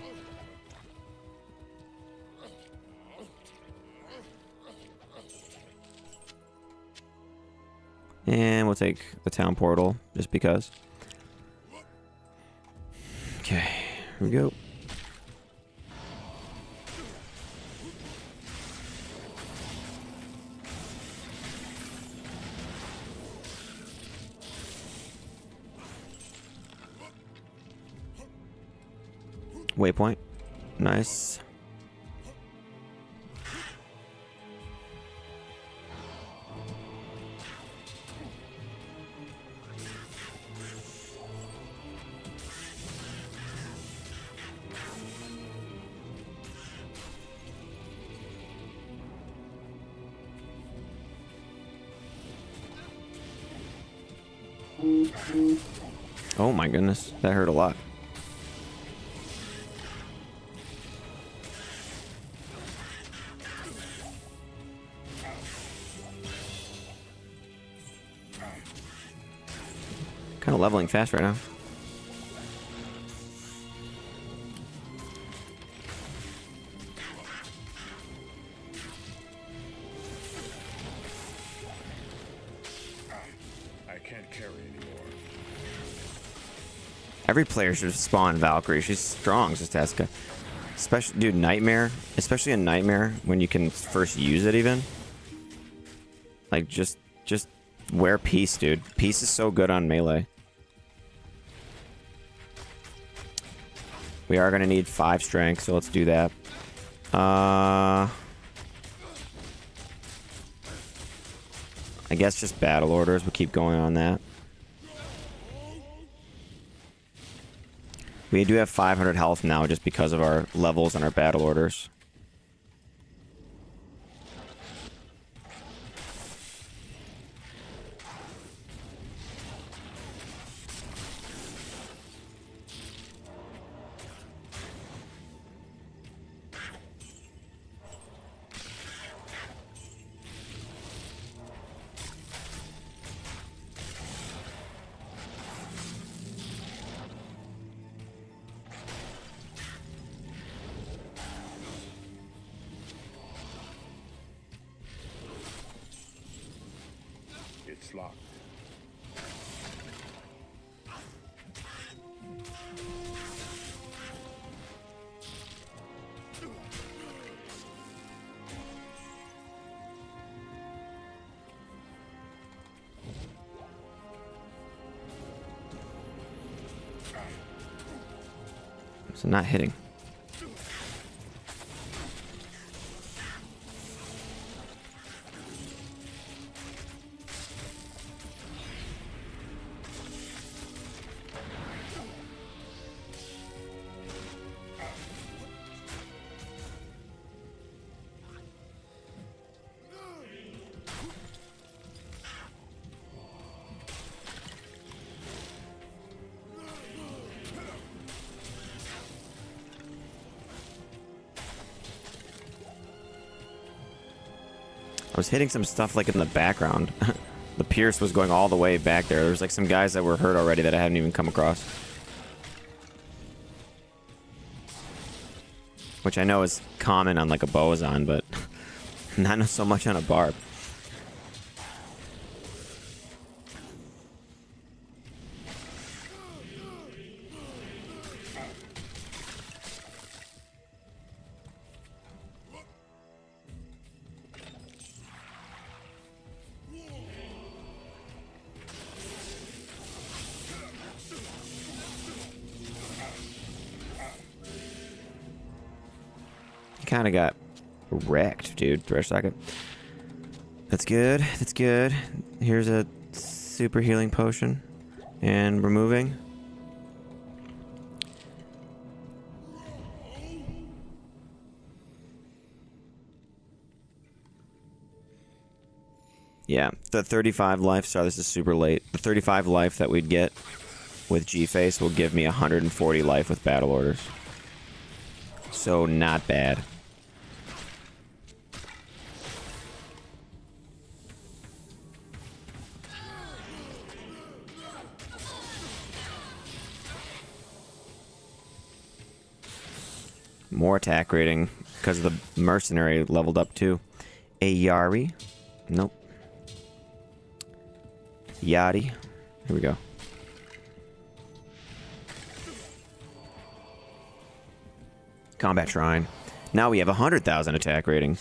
And we'll take the town portal just because. Okay, here we go. Waypoint. Nice. Oh my goodness, that hurt a lot. Kind of leveling fast right now. I can't carry anymore. Every player should spawn Valkyrie. She's strong, Zisteska. Especially, dude, Nightmare. Especially in Nightmare, when you can first use it even. Like, just wear Peace, dude. Peace is so good on melee. We are going to need 5 strength, so let's do that. I guess just battle orders. We'll keep going on that. We do have 500 health now just because of our levels and our battle orders. It's locked. So not hitting. I was hitting some stuff like in the background. The Pierce was going all the way back there. There's like some guys that were hurt already that I haven't even come across. Which I know is common on like a Bozon, but not so much on a Barb. kind of got wrecked, dude. Thresh socket. That's good. That's good. Here's a super healing potion. And we're moving. Yeah, the 35 life. Sorry, this is super late. The 35 life that we'd get with G-Face will give me 140 life with battle orders. So, not bad. More attack rating because the mercenary leveled up too. A Yari. Nope. Yachty. Here we go. Combat Shrine. Now we have 100,000 attack rating.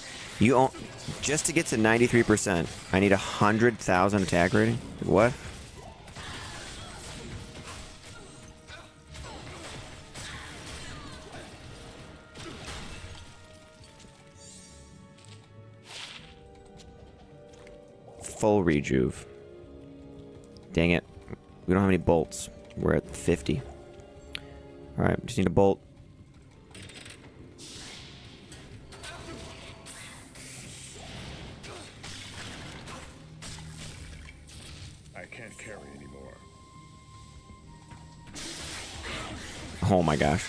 Just to get to 93%, I need 100,000 attack rating? What? Full rejuve. Dang it. We don't have any bolts. We're at 50. Alright, just need a bolt. I can't carry anymore. Oh my gosh.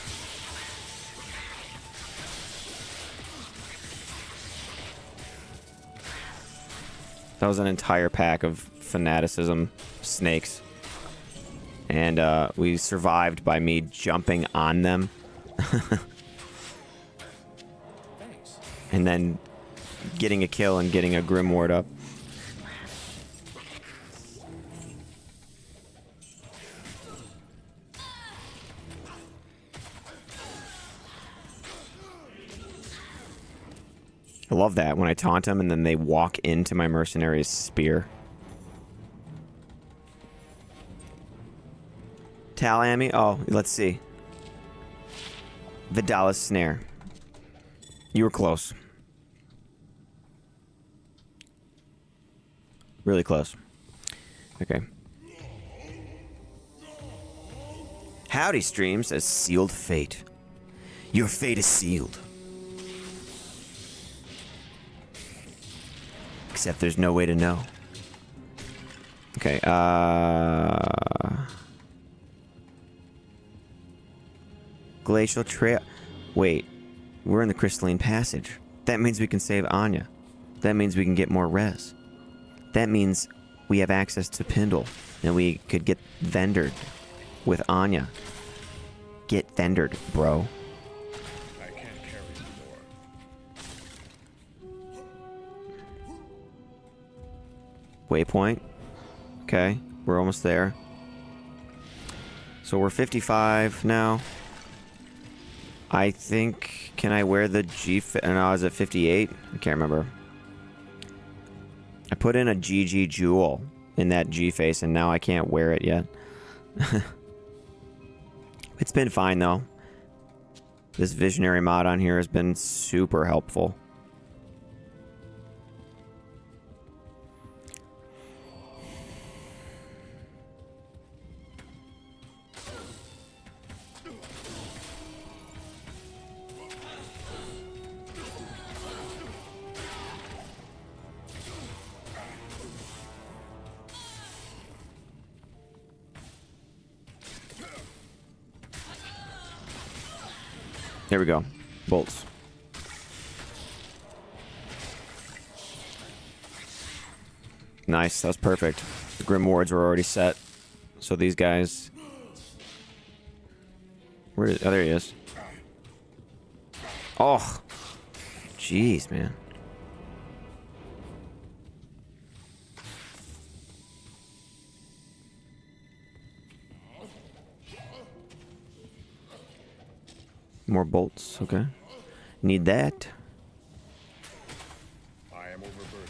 That was an entire pack of fanaticism snakes. And we survived by me jumping on them. Thanks. And then getting a kill and getting a Grimward up. I love that when I taunt them and then they walk into my mercenary's spear. Talami? Oh, let's see. Vidala's Snare. You were close. Really close. Okay. Howdy Stream says sealed fate. Your fate is sealed. Except there's no way to know. Okay, Glacial Trail. Wait, we're in the Crystalline Passage. That means we can save Anya. That means we can get more res. That means we have access to Pindle, and we could get vendored with Anya. Get vendored, bro. I can't carry anymore. Waypoint. Okay, we're almost there. So we're 55 now. I think... Can I wear the G... No, is it 58? I can't remember. I put in a GG jewel in that G-face, and now I can't wear it yet. It's been fine, though. This visionary mod on here has been super helpful. There we go. Bolts. Nice. That was perfect. The Grim Wards were already set. So these guys... Where is... Oh, there he is. Oh! Jeez, man. More bolts, okay. Need that. I am overburdened.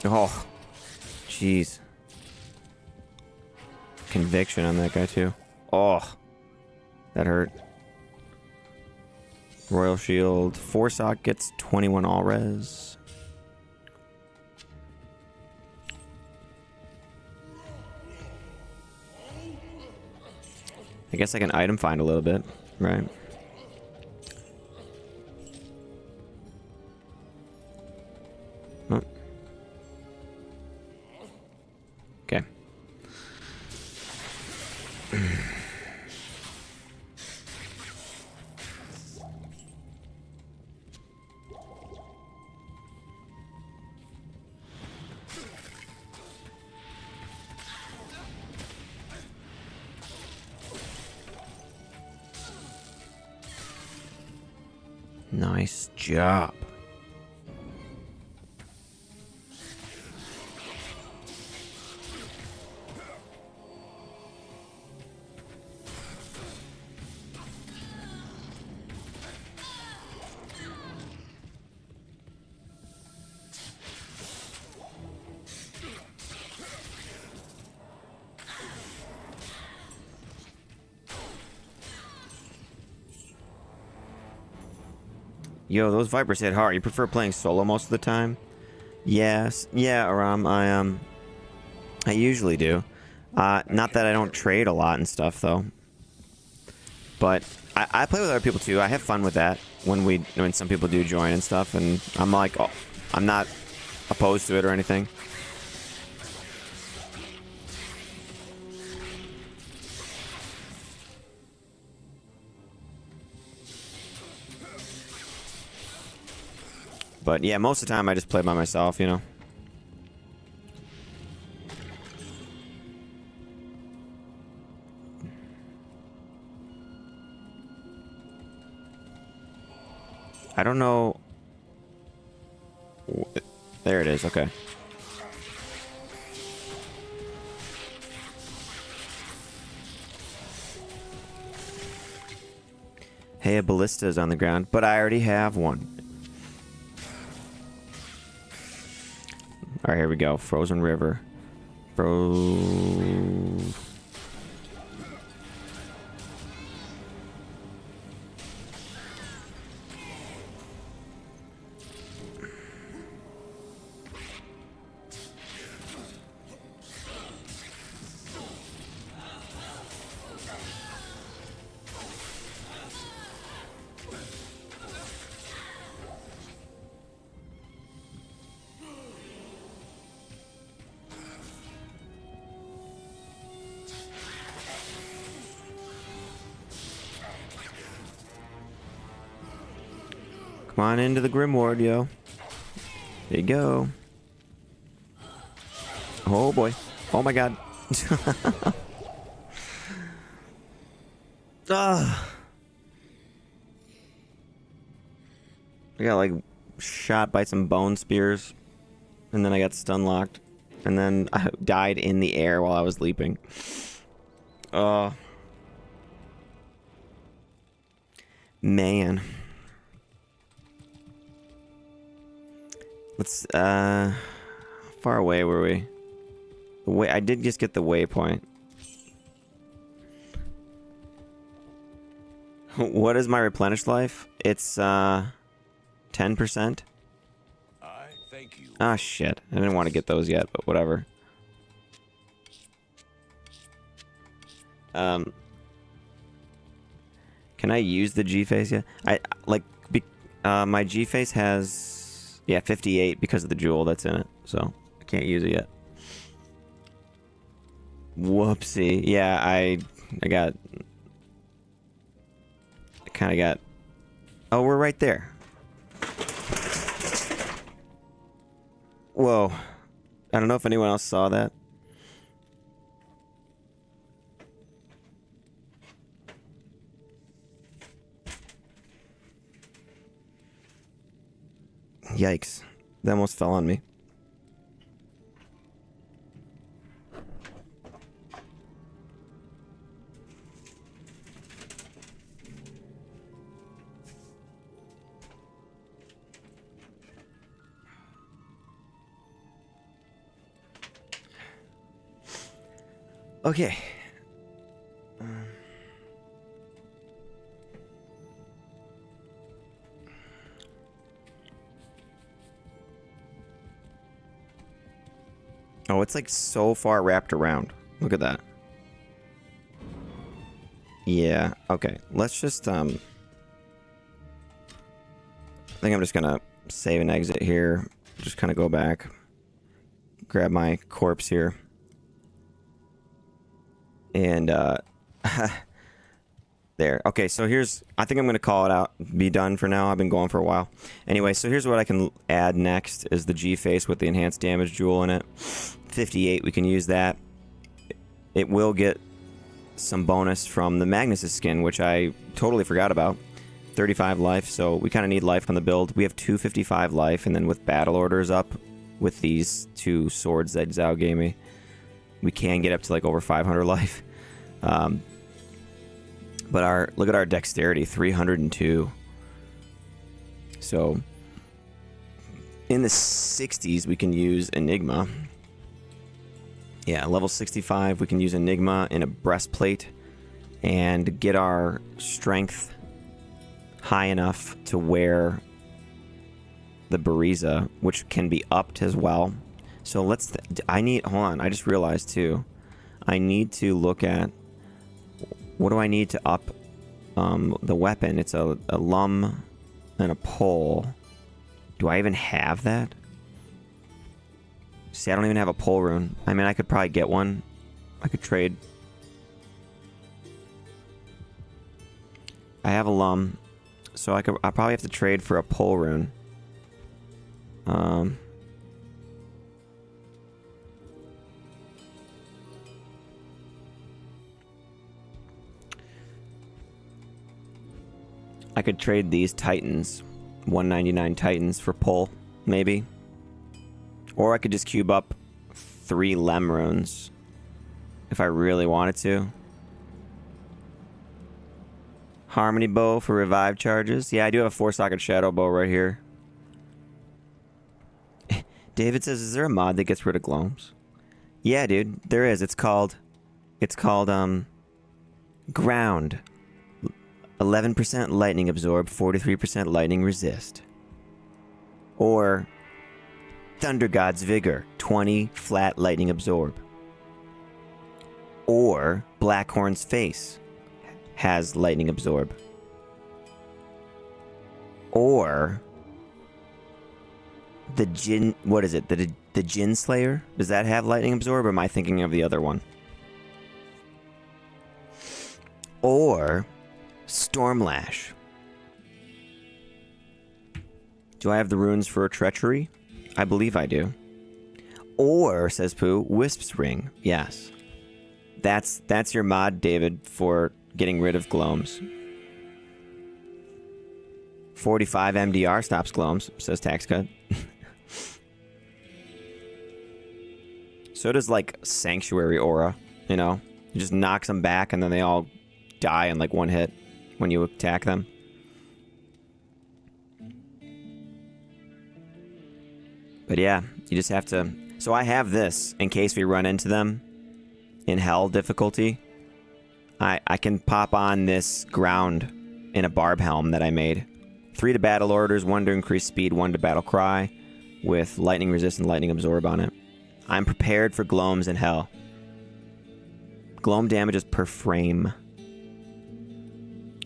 Oh, jeez. Conviction on that guy too. Oh, that hurt. Royal Shield. Forsock gets 21 all res. I guess I can item find a little bit, right? Oh. Okay. Nice job. Yo, those Vipers hit hard. You prefer playing solo most of the time? Yes. Yeah, Aram, I usually do. Not that I don't trade a lot and stuff, though. But I play with other people, too. I have fun with that when some people do join and stuff. And I'm like, oh, I'm not opposed to it or anything. But yeah, most of the time I just play by myself, you know. I don't know. There it is, okay. Hey, a ballista is on the ground, but I already have one. Alright, here we go. Frozen River. Come on into the Grimward, yo. There you go. Oh boy. Oh my god. Ah. I got like shot by some bone spears. And then I got stun locked. And then I died in the air while I was leaping. Man. Let's, how far away were we? I did just get the waypoint. What is my replenished life? It's, 10%? I thank you. Ah, shit. I didn't want to get those yet, but whatever. Can I use the G-Face yet? My G-Face has... Yeah, 58 because of the jewel that's in it. So, I can't use it yet. Whoopsie. Yeah, I kind of got... Oh, we're right there. Whoa. I don't know if anyone else saw that. Yikes. That almost fell on me. Okay. Oh, it's like so far wrapped around. Look at that. Yeah, okay. Let's just, I think I'm just gonna save and exit here. Just kind of go back. Grab my corpse here. And, there. Okay, so here's... I think I'm going to call it out. Be done for now. I've been going for a while. Anyway, so here's what I can add next is the G-Face with the enhanced damage jewel in it. 58, we can use that. It will get some bonus from the Magnus' skin, which I totally forgot about. 35 life, so we kind of need life on the build. We have 255 life, and then with battle orders up, with these 2 swords that Zhao gave me, we can get up to like over 500 life. But look at our dexterity, 302. So in the 60s, we can use Enigma. Yeah, level 65, we can use Enigma in a breastplate and get our strength high enough to wear the Buriza, which can be upped as well. So let's... hold on, I just realized too. I need to look at... What do I need to up the weapon? It's a lum and a pole. Do I even have that? See, I don't even have a pole rune. I mean, I could probably get one. I could trade. I have a lum, so I probably have to trade for a pole rune. I could trade these Titans, 199 Titans for pole, maybe. Or I could just cube up 3 Lem runes if I really wanted to. Harmony bow for revive charges. Yeah, I do have a 4-socket shadow bow right here. David says, is there a mod that gets rid of gloams? Yeah, dude, there is. It's called Ground. 11% lightning absorb, 43% lightning resist. Or Thunder God's Vigor, 20 flat lightning absorb. Or Blackhorn's Face has lightning absorb. Or the Jin... What is it? The Jin Slayer? Does that have lightning absorb, or am I thinking of the other one? Or Stormlash. Do I have the runes for Treachery? I believe I do. Or, says Pooh, Wisp's Ring. Yes. That's your mod, David, for getting rid of gloams. 45 MDR stops gloams, says Tax Cut. So does, like, Sanctuary Aura, you know? You just knocks them back and then they all die in, like, one hit when you attack them. But yeah, you just have to... So I have this in case we run into them in Hell difficulty. I can pop on this ground in a barb helm that I made. 3 to battle orders, 1 to increase speed, 1 to battle cry, with lightning resist and lightning absorb on it. I'm prepared for gloams in Hell. Gloam damages per frame.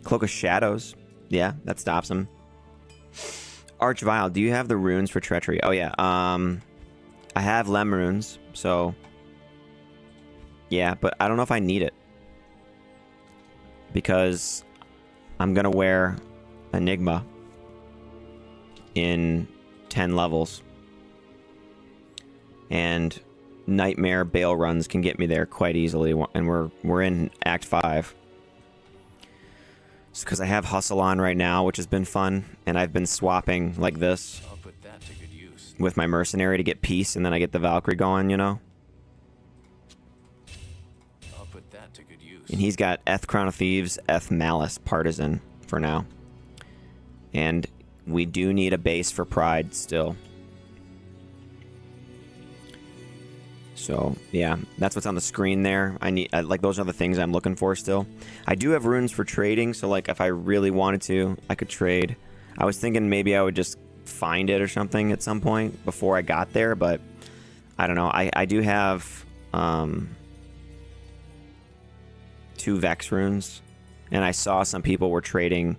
Cloak of Shadows. Yeah, that stops him. Archvile, do you have the runes for Treachery? Oh, yeah. I have Lem runes, so... Yeah, but I don't know if I need it. Because I'm going to wear Enigma in 10 levels. And Nightmare Bale runs can get me there quite easily, and we're in Act 5. It's because I have Hustle on right now, which has been fun, and I've been swapping like this I'll put that to good use. with my Mercenary to get peace, and then I get the Valkyrie going, you know? I'll put that to good use. And he's got Eth Crown of Thieves, Eth Malice Partisan for now. And we do need a base for Pride still. So yeah, that's what's on the screen there. Like those are the things I'm looking for still. I do have runes for trading, so like if I really wanted to, I could trade. I was thinking maybe I would just find it or something at some point before I got there, but I don't know. I do have 2 Vex runes, and I saw some people were trading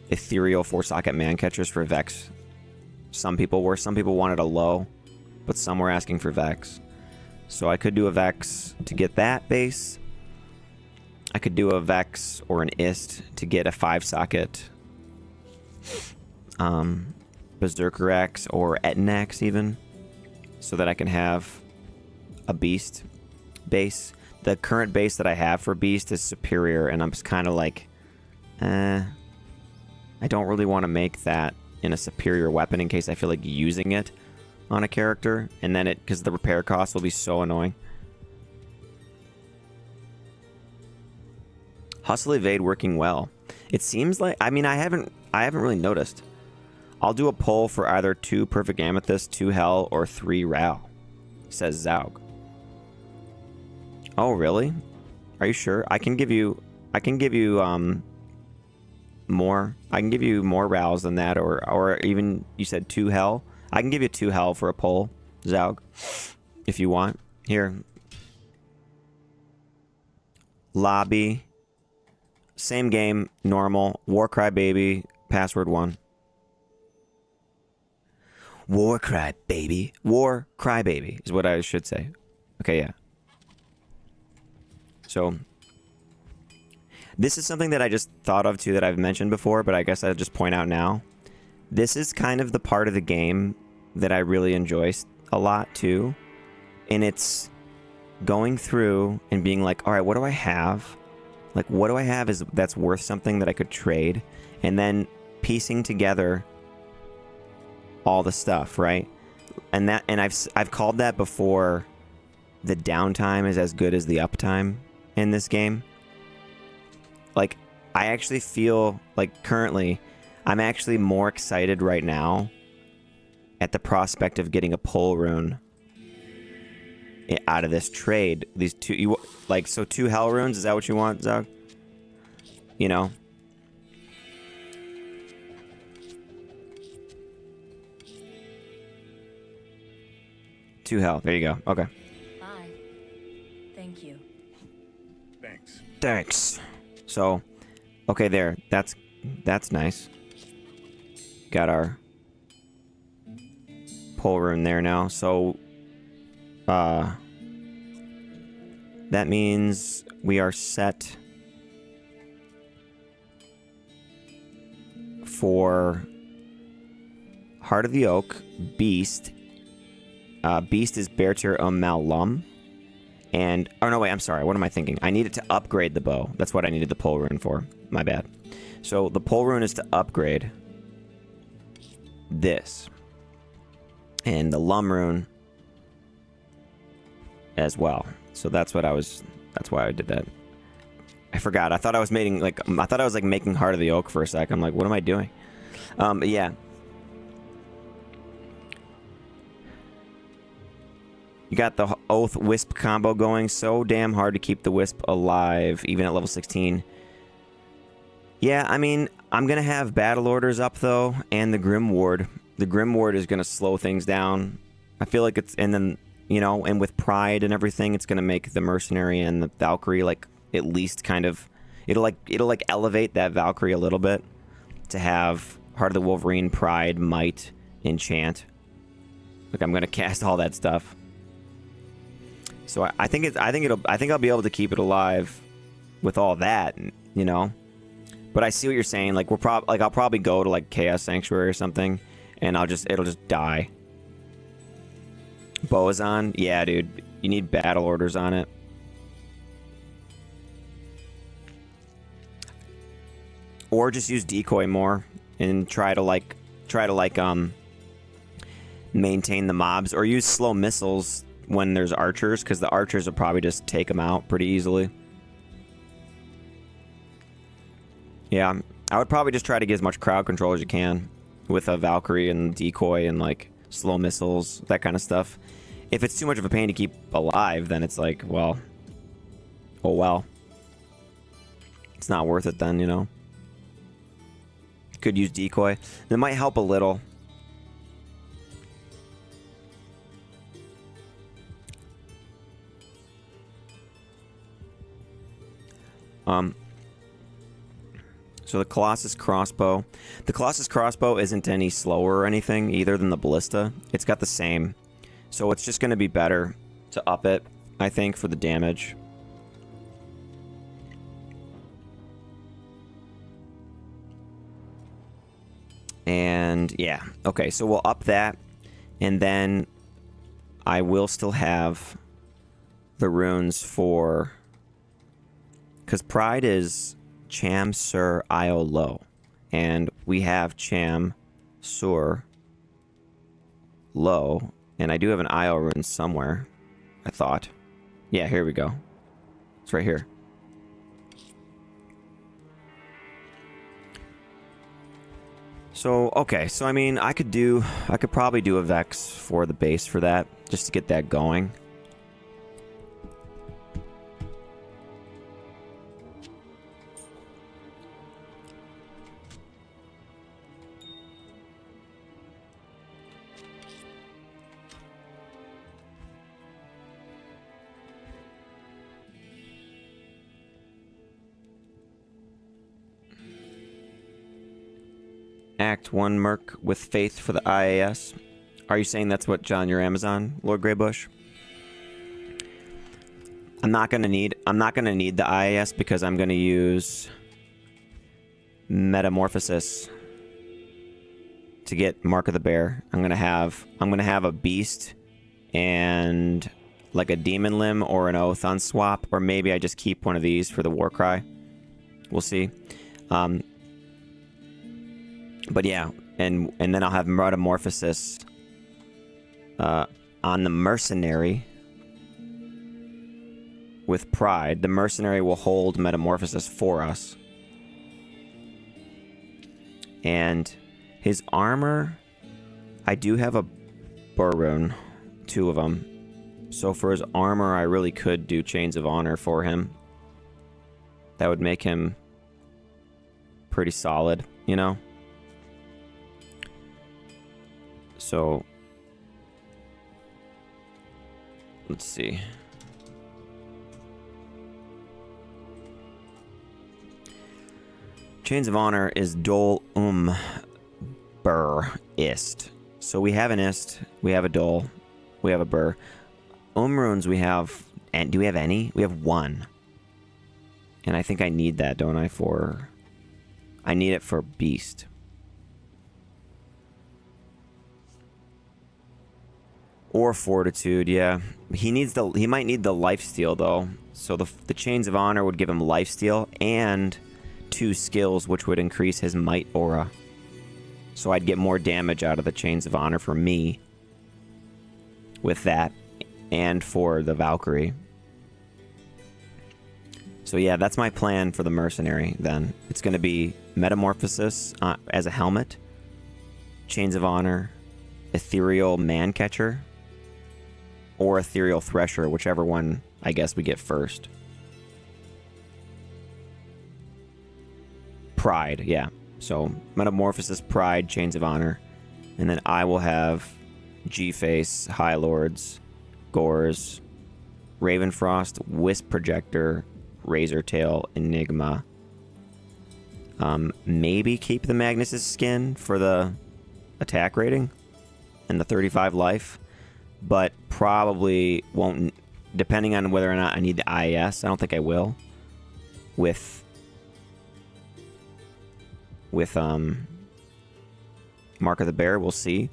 ethereal 4-socket man catchers for Vex. Some people wanted a low, but some were asking for Vex. So I could do a Vex to get that base. I could do a Vex or an Ist to get a 5-socket Berserker Axe or Etten Axe even, so that I can have a Beast base. The current base that I have for Beast is superior, and I'm just kind of like, I don't really want to make that in a superior weapon in case I feel like using it on a character, and then because the repair cost will be so annoying. Hustle Evade working well. It seems like, I mean, I haven't really noticed. I'll do a poll for either 2 Perfect Amethyst, 2 Hell, or 3 Rao, says Zaug. Oh, really? Are you sure? I can give you more. I can give you more Raos than that, or even, you said 2 Hell. I can give you 2 Hell for a poll, Zaug, if you want. Here. Lobby. Same game, normal. Warcry baby, password 1. Warcry baby. War crybaby is what I should say. Okay, yeah. So this is something that I just thought of too that I've mentioned before, but I guess I'll just point out now. This is kind of the part of the game that I really enjoy a lot too. And it's going through and being like, all right, what do I have? Like, what do I have that's worth something that I could trade? And then piecing together all the stuff, right? And I've called that before, the downtime is as good as the uptime in this game. Like, I actually feel like currently I'm actually more excited right now at the prospect of getting a pole rune out of this trade. These 2, so 2 Hell runes, is that what you want, Zog? You know? Two Hell, there you go, okay. Bye. Thank you. Thanks. Thanks. So, okay, there. That's nice. Got our pole rune there now. So, that means we are set for Heart of the Oak, Beast. Beast is Bertir Malum. And, oh no, wait, I'm sorry. What am I thinking? I needed to upgrade the bow. That's what I needed the pole rune for. My bad. So the pole rune is to upgrade this. And the lum rune as well. So that's why I did that. I forgot. I thought I was making, making Heart of the Oak for a sec. I'm like, what am I doing? Yeah. You got the Oath Wisp combo going. So damn hard to keep the Wisp alive, even at level 16. Yeah, I mean, I'm going to have Battle Orders up, though, and the Grim Ward. The Grim Ward is going to slow things down. I feel like it's... And then, you know, and with Pride and everything, it's going to make the Mercenary and the Valkyrie, like, at least kind of... It'll elevate that Valkyrie a little bit to have Heart of the Wolverine, Pride, Might, Enchant. Like, I'm going to cast all that stuff. So I think I'll be able to keep it alive with all that, you know. But I see what you're saying. Like I'll probably go to like Chaos Sanctuary or something, and it'll just die. Boazon, yeah, dude, you need Battle Orders on it. Or just use Decoy more and try to maintain the mobs, or use slow missiles when there's archers, because the archers will probably just take them out pretty easily. Yeah, I would probably just try to get as much crowd control as you can with a Valkyrie and Decoy and like slow missiles, that kind of stuff. If it's too much of a pain to keep alive, then it's like, well, oh well. It's not worth it then, you know. Could use decoy. It might help a little. So the Colossus crossbow. The Colossus crossbow isn't any slower or anything either than the ballista. It's got the same. So it's just going to be better to up it, I think, for the damage. And yeah, okay, so we'll up that, and then I will still have the runes for, because Pride is Cham Sur Io Low, and we have Cham Sur Low, and I do have an Io rune somewhere, I thought. Yeah, here we go. It's right here. So, okay, so I mean, I could probably do a Vex for the base for that, just to get that going. Act 1 Merc with Faith for the IAS. Are you saying that's what, John, your Amazon, Lord Greybush? I'm not gonna need the IAS because I'm gonna use Metamorphosis to get Mark of the Bear. I'm gonna have a beast and like a demon limb or an oath on swap, or maybe I just keep one of these for the war cry. We'll see. But yeah, and then I'll have Metamorphosis on the Mercenary with Pride. The Mercenary will hold Metamorphosis for us. And his armor, I do have a Burr rune, 2 of them. So for his armor, I really could do Chains of Honor for him. That would make him pretty solid, you know? So, let's see. Chains of Honor is Dol Burr Ist. So we have an Ist, we have a Dol, we have a Burr. Runes we have, and do we have any? We have 1. And I think I need that, don't I, I need it for Beast. Or Fortitude, yeah. He might need the lifesteal though. So the Chains of Honor would give him lifesteal and 2 skills, which would increase his might aura. So I'd get more damage out of the Chains of Honor for me with that, and for the Valkyrie. So yeah, that's my plan for the Mercenary then. It's going to be Metamorphosis as a helmet, Chains of Honor, Ethereal Mancatcher, or Ethereal Thresher, whichever one I guess we get first. Pride, yeah. So Metamorphosis, Pride, Chains of Honor. And then I will have G-Face, High Lords, Gores, Ravenfrost, Wisp Projector, Razortail, Enigma. Maybe keep the Magnus' skin for the attack rating and the 35 life. But probably won't, depending on whether or not I need the IAS. I don't think I will. With Mark of the Bear, we'll see.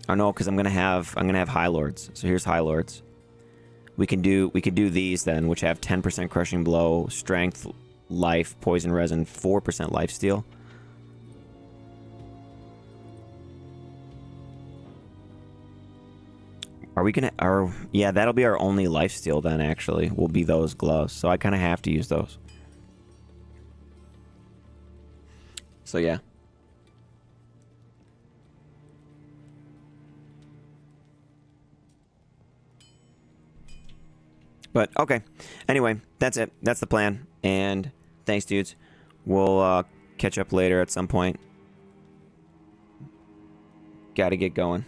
Oh no, because I'm gonna have High Lords. So here's High Lords. We can do these then, which have 10% crushing blow, strength, life, poison resin, 4% life steal. Are we gonna? Yeah, that'll be our only lifesteal then. Actually, will be those gloves. So I kind of have to use those. So yeah. But, okay. Anyway, that's it. That's the plan. And thanks, dudes. We'll catch up later at some point. Gotta get going.